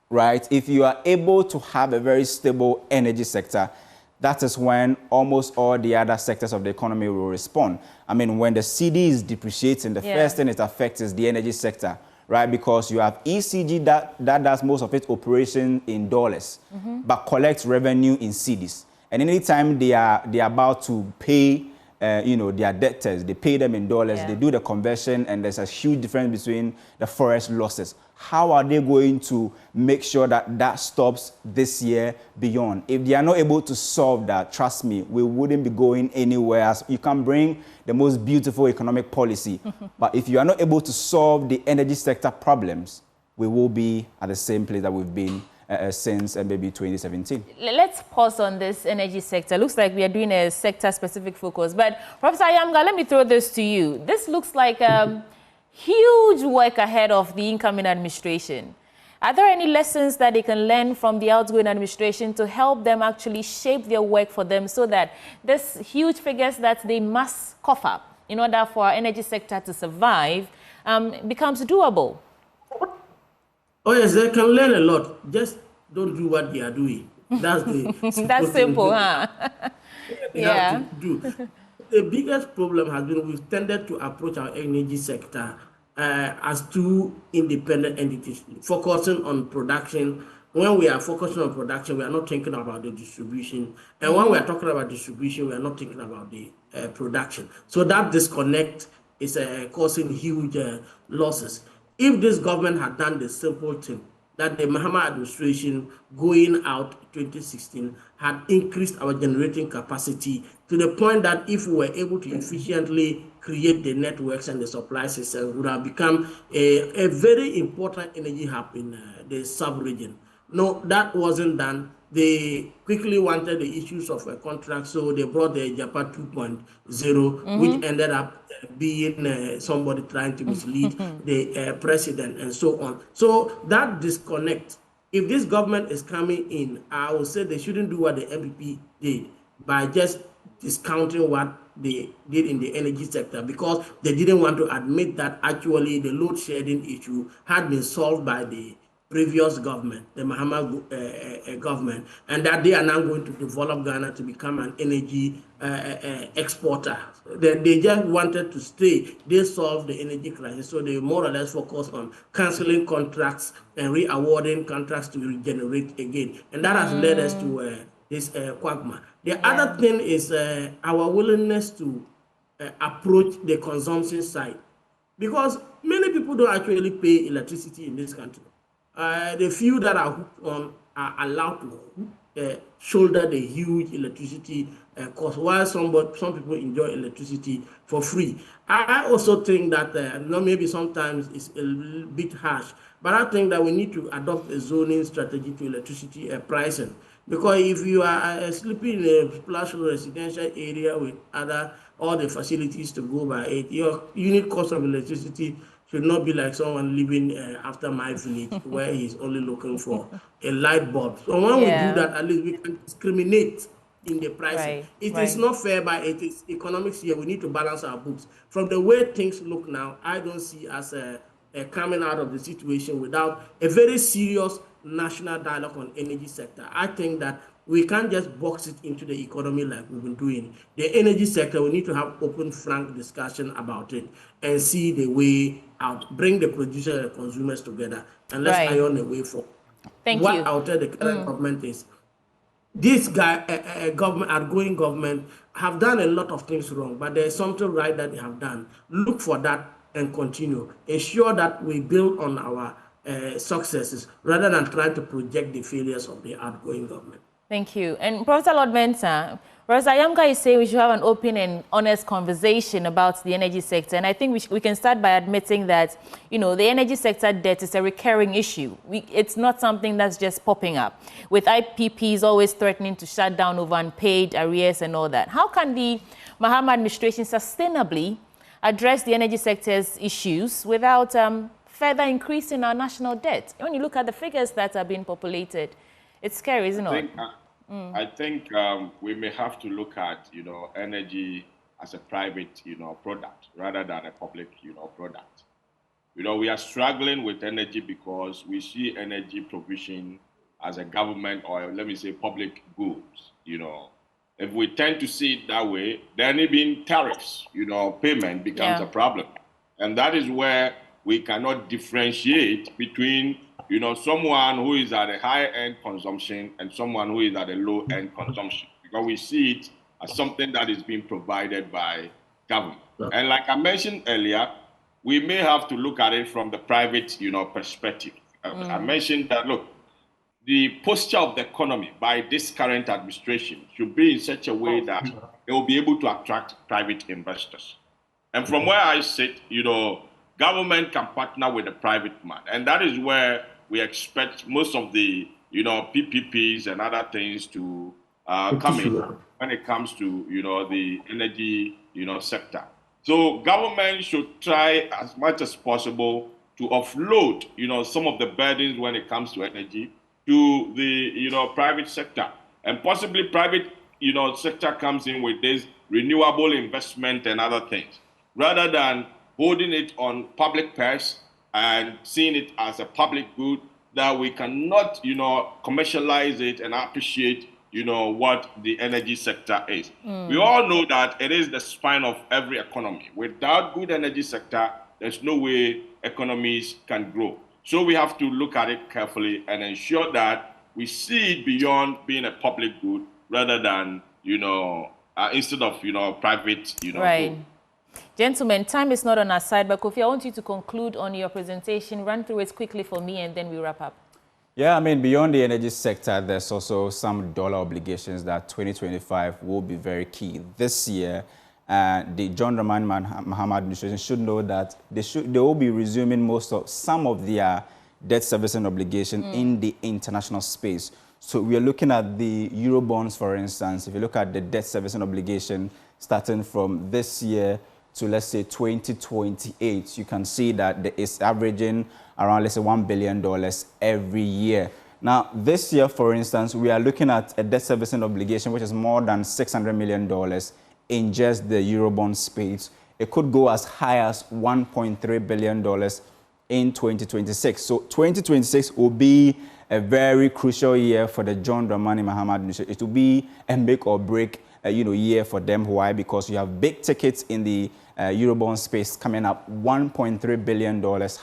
right? If you are able to have a very stable energy sector, that is when almost all the other sectors of the economy will respond. I mean, when the cedi is depreciating, the first thing it affects is the energy sector, right? Because you have ECG that does most of its operation in dollars, but collects revenue in cedis. And anytime they are about to pay, their debtors, they pay them in dollars, they do the conversion, and there's a huge difference between the forex losses. How are they going to make sure that that stops this year beyond? If they are not able to solve that, trust me, we wouldn't be going anywhere else. You can bring the most beautiful economic policy, but if you are not able to solve the energy sector problems, we will be at the same place that we've been since maybe 2017. Let's pause on this energy sector. Looks like we are doing a sector-specific focus. But Professor Ayamga, let me throw this to you. This looks like huge work ahead of the incoming administration. Are there any lessons that they can learn from the outgoing administration to help them actually shape their work for them so that this huge figures that they must cough up in order for our energy sector to survive becomes doable? Oh yes, they can learn a lot. Just don't do what they are doing. That's the that's simple, huh? They have to do. The biggest problem has been we've tended to approach our energy sector as two independent entities, focusing on production. When we are focusing on production, we are not thinking about the distribution. And when we are talking about distribution, we are not thinking about the production. So that disconnect is causing huge losses. If this government had done the simple thing, that the Mahama administration going out 2016 had increased our generating capacity to the point that if we were able to efficiently create the networks and the supply systems, would have become a very important energy hub in the sub-region. No, that wasn't done. They quickly wanted the issues of a contract, so they brought the Japan 2.0, which ended up being somebody trying to mislead the president and so on. So that disconnect, if this government is coming in, I would say they shouldn't do what the MPP did by just discounting what they did in the energy sector, because they didn't want to admit that actually the load shedding issue had been solved by the previous government, the Mahama government, and that they are now going to develop Ghana to become an energy exporter. They just wanted to stay. They solved the energy crisis, so they more or less focused on cancelling contracts and re-awarding contracts to regenerate again. And that has led us to this quagmire. The other thing is our willingness to approach the consumption side, because many people don't actually pay electricity in this country. The few that are hooked on are allowed to shoulder the huge electricity cost, while some people enjoy electricity for free. I also think that maybe sometimes it's a little bit harsh, but I think that we need to adopt a zoning strategy to electricity pricing. Because if you are sleeping in a plush residential area with all the facilities to go by it, your unit cost of electricity should not be like someone living after my village where he's only looking for a light bulb. So when we do that, at least we can discriminate in the pricing. It is not fair, but it is economics here. We need to balance our books. From the way things look now, I don't see us coming out of the situation without a very serious national dialogue on energy sector. I think that we can't just box it into the economy like we've been doing. The energy sector, we need to have open, frank discussion about it and see the way out, bring the producers and the consumers together, and let's iron the way forward. Thank what you. What I'll tell the current government is, this guy, government, outgoing government, have done a lot of things wrong, but there's something right that they have done. Look for that and continue. Ensure that we build on our successes rather than try to project the failures of the outgoing government. Thank you. And Professor Lord Mensah, Professor Yamga is saying we should have an open and honest conversation about the energy sector. And I think we can start by admitting that, you know, the energy sector debt is a recurring issue. It's not something that's just popping up, with IPPs always threatening to shut down over unpaid arrears and all that. How can the Mahama administration sustainably address the energy sector's issues without further increasing our national debt? When you look at the figures that are being populated, it's scary, isn't it? I think we may have to look at, you know, energy as a private, you know, product rather than a public, you know, product. You know, we are struggling with energy because we see energy provision as a government or let me say public goods. You know, if we tend to see it that way, then even tariffs, you know, payment becomes a problem. And that is where we cannot differentiate between, you know, someone who is at a high-end consumption and someone who is at a low-end consumption, because we see it as something that is being provided by government. And like I mentioned earlier, we may have to look at it from the private, you know, perspective. I mentioned that, look, the posture of the economy by this current administration should be in such a way that it will be able to attract private investors. And from where I sit, you know, government can partner with the private man. And that is where we expect most of the, you know, PPPs and other things to come in when it comes to, you know, the energy, you know, sector. So government should try as much as possible to offload, you know, some of the burdens when it comes to energy to the, you know, private sector. And possibly private, you know, sector comes in with this renewable investment and other things, rather than holding it on public purse and seeing it as a public good that we cannot, you know, commercialize it and appreciate, you know, what the energy sector is. We all know that it is the spine of every economy. Without good energy sector, there's no way economies can grow. So we have to look at it carefully and ensure that we see it beyond being a public good rather than, you know, instead of, you know, private, you know, good. Gentlemen, time is not on our side, but Kofi, I want you to conclude on your presentation. Run through it quickly for me, and then we wrap up. Yeah, I mean, beyond the energy sector, there's also some dollar obligations that 2025 will be very key. This year, the John Dramani Mahama administration should know that they will be resuming some of their debt servicing obligation in the international space. So we are looking at the Eurobonds, for instance. If you look at the debt servicing obligation starting from this year to, let's say, 2028, you can see that it's averaging around, let's say, $1 billion every year. Now, this year, for instance, we are looking at a debt servicing obligation, which is more than $600 million in just the Eurobond space. It could go as high as $1.3 billion in 2026. So 2026 will be a very crucial year for the John Dramani Mahama administration. It will be a make or break year for them. Why? Because you have big tickets in the Eurobond space coming up, $1.3 billion.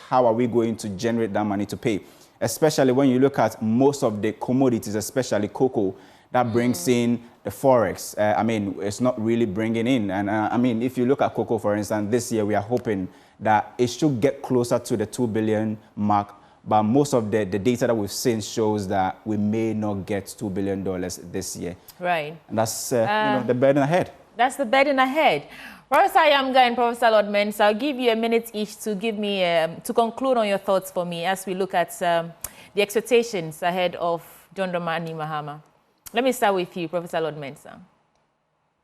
How are we going to generate that money to pay? Especially when you look at most of the commodities, especially cocoa, that brings in the forex. I mean, it's not really bringing in. And I mean, if you look at cocoa, for instance, this year we are hoping that it should get closer to the 2 billion mark. But most of the data that we've seen shows that we may not get $2 billion this year. Right. And that's the burden ahead. That's the burden ahead. Professor Yamga and Professor Lord Mensah, I'll give you a minute each to give me to conclude on your thoughts for me as we look at the expectations ahead of John Dramani Mahama. Let me start with you, Professor Lord Mensah.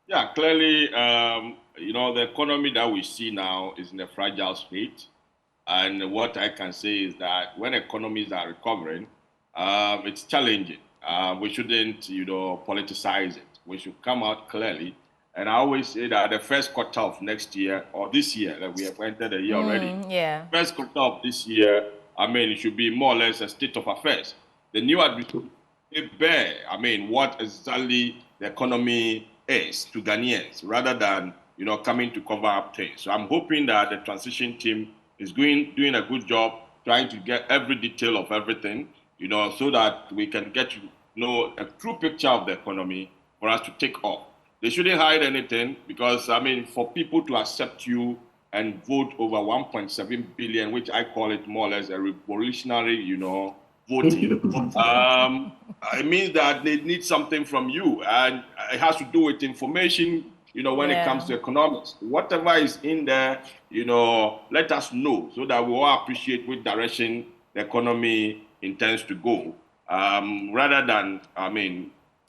Yeah, clearly, the economy that we see now is in a fragile state. And what I can say is that when economies are recovering, it's challenging. We shouldn't, politicize it. We should come out clearly. And I always say that the first quarter of next year, or this year, that we have entered the year already. First quarter of this year, it should be more or less a state of affairs. The new administration bear, what exactly the economy is to Ghanaians, rather than, coming to cover up things. So I'm hoping that the transition team is doing a good job trying to get every detail of everything, so that we can get to a true picture of the economy for us to take off. They shouldn't hide anything because, I mean, for people to accept you and vote over 1.7 billion, which I call it more or less a revolutionary, voting, it means that they need something from you. And it has to do with information, when it comes to economics. Whatever is in there, let us know so that we all appreciate which direction the economy intends to go. Rather than,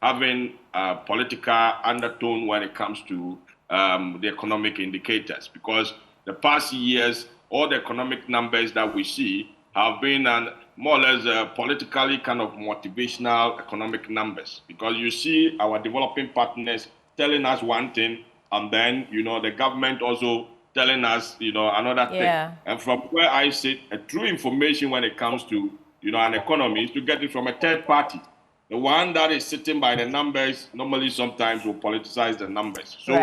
having a political undertone when it comes to the economic indicators. Because the past years, all the economic numbers that we see have been more or less politically kind of motivational economic numbers. Because you see our developing partners telling us one thing, and then, the government also telling us, another thing. And from where I sit, a true information when it comes to, an economy is to get it from a third party. The one that is sitting by the numbers normally sometimes will politicize the numbers. So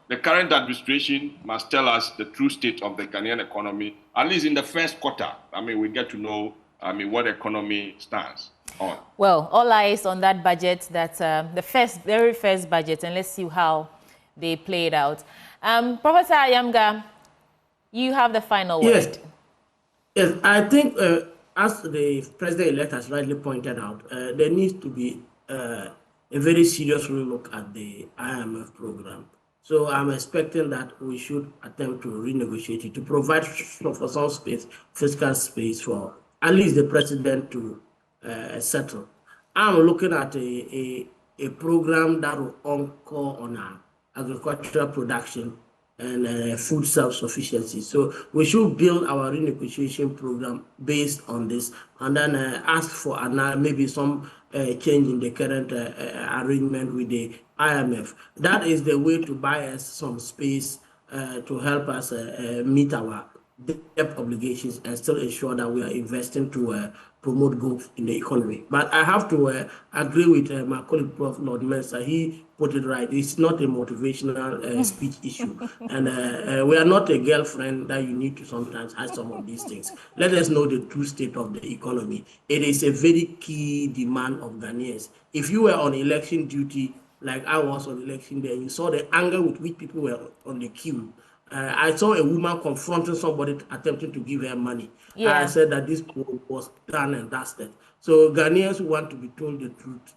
the current administration must tell us the true state of the Ghanaian economy, at least in the first quarter. We get to know, what the economy stands on. Well, all eyes on that budget, the very first budget, and let's see how they play it out. Professor Ayamga, you have the final word. Yes, I think as the president-elect has rightly pointed out, there needs to be a very serious relook at the IMF program. So I'm expecting that we should attempt to renegotiate it, to provide for some space, fiscal space for at least the president to settle. I'm looking at a program that will anchor on our agricultural production and food self-sufficiency. So we should build our renegotiation program based on this, and then ask for maybe some change in the current arrangement with the IMF. That is the way to buy us some space to help us meet our debt obligations and still ensure that we are investing to promote growth in the economy. But I have to agree with my colleague, Prof. Lord Mensa. He put it right. It's not a motivational speech issue. And we are not a girlfriend that you need to sometimes hide some of these things. Let us know the true state of the economy. It is a very key demand of Ghanaians. If you were on election duty, like I was on election day, you saw the anger with which people were on the queue. I saw a woman confronting somebody attempting to give her money. I said that this was done and dusted. So Ghanaians want to be told the truth.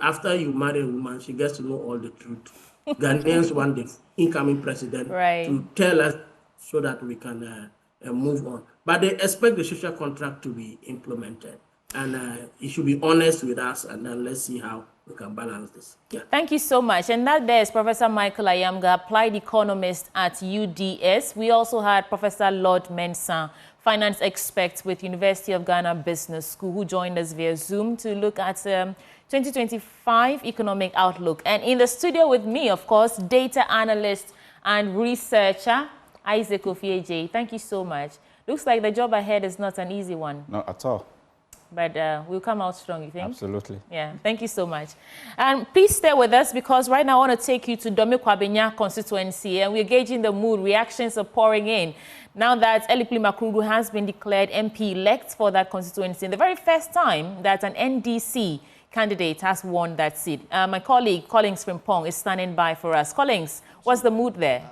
After you marry a woman, she gets to know all the truth. Ghanaians want the incoming president to tell us so that we can move on. But they expect the social contract to be implemented. And he should be honest with us, and then let's see how we can balance this. Thank you so much. And that there is Professor Michael Ayamga, applied economist at UDS. We also had Professor Lord Mensah, finance expert with University of Ghana Business School, who joined us via Zoom to look at 2025 economic outlook. And in the studio with me, of course, data analyst and researcher Isaac Ofieje. Thank you so much. Looks like the job ahead is not an easy one. Not at all. But we'll come out strong, you think? Absolutely. Yeah, thank you so much. And please stay with us, because right now I want to take you to Dome Kwabenya constituency, and we're gauging the mood. Reactions are pouring in now that Elipli Makrudu has been declared MP-elect for that constituency. The very first time that an NDC candidate has won that seat. My colleague, Collins Frimpong, is standing by for us. Collins, what's the mood there?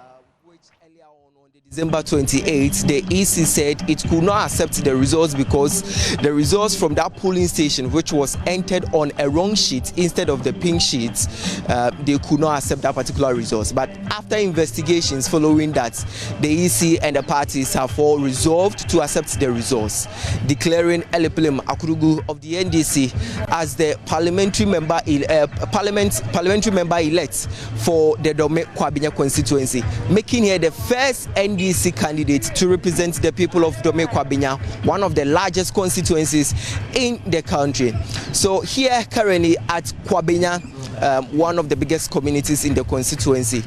December 28, the EC said it could not accept the results because the results from that polling station, which was entered on a wrong sheet instead of the pink sheets, they could not accept that particular results. But after investigations following that, the EC and the parties have all resolved to accept the results, declaring Elipli Makrudu of the NDC as the parliamentary member elect for the Dome Kwabenya constituency, making her the first NDC candidate to represent the people of Dome Kwabenya, one of the largest constituencies in the country. So here currently at Kwabenya, one of the biggest communities in the constituency,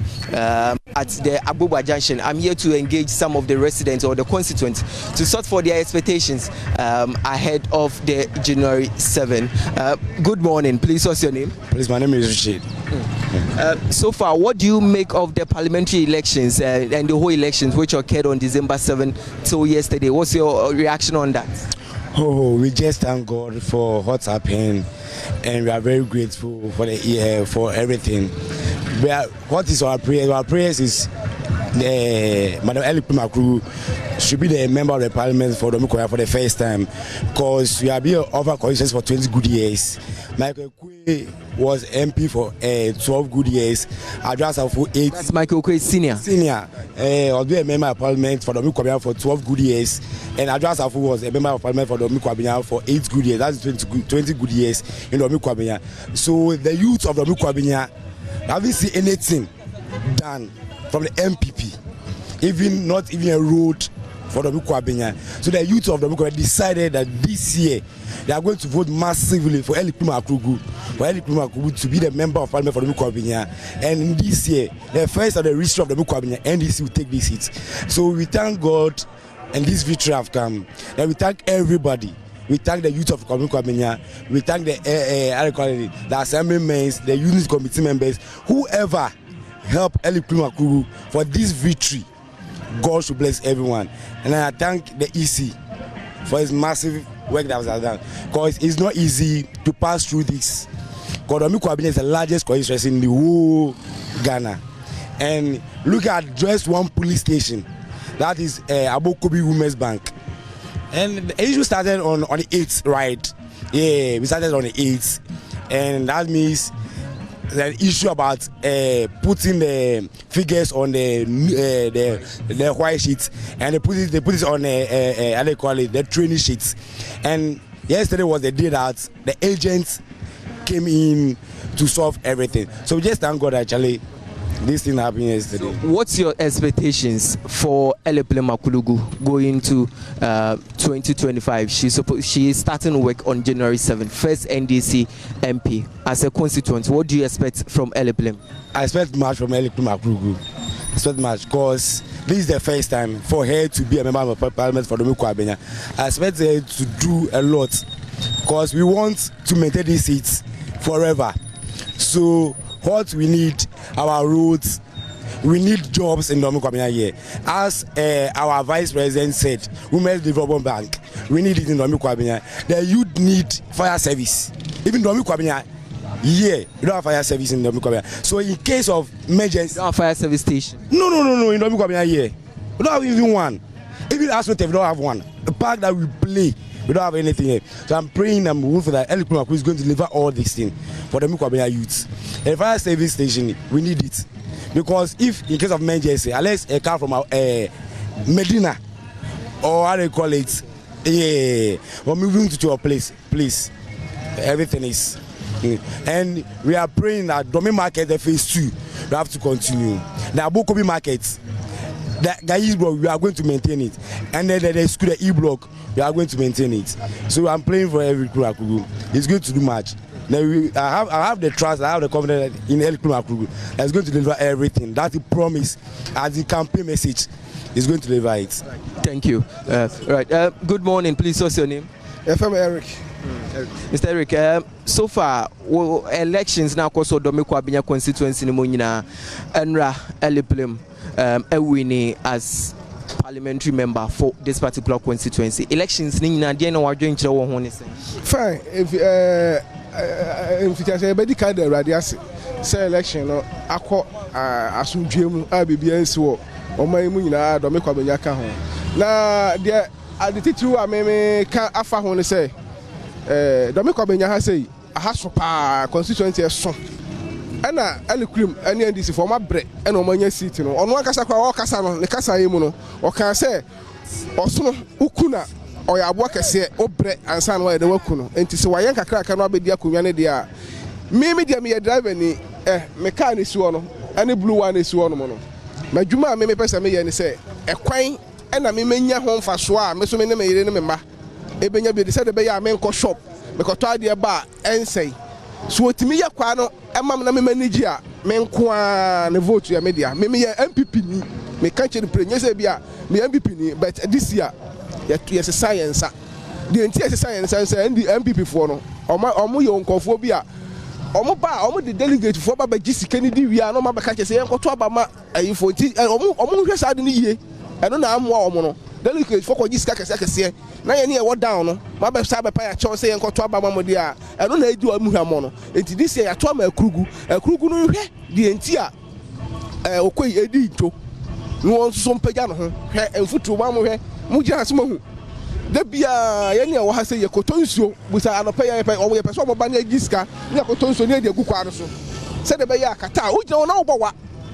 at the Abuba Junction, I'm here to engage some of the residents or the constituents to sort for their expectations ahead of the January 7. Good morning. Please, what's your name? Please, my name is Richard. So far, what do you make of the parliamentary elections and the whole elections which occurred on December 7 till yesterday? What's your reaction on that? Oh, we just thank God for what's happened, and we are very grateful for the for everything. What is our prayer? Our prayers is Madam Eli Pumakru should be the member of the parliament for Domikoya for the first time, because we have been over coalitions for 20 good years. Michael Kwe was MP for 12 good years. Adrasa for 8. That's Michael Kwe senior. Senior. Was a member of parliament for Domikoya for 12 good years, and Adrasa was a member of parliament for Domikoya for 8 good years. That's 20 good years in Domikoya. So the youth of Domikoya haven't seen anything done from the MPP, not even a road for Domikoya. So the youth of Domikoya decided that this year they are going to vote massively for Eli Pumakru to be the member of parliament for Domikoya. And this year, the first of the history of Domikoya, NDC will take this seat. So we thank God, and this victory have come. And we thank everybody. We thank the youth of Domikoya. We thank the assemblymen, the unit committee members, whoever help Eli Pumakru for this victory. God should bless everyone. And I thank the EC for his massive work that was done. Because it's not easy to pass through this. Because Domikoya is the largest constituency in the whole Ghana. And look at just one police station. That is Abokobi Women's Bank. And the issue started on the 8th, right? Yeah, we started on the 8th. And that means the issue about putting the figures on the white sheets, and they put it on how they call it, the training sheets. And yesterday was the day that the agents came in to solve everything. So we just thank God actually this thing happened yesterday. So what's your expectations for Eli Pumakru going to 2025? She is starting work on January 7th, first NDC MP as a constituent. What do you expect from Eli Pumakru? I expect much from Eli Pumakru. I expect much because this is the first time for her to be a member of parliament for Domikoya. I expect her to do a lot because we want to maintain these seats forever. So what we need, our roads, we need jobs in Domikoya here. As our vice president said, Women's Development Bank, we need it in Domikoya. The youth need fire service. Even Domikoya here, we don't have fire service in Domikoya. So in case of emergency, you don't have fire service station? No, in Domikoya here. We don't have even one. Even Aswete, we don't have one. The park that we play, we don't have anything here. So I'm praying and moving for that Eli Pumakru is going to deliver all these things for the Domikoya youths. A fire service station, we need it. Because if in case of emergency, unless a car from our Medina or how they call it, we're moving to your place, please. Everything is. And we are praying that Domi Market, the phase 2, we have to continue. The Abokobi Market, the Gai's block, we are going to maintain it. And then the school, the E-block, we are going to maintain it. So I'm praying for every Pumakru. It's going to do much. Then I have the trust, I have the confidence in Eli Pumakru. That's going to deliver everything. That's the promise, as the campaign message is going to deliver it. Thank you. Right. Good morning, please. What's your name? FM Eric. Mr. Eric, so far elections now because of Domikoya constituency in Munina, Enra Eli Pumakru winning as parliamentary member for this particular constituency. Elections nina dey na wadwen kire wo ho ne say. Fine. If you say be kind of radiasi say election no akọ asundwem a bibia nsi wo oman mu nyina Domikoya ka ho. Na the titiri a me ka afa ho ne say Domikoya ha say aha so pa constituency so. Ana Eli Krim ani NDC for my bre and omanya seat no ono akasa kwa o kasa no ne kasa yemu no o kan say osono ukuna o ya abo kese o bre ansa no de waku no enti se wayen kakra ka no abedi akonwa ne de a me dia me driver ni me car ni suo no ani blue one ni suo no mo no madwuma me pesa me ye ni say ekwan na me menya ho mfa so a me so me ne me yire ne me ma ebenya bi de say de be ya me nko shop me ko to ade ba ensei so otimi ya kwa no emam na me manage a me nko a ne vote ya media me ye MPP ni me kan che premier say bia me MPP ni but this year yes science the entire science say MPP for no omo ye onkofo bia omo ba omo the delegate for ba gisi Kennedy wi no ma ba ka che say enko to aba ma ayifo ti omo hwe sa de ni ye eno na amwa omo no delicate for jiska kese na ye ne e down no ma be sa be pa ya cho say enko to aba mamodi a eno na edi amu hwamo no enti this year ya to ma akurugu no hwe de enti a okoi edi to no won so mpaja no ho hwe emfutu ma mo hwe mu gina se mahu da bia ye ne wo ha say ye kotonsuo busa anopa ye pe owo ye pe so mo ba na jiska ne kotonsuo ne de gu kwa so se de be ya kata o gina na wo bo wa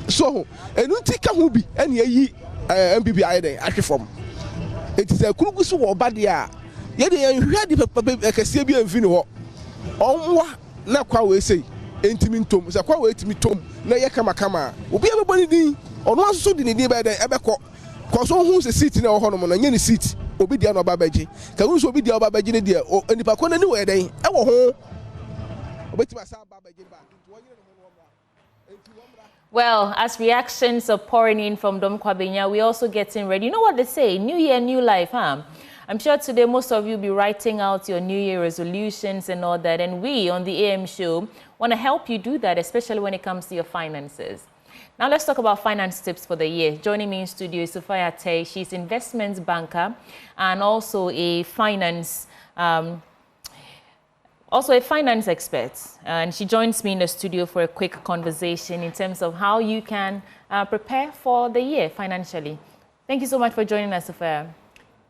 so enu ti ka hu bi ene ayi MPP ayden ahwefom it is a kurugu so wo ba de a ye de hwe de papa kase bi amfi ne ho onwa na kwa we sei entimi ntom se kwa we etimi tom na ye kama obi e bebo ni din ono aso de ni din be den ebekọ so hu se seat na ho no no nye ni seat obi dia no ba baji ka hu so obi dia ba baji ne dia enipa ko na ni we den e wo ho obetima sa ba baji ba. Well, as reactions are pouring in from Dom Kwabenya, we're also getting ready. You know what they say, new year, new life, huh? I'm sure today most of you will be writing out your New Year resolutions and all that. And we on the AM show want to help you do that, especially when it comes to your finances. Now let's talk about finance tips for the year. Joining me in studio is Sophia Tay. She's investments banker and also a finance expert, and she joins me in the studio for a quick conversation in terms of how you can prepare for the year financially. Thank you so much for joining us, Sophia.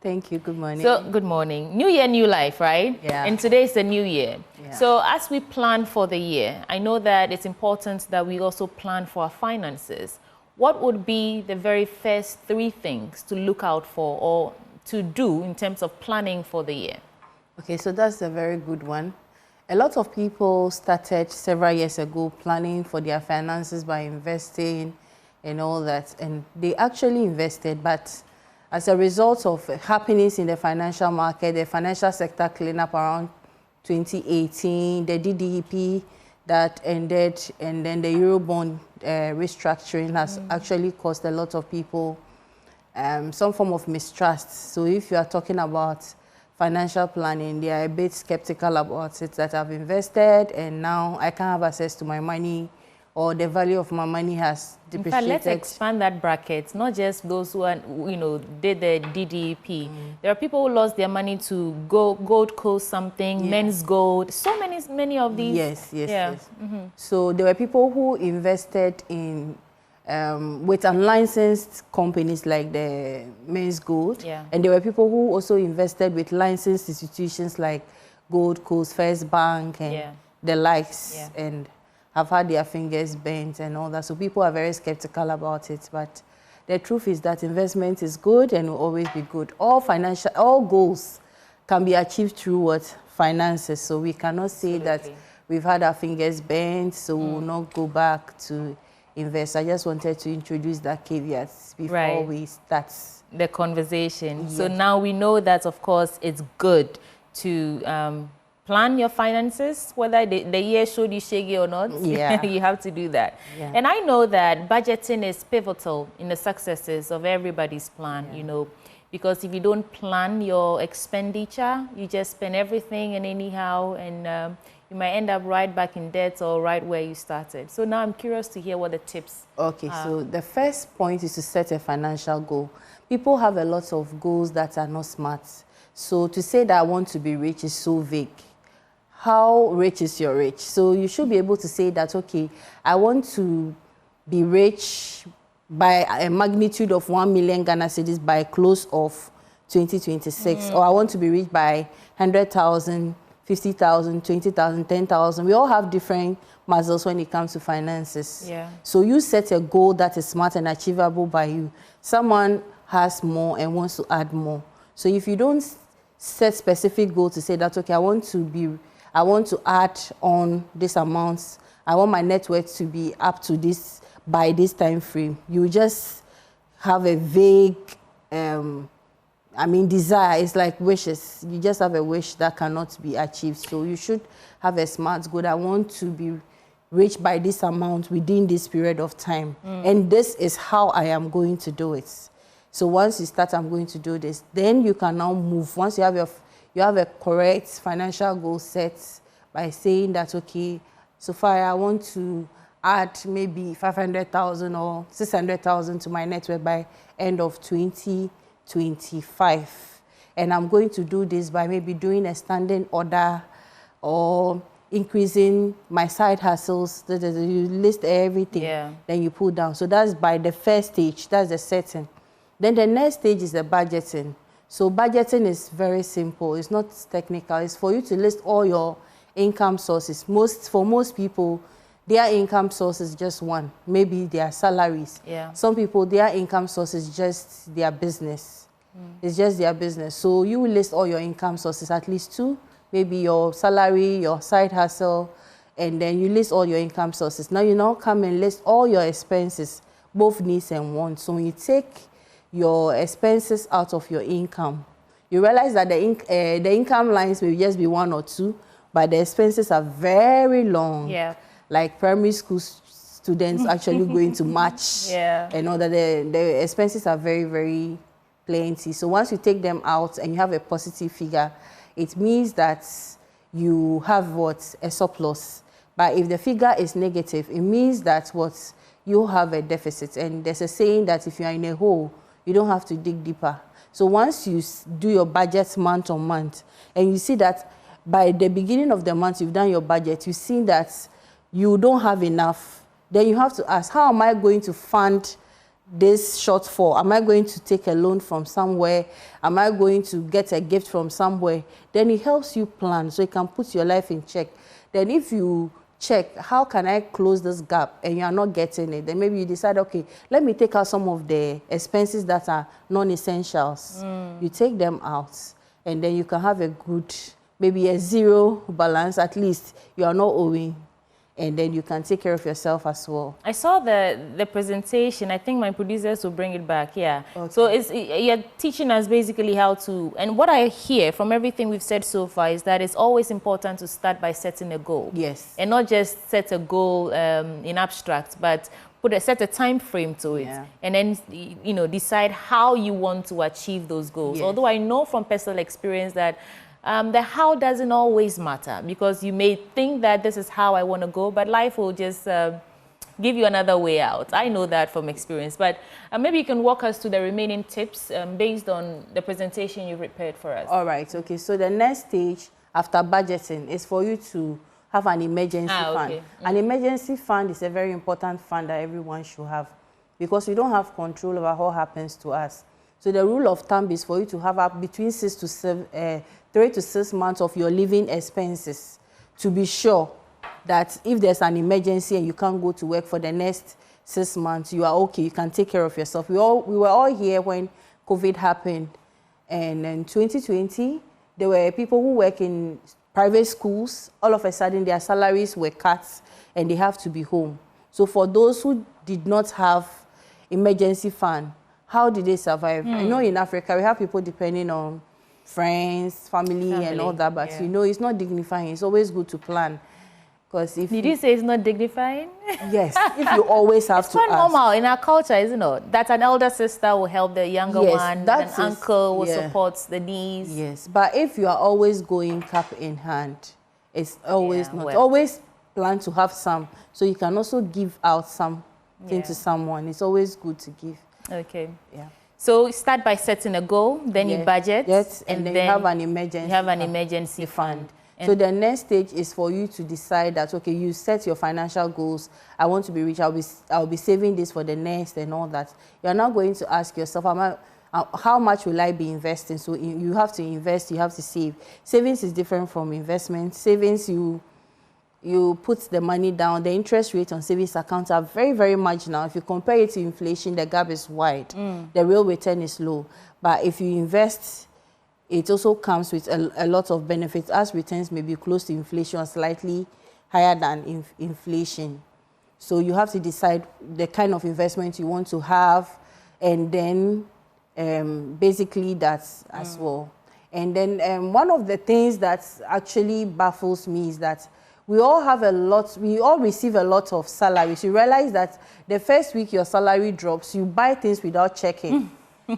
Thank you. Good morning. So, good morning. New year, new life, right? Yeah. And today is the new year. Yeah. So, as we plan for the year, I know that it's important that we also plan for our finances. What would be the very first 3 things to look out for or to do in terms of planning for the year? Okay, so that's a very good one. A lot of people started several years ago planning for their finances by investing and all that, and they actually invested, but as a result of happenings in the financial market, the financial sector cleaned up around 2018, the DDEP that ended, and then the Eurobond restructuring has actually caused a lot of people some form of mistrust. So if you are talking about financial planning, they are a bit skeptical about it, that I've invested and now I can't have access to my money, or the value of my money has depreciated. In fact, let's expand that bracket, not just those who are, did the DDP. There are people who lost their money to Gold Coast something, Men's Gold, so many of these. Yes. So there were people who invested in with unlicensed companies like the Men's Gold. And there were people who also invested with licensed institutions like Gold Coast, First Bank, and the likes, and have had their fingers bent and all that. So people are very skeptical about it. But the truth is that investment is good and will always be good. All goals can be achieved through what? Finances. So we cannot say that we've had our fingers bent, so we will not go back to invest. I just wanted to introduce that caveat before we start the conversation. Yes. So now we know that, of course, it's good to plan your finances, whether the year showed you shaggy or not. You have to do that. And I know that budgeting is pivotal in the successes of everybody's plan, because if you don't plan your expenditure, you just spend everything and anyhow, and you might end up right back in debt or right where you started. So now I'm curious to hear what the tips are. Okay, so the first point is to set a financial goal. People have a lot of goals that are not smart. So to say that I want to be rich is so vague. How rich is your rich? So you should be able to say that, okay, I want to be rich by a magnitude of 1 million Ghana cedis by close of 2026, or I want to be rich by 100,000, 50,000, 20,000, 10,000. We all have different muscles when it comes to finances. So you set a goal that is smart and achievable by you. Someone has more and wants to add more. So if you don't set specific goal to say that, okay, I want to add on this amount, I want my net worth to be up to this by this time frame, you just have a vague desire. It's like wishes. You just have a wish that cannot be achieved. So you should have a smart goal. I want to be rich by this amount within this period of time. And this is how I am going to do it. So once you start, I'm going to do this, then you can now move. Once you have a correct financial goal set by saying that, okay, so far I want to add maybe 500,000 or 600,000 to my net worth by end of 2020. 2025. And I'm going to do this by maybe doing a standing order or increasing my side hustles. You list everything, then you pull down. So that's by the first stage, that's the setting. Then the next stage is the budgeting. So budgeting is very simple. It's not technical. It's for you to list all your income sources. For most people, their income source is just one. Maybe their salaries. Some people, their income source is just their business. It's just their business. So you will list all your income sources, at least two. Maybe your salary, your side hustle, and then you list all your income sources. Now you come and list all your expenses, both needs and wants. So when you take your expenses out of your income, you realize that the income lines may just be one or two, but the expenses are very long. Like primary school students actually going to match and all that. The expenses are very, very plenty. So once you take them out and you have a positive figure, it means that you have a surplus. But if the figure is negative, it means that you have a deficit. And there's a saying that if you are in a hole, you don't have to dig deeper. So once you do your budget month on month, and you see that by the beginning of the month you've done your budget, you see that you don't have enough, then you have to ask, how am I going to fund this shortfall? Am I going to take a loan from somewhere? Am I going to get a gift from somewhere? Then it helps you plan so you can put your life in check. Then if you check, how can I close this gap, and you are not getting it, then maybe you decide, okay, let me take out some of the expenses that are non-essentials. You take them out, and then you can have a good, maybe a zero balance, at least you are not owing. And then you can take care of yourself as well. I saw the presentation. I think my producers will bring it back. Okay. So you're teaching us basically how to, and what I hear from everything we've said so far is that it's always important to start by setting a goal. Yes. And not just set a goal in abstract, but set a time frame to it, and then decide how you want to achieve those goals. Although I know from personal experience that the how doesn't always matter, because you may think that this is how I want to go, but life will just give you another way out. I know that from experience, but maybe you can walk us through the remaining tips based on the presentation you prepared for us. All right, okay. So the next stage after budgeting is for you to have an emergency fund. An emergency fund is a very important fund that everyone should have, because we don't have control over what happens to us. So the rule of thumb is for you to have between 3 to 6 months of your living expenses, to be sure that if there's an emergency and you can't go to work for the next 6 months, you are okay, you can take care of yourself. We were all here when COVID happened, and in 2020, there were people who work in private schools. All of a sudden, their salaries were cut and they have to be home. So for those who did not have emergency fund, how did they survive? I know in Africa, we have people depending on friends, family, and all that, but it's not dignifying. It's always good to plan. Because if Did you say it's not dignifying? Yes, if you always have it's to quite ask. normal in our culture, isn't it? That an elder sister will help the younger one, that an uncle will support the niece. Yes, but if you are always going cap in hand, it's always always plan to have some, so you can also give out something to someone. It's always good to give. Okay. So start by setting a goal, then you budget, and then you have an emergency. You have an emergency fund. So the next stage is for you to decide that, okay, you set your financial goals. I want to be rich. I'll be saving this for the next and all that. You're not going to ask yourself, how much will I be investing? So you have to invest. You have to save. Savings is different from investment. Savings, you put the money down. The interest rate on savings accounts are very, very marginal. If you compare it to inflation, the gap is wide. The real return is low. But if you invest, it also comes with a lot of benefits, as returns may be close to inflation or slightly higher than inflation. So you have to decide the kind of investment you want to have, and then basically that's as well. And then one of the things that actually baffles me is that we all receive a lot of salaries. You realize that the first week your salary drops, you buy things without checking.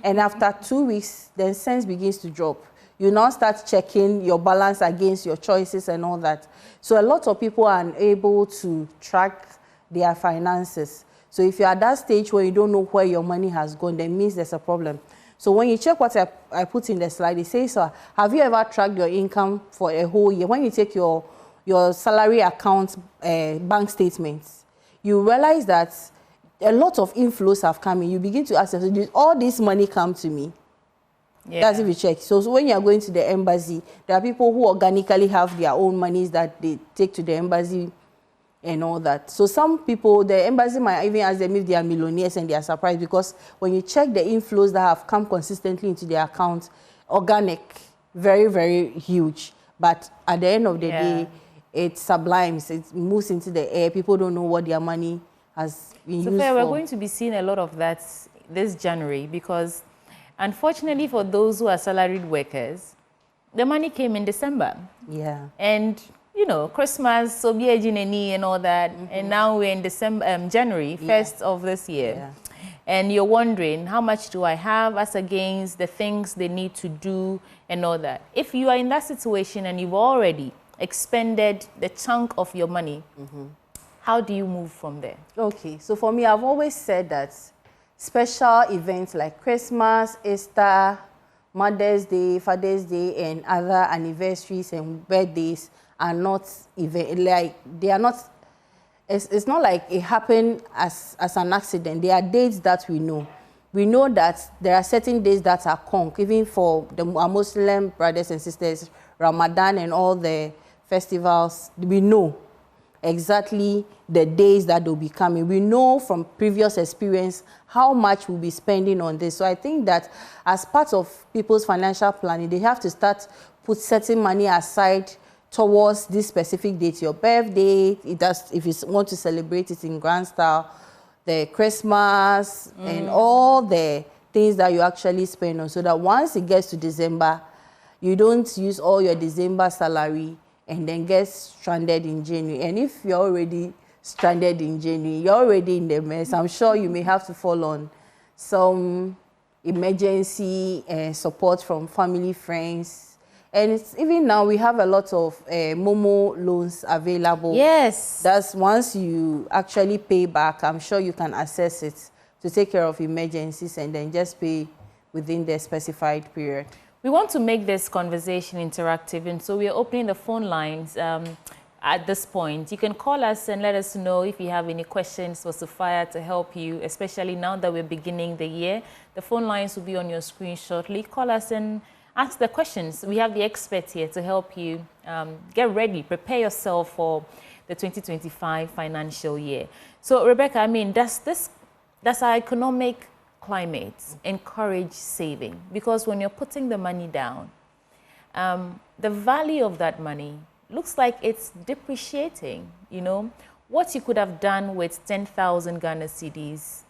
And after 2 weeks, then sense begins to drop. You now start checking your balance against your choices and all that. So a lot of people are unable to track their finances. So if you're at that stage where you don't know where your money has gone, then it means there's a problem. So when you check what I put in the slide, it says, have you ever tracked your income for a whole year? When you take your salary account bank statements, you realize that a lot of inflows have come in. You begin to ask yourself, did all this money come to me? Yeah. That's if you check. So when you are going to the embassy, there are people who organically have their own monies that they take to the embassy and all that. So some people, the embassy might even ask them if they are millionaires, and they are surprised because when you check the inflows that have come consistently into their account, organic, very, very huge. But at the end of the day, it sublimes, it moves into the air. People don't know what their money has been used for. We're going to be seeing a lot of that this January because unfortunately for those who are salaried workers, the money came in December. Yeah. And, you know, Christmas, so and all that. And now we're in December, January 1st of this year. Yeah. And you're wondering, how much do I have as against the things they need to do and all that? If you are in that situation and you've already expended the chunk of your money, how do you move from there? Okay, so for me, I've always said that special events like Christmas, Easter, Mother's Day, Father's Day, and other anniversaries and birthdays are not it's not like it happened as an accident. There are dates that we know. We know that there are certain days that are conk, even for our Muslim brothers and sisters, Ramadan and all the festivals. We know exactly the days that they'll be coming. We know from previous experience how much we'll be spending on this. So I think that as part of people's financial planning, they have to start put certain money aside towards this specific date, your birthday, if you want to celebrate it in grand style, the Christmas and all the things that you actually spend on, so that once it gets to December, you don't use all your December salary and then get stranded in January. And if you're already stranded in January, you're already in the mess. I'm sure you may have to fall on some emergency support from family, friends. And even now, we have a lot of Momo loans available. Yes. That's once you actually pay back, I'm sure you can access it to take care of emergencies and then just pay within the specified period. We want to make this conversation interactive, and so we're opening the phone lines at this point. You can call us and let us know if you have any questions for Sophia to help you, especially now that we're beginning the year. The phone lines will be on your screen shortly. Call us and ask the questions. We have the experts here to help you get ready, prepare yourself for the 2025 financial year. So, Rebecca, I mean, does our economic climate encourage saving? Because when you're putting the money down, the value of that money looks like it's depreciating. You know, what you could have done with 10,000 Ghana cedis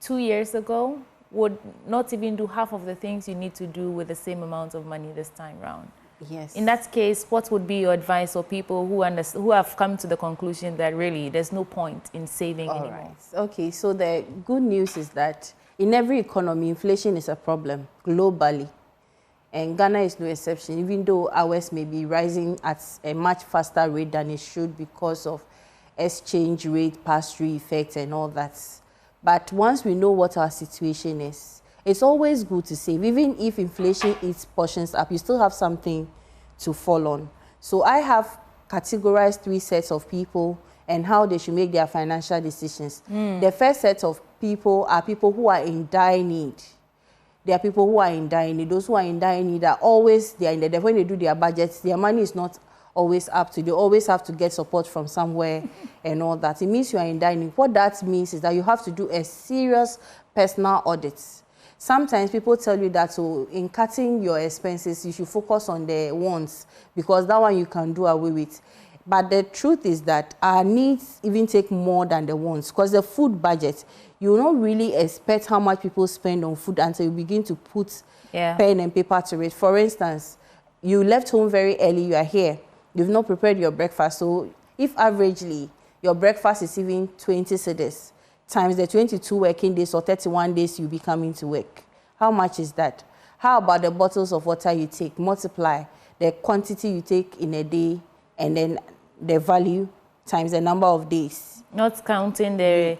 2 years ago would not even do half of the things you need to do with the same amount of money this time round. Yes. In that case, what would be your advice for people who have come to the conclusion that really there's no point in saving anymore? Right. Okay, so the good news is that in every economy, inflation is a problem globally. And Ghana is no exception, even though ours may be rising at a much faster rate than it should because of exchange rate, pass-through effects and all that. But once we know what our situation is, it's always good to save. Even if inflation eats portions up, you still have something to fall on. So I have categorized 3 sets of people and how they should make their financial decisions. The first set of people are people who are in dire need. There are people who are in dire need. Those who are in dire need are always, when they do their budgets, their money is not always up to. They always have to get support from somewhere and all that. It means you are in dire need. What that means is that you have to do a serious personal audit. Sometimes people tell you that in cutting your expenses, you should focus on the wants because that one you can do away with. But the truth is that our needs even take more than the wants because the food budget, you will not really expect how much people spend on food until you begin to put pen and paper to it. For instance, you left home very early, you are here. You've not prepared your breakfast. So if averagely your breakfast is even 20 cedis times the 22 working days or 31 days you'll be coming to work, how much is that? How about the bottles of water you take? Multiply the quantity you take in a day and then the value times the number of days. Not counting the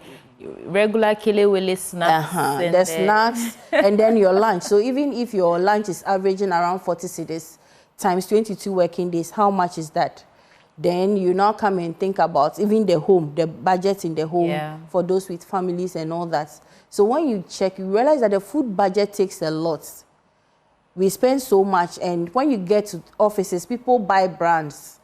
regular kilewele snacks. The snacks and then your lunch. So even if your lunch is averaging around 40 cedis times 22 working days, how much is that? Then you now come and think about even the home, the budget in the home for those with families and all that. So when you check, you realize that the food budget takes a lot. We spend so much, and when you get to offices, people buy brands.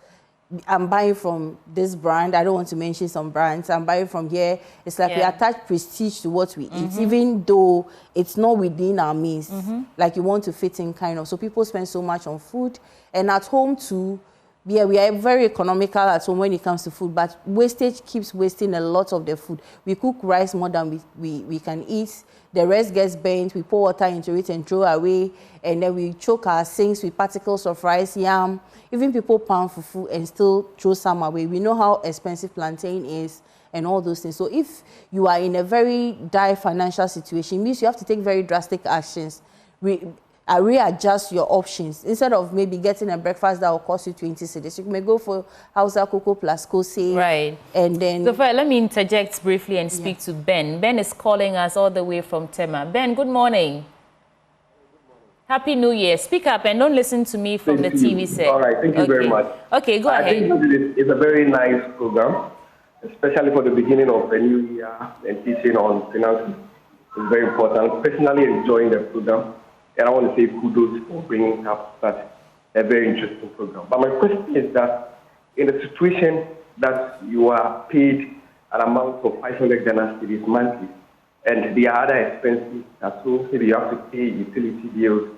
I'm buying from this brand. I don't want to mention some brands. I'm buying from here. It's like we attach prestige to what we eat, even though it's not within our means. Like you want to fit in kind of. So people spend so much on food, and at home too. Yeah, we are very economical at home when it comes to food, but wastage keeps wasting a lot of the food. We cook rice more than we can eat. The rest gets burnt. We pour water into it and throw away, and then we choke our sinks with particles of rice, yam. Even people pound fufu and still throw some away. We know how expensive plantain is and all those things. So if you are in a very dire financial situation, it means you have to take very drastic actions. Readjust your options. Instead of maybe getting a breakfast that will cost you 20 cedis, you may go for Hausa Cocoa plus Kose. Right. And then... So let me interject briefly and speak to Ben. Ben is calling us all the way from Tema. Ben, good morning. Happy New Year. Speak up and don't listen to me from the TV set. All right, thank you very much. Okay, go ahead. I think it's a very nice program, especially for the beginning of the new year, and teaching on finances is very important. Personally enjoying the program. And I want to say kudos for bringing up such a very interesting program. But my question is that in the situation that you are paid an amount of 500 Ghana cedis monthly, and the other expenses that so maybe you have to pay utility bills,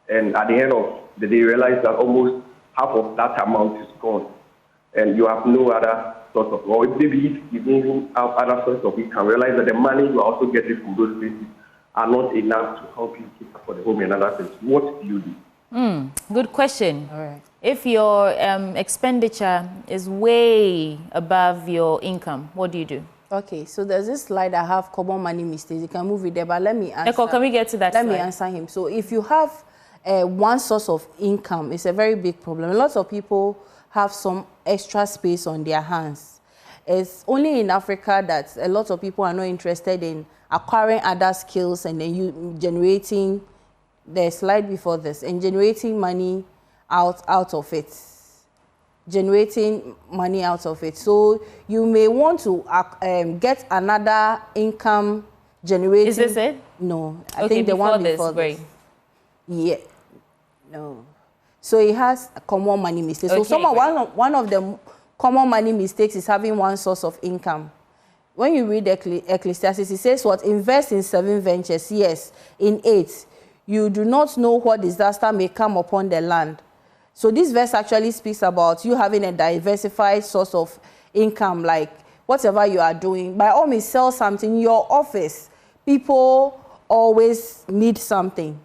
and at the end of the day you realize that almost half of that amount is gone, and you have no other source of, or maybe you even have other source of income, realize that the money you are also getting from those places are not enough to help you keep up for the home and other things. What do you do? Good question. All right. If your expenditure is way above your income, what do you do? Okay, so there's this slide I have common money mistakes. You can move it there, but let me answer. Eko, can we get to that Let slide? me answer him. So if you have one source of income, it's a very big problem. A lot of people have some extra space on their hands. It's only in Africa that a lot of people are not interested in acquiring other skills and then you generating the slide before this and generating money out of it. Generating money out of it. So you may want to get another income generating. Is this it? No, I okay, think the one before this. Yeah, no. So it has a common money mistake. Okay, so one of the common money mistakes is having one source of income. When you read Ecclesiastes, it says what? Invest in 7 ventures, yes. In 8, you do not know what disaster may come upon the land. So this verse actually speaks about you having a diversified source of income, like whatever you are doing. By all means, sell something. In your office, people always need something.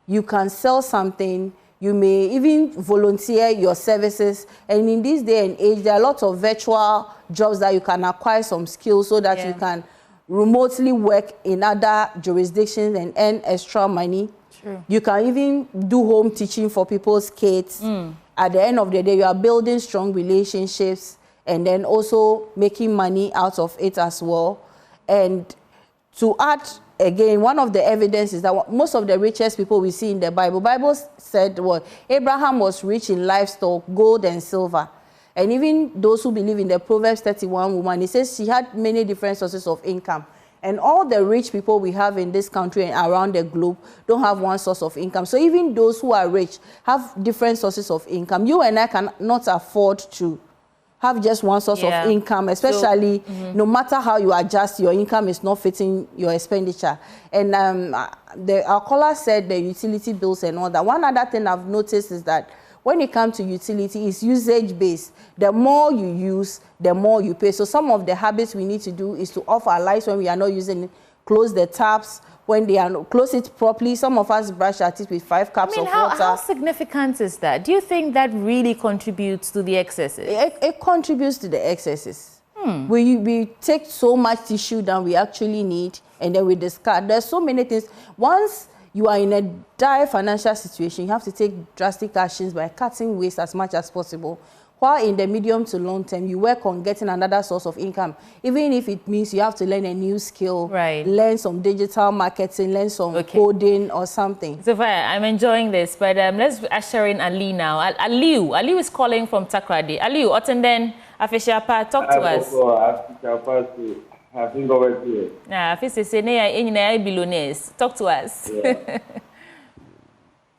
You can sell something. You may even volunteer your services. And in this day and age, there are a lot of virtual jobs that you can acquire some skills so that you can remotely work in other jurisdictions and earn extra money. True. You can even do home teaching for people's kids. At the end of the day, you are building strong relationships and then also making money out of it as well. And to add, again, one of the evidence is that most of the richest people we see in the Bible said, well, Abraham was rich in livestock, gold and silver. And even those who believe in the Proverbs 31 woman, it says she had many different sources of income. And all the rich people we have in this country and around the globe don't have one source of income. So even those who are rich have different sources of income. You and I cannot afford to have just one source of income, especially no matter how you adjust, your income is not fitting your expenditure. And our caller said the utility bills and all that. One other thing I've noticed is that when it comes to utility, it's usage-based. The more you use, the more you pay. So some of the habits we need to do is to off our lights when we are not using it, close the taps when they are close it properly. Some of us brush our teeth with 5 cups of water. How significant is that? Do you think that really contributes to the excesses? It contributes to the excesses. We take so much tissue than we actually need, and then we discard. There's so many things. Once you are in a dire financial situation, you have to take drastic actions by cutting waste as much as possible. while in the medium to long term, you work on getting another source of income, even if it means you have to learn a new skill, learn some digital marketing, learn some coding or something. So I'm enjoying this, but let's usher in Ali now. Aliu is calling from Takrady. Aliu, Otenden, Afishapa, talk to us. Talk to us. Yeah.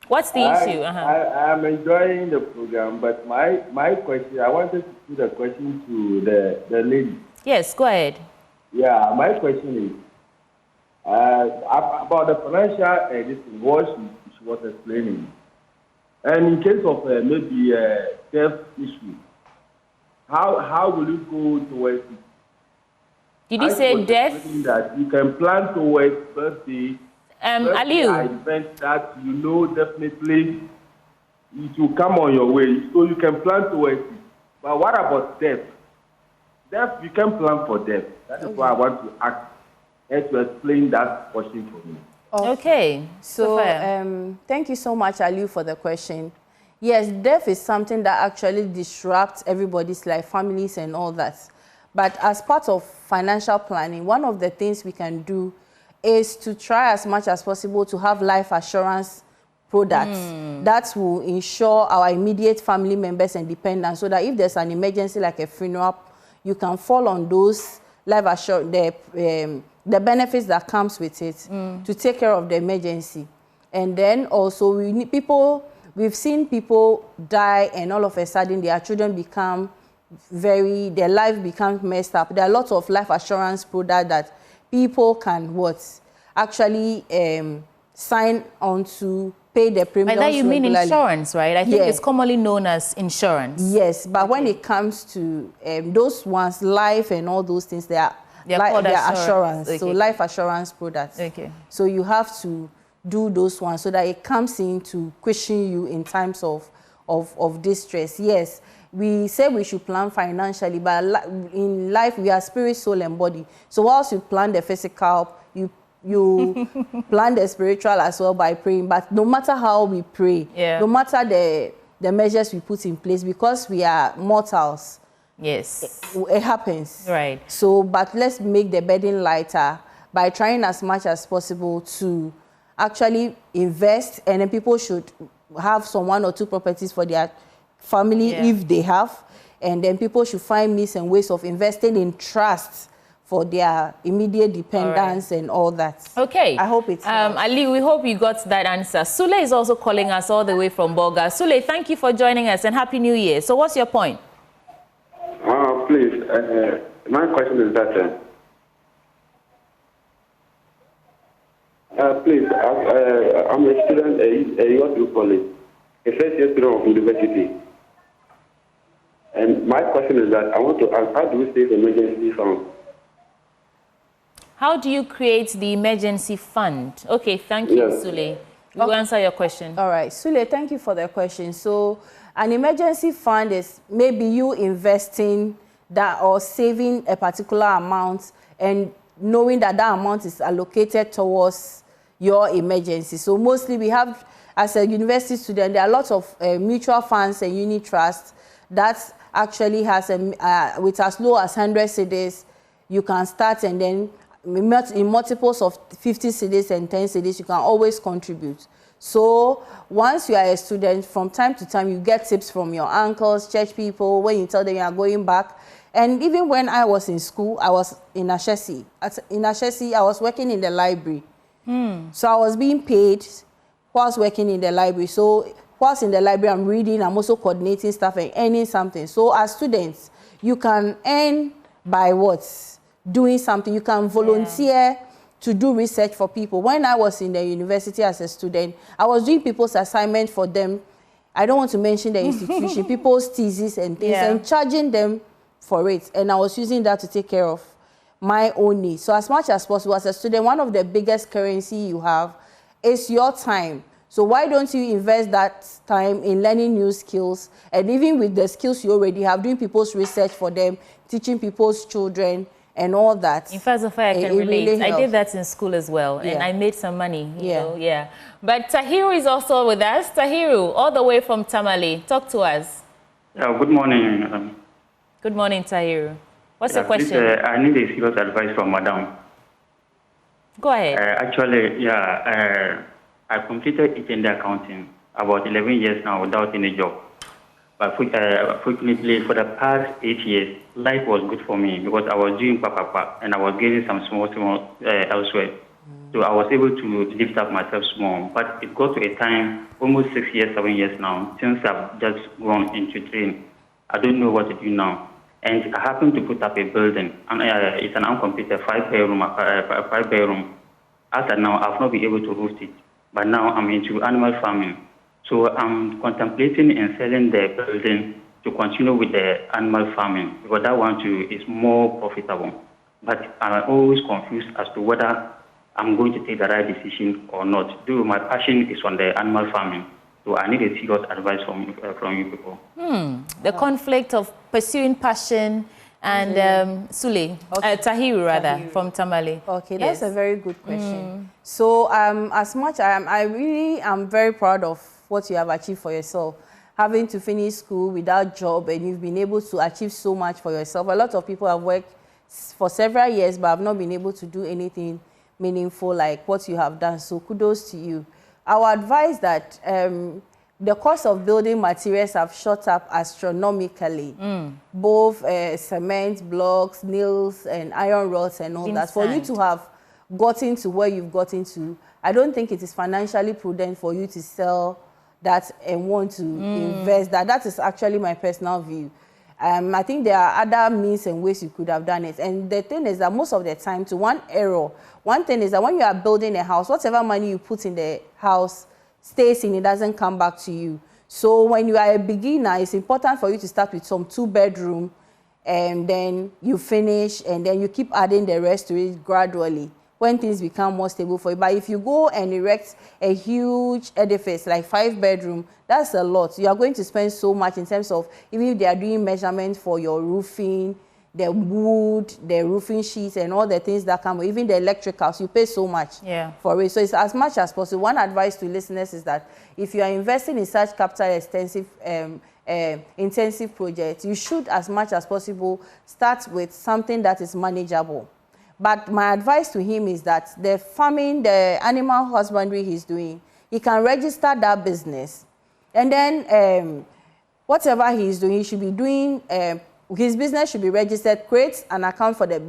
What's the issue? I'm enjoying the program, but my question, I wanted to put a question to the lady. Yes, go ahead. Yeah, my question is about the financial what she was explaining. And in case of maybe a death issue, how will you go towards it? Did you say death? That you can plan towards birthday. Aliu. Event that you know definitely it will come on your way, so you can plan towards it. But what about death? Death, you can plan for death. That is why I want to ask her to explain that question for me. Okay. So thank you so much, Aliu, for the question. Yes, death is something that actually disrupts everybody's life, families and all that. But as part of financial planning, one of the things we can do is to try as much as possible to have life assurance products that will ensure our immediate family members and dependents, so that if there's an emergency like a funeral, you can fall on those life assurance, the benefits that comes with it to take care of the emergency. And then also we need people, we've seen people die and all of a sudden their children become their life becomes messed up. There are lots of life assurance products that people can actually sign on to pay the premiums. By that you mean insurance, right? I think it's commonly known as insurance. Yes, but when it comes to those ones, life and all those things, they are assurance. So life assurance products. Okay. So you have to do those ones so that it comes in to cushion you in times of distress. Yes. We say we should plan financially, but in life we are spirit, soul, and body. So whilst you plan the physical, you plan the spiritual as well by praying. But no matter how we pray, no matter the measures we put in place, because we are mortals, yes, it happens. Right. So, but let's make the burden lighter by trying as much as possible to actually invest, and then people should have some 1 or 2 properties for their family if they have, and then people should find means and ways of investing in trust for their immediate dependents and all that. Okay. I hope it's Ali, we hope you got that answer. Sule is also calling us all the way from Bolga. Sule, thank you for joining us and Happy New Year. So what's your point? Please, my question is that please, I'm a student, what do you call it? A first year student of university. And my question is that I want to ask, how do we save emergency fund? How do you create the emergency fund? Okay, thank you, Sule. We'll answer your question. All right, Sule, thank you for the question. So an emergency fund is maybe you investing that or saving a particular amount and knowing that that amount is allocated towards your emergency. So mostly we have, as a university student, there are lots of mutual funds and unit trusts that actually has with as low as 100 cedis, you can start, and then in multiples of 50 cedis and 10 cedis, you can always contribute. So once you are a student, from time to time, you get tips from your uncles, church people, when you tell them you are going back. And even when I was in school, I was in Ashesi. In Ashesi, I was working in the library. So I was being paid whilst working in the library. So whilst in the library, I'm reading, I'm also coordinating stuff and earning something. So as students, you can earn by what? Doing something. You can volunteer to do research for people. When I was in the university as a student, I was doing people's assignment for them. I don't want to mention the institution, people's thesis and things, and charging them for it. And I was using that to take care of my own needs. So as much as possible, as a student, one of the biggest currency you have is your time. So why don't you invest that time in learning new skills, and even with the skills you already have, doing people's research for them, teaching people's children, and all that. In fact, if I can relate, really I did that in school as well, and I made some money. You know, But Tahiru is also with us. Tahiru, all the way from Tamale. Talk to us. Good morning. Good morning, Tahiru. What's the question? Please, I need a serious advice from Madam. Go ahead. Actually, I completed HND accounting about 11 years now without any job. But fortunately, for the past 8 years, life was good for me because I was doing papa and I was getting some small elsewhere. So I was able to lift up myself small. But it got to a time, almost 6 years, 7 years now, since I've just gone into training. I don't know what to do now. And I happened to put up a building, and it's an uncompleted 5-bedroom. As of now, I've not been able to roof it. But now I'm into animal farming. So I'm contemplating in selling the building to continue with the animal farming because that one too is more profitable. But I'm always confused as to whether I'm going to take the right decision or not. Though my passion is on the animal farming. So I need a serious advice from you people. The conflict of pursuing passion and Sule, Tahiru rather, from Tamale. Okay, that's a very good question. So as much I really am very proud of what you have achieved for yourself. Having to finish school without job and you've been able to achieve so much for yourself. A lot of people have worked for several years but have not been able to do anything meaningful like what you have done. So kudos to you. I would advise that the cost of building materials have shot up astronomically. Both cement, blocks, nails, and iron rods and all that. For you to have gotten to where you've gotten to, I don't think it is financially prudent for you to sell that and want to invest that. That is actually my personal view. I think there are other means and ways you could have done it. And the thing is that most of the time, one thing is that when you are building a house, whatever money you put in the house stays in, it doesn't come back to you. So when you are a beginner, it's important for you to start with some 2-bedroom and then you finish and then you keep adding the rest to it gradually when things become more stable for you. But if you go and erect a huge edifice like 5-bedroom, that's a lot. You are going to spend so much in terms of, even if they are doing measurements for your roofing, the wood, the roofing sheets, and all the things that come, even the electricals, you pay so much for it. So it's as much as possible. One advice to listeners is that if you are investing in such intensive projects, you should, as much as possible, start with something that is manageable. But my advice to him is that the farming, the animal husbandry he's doing, he can register that business. And then whatever he's doing, he should be doing, his business should be registered, create an account for the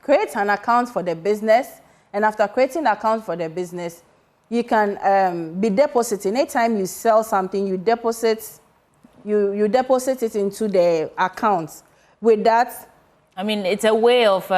create an account for the business. And after creating an account for the business, you can be depositing. Anytime you sell something, you deposit it into the account. With that, I mean, it's a way of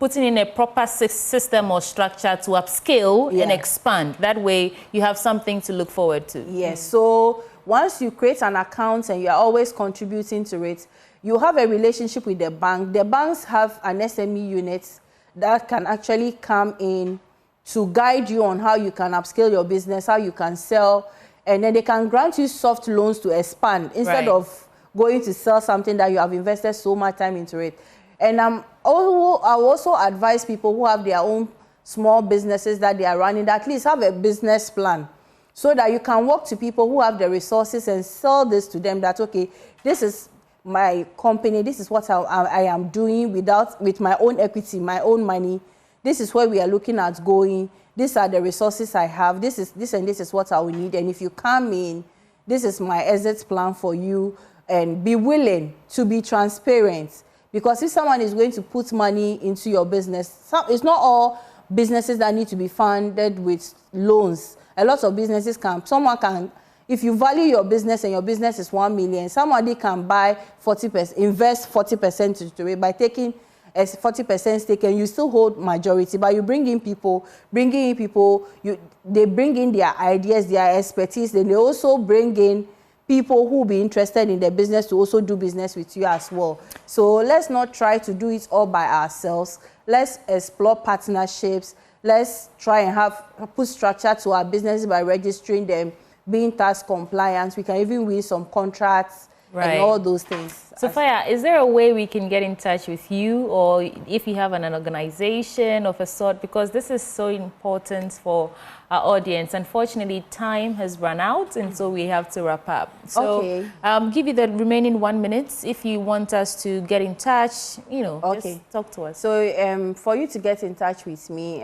putting in a proper system or structure to upscale and expand. That way, you have something to look forward to. Yes. So once you create an account and you are always contributing to it, you have a relationship with the bank. The banks have an SME unit that can actually come in to guide you on how you can upscale your business, how you can sell, and then they can grant you soft loans to expand instead of going to sell something that you have invested so much time into it. And I also advise people who have their own small businesses that they are running, that at least have a business plan so that you can walk to people who have the resources and sell this to them that, okay, this is my company, this is what I am doing with my own equity, my own money. This is where we are looking at going. These are the resources I have. This is what I will need. And if you come in, this is my exit plan for you. And be willing to be transparent. Because if someone is going to put money into your business, it's not all businesses that need to be funded with loans. A lot of businesses someone can, if you value your business and your business is 1 million, somebody can buy 40%, invest 40% into it by taking a 40% stake, and you still hold majority. But you bring in people, they bring in their ideas, their expertise, then they also bring in people who will be interested in the business to also do business with you as well. So let's not try to do it all by ourselves. Let's explore partnerships. Let's try and put structure to our businesses by registering them, being tax compliant. We can even win some contracts and all those things. Sophia, is there a way we can get in touch with you, or if you have an organization of a sort, because this is so important for our audience? Unfortunately, time has run out, and so we have to wrap up. So give you the remaining 1 minute if you want us to get in touch, just talk to us. So for you to get in touch with me,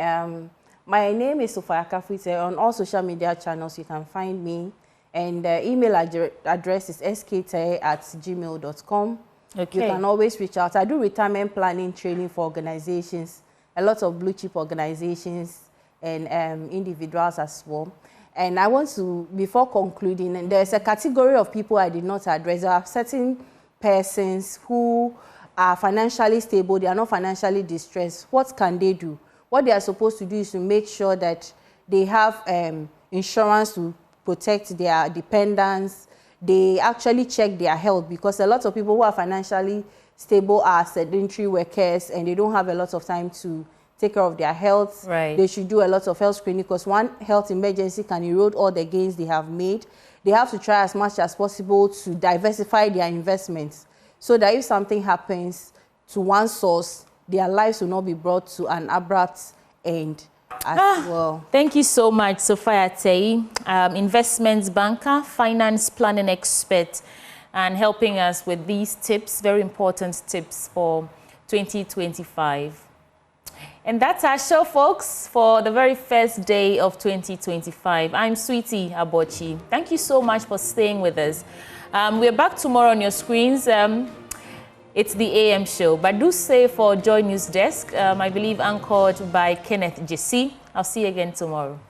my name is Sophia Kafute. On all social media channels, you can find me. And the email address is skte@gmail.com. Okay. You can always reach out. I do retirement planning training for organizations, a lot of blue chip organizations and individuals as well. And I want to, before concluding, and there's a category of people I did not address. There are certain persons who are financially stable, they are not financially distressed. What can they do? What they are supposed to do is to make sure that they have insurance to protect their dependents. They actually check their health, because a lot of people who are financially stable are sedentary workers and they don't have a lot of time to take care of their health. They should do a lot of health screening, because one health emergency can erode all the gains they have made. They have to try as much as possible to diversify their investments, so that if something happens to one source, their lives will not be brought to an abrupt end. As well. Thank you so much, Sophia Tei, investments banker, finance planning expert, and helping us with these tips, very important tips for 2025. And that's our show, folks, for the very first day of 2025. I'm Sweetie Abochi. Thank you so much for staying with us. We're back tomorrow on your screens. It's the AM show, but do stay for Joy News Desk, I believe anchored by Kenneth Jesse. I'll see you again tomorrow.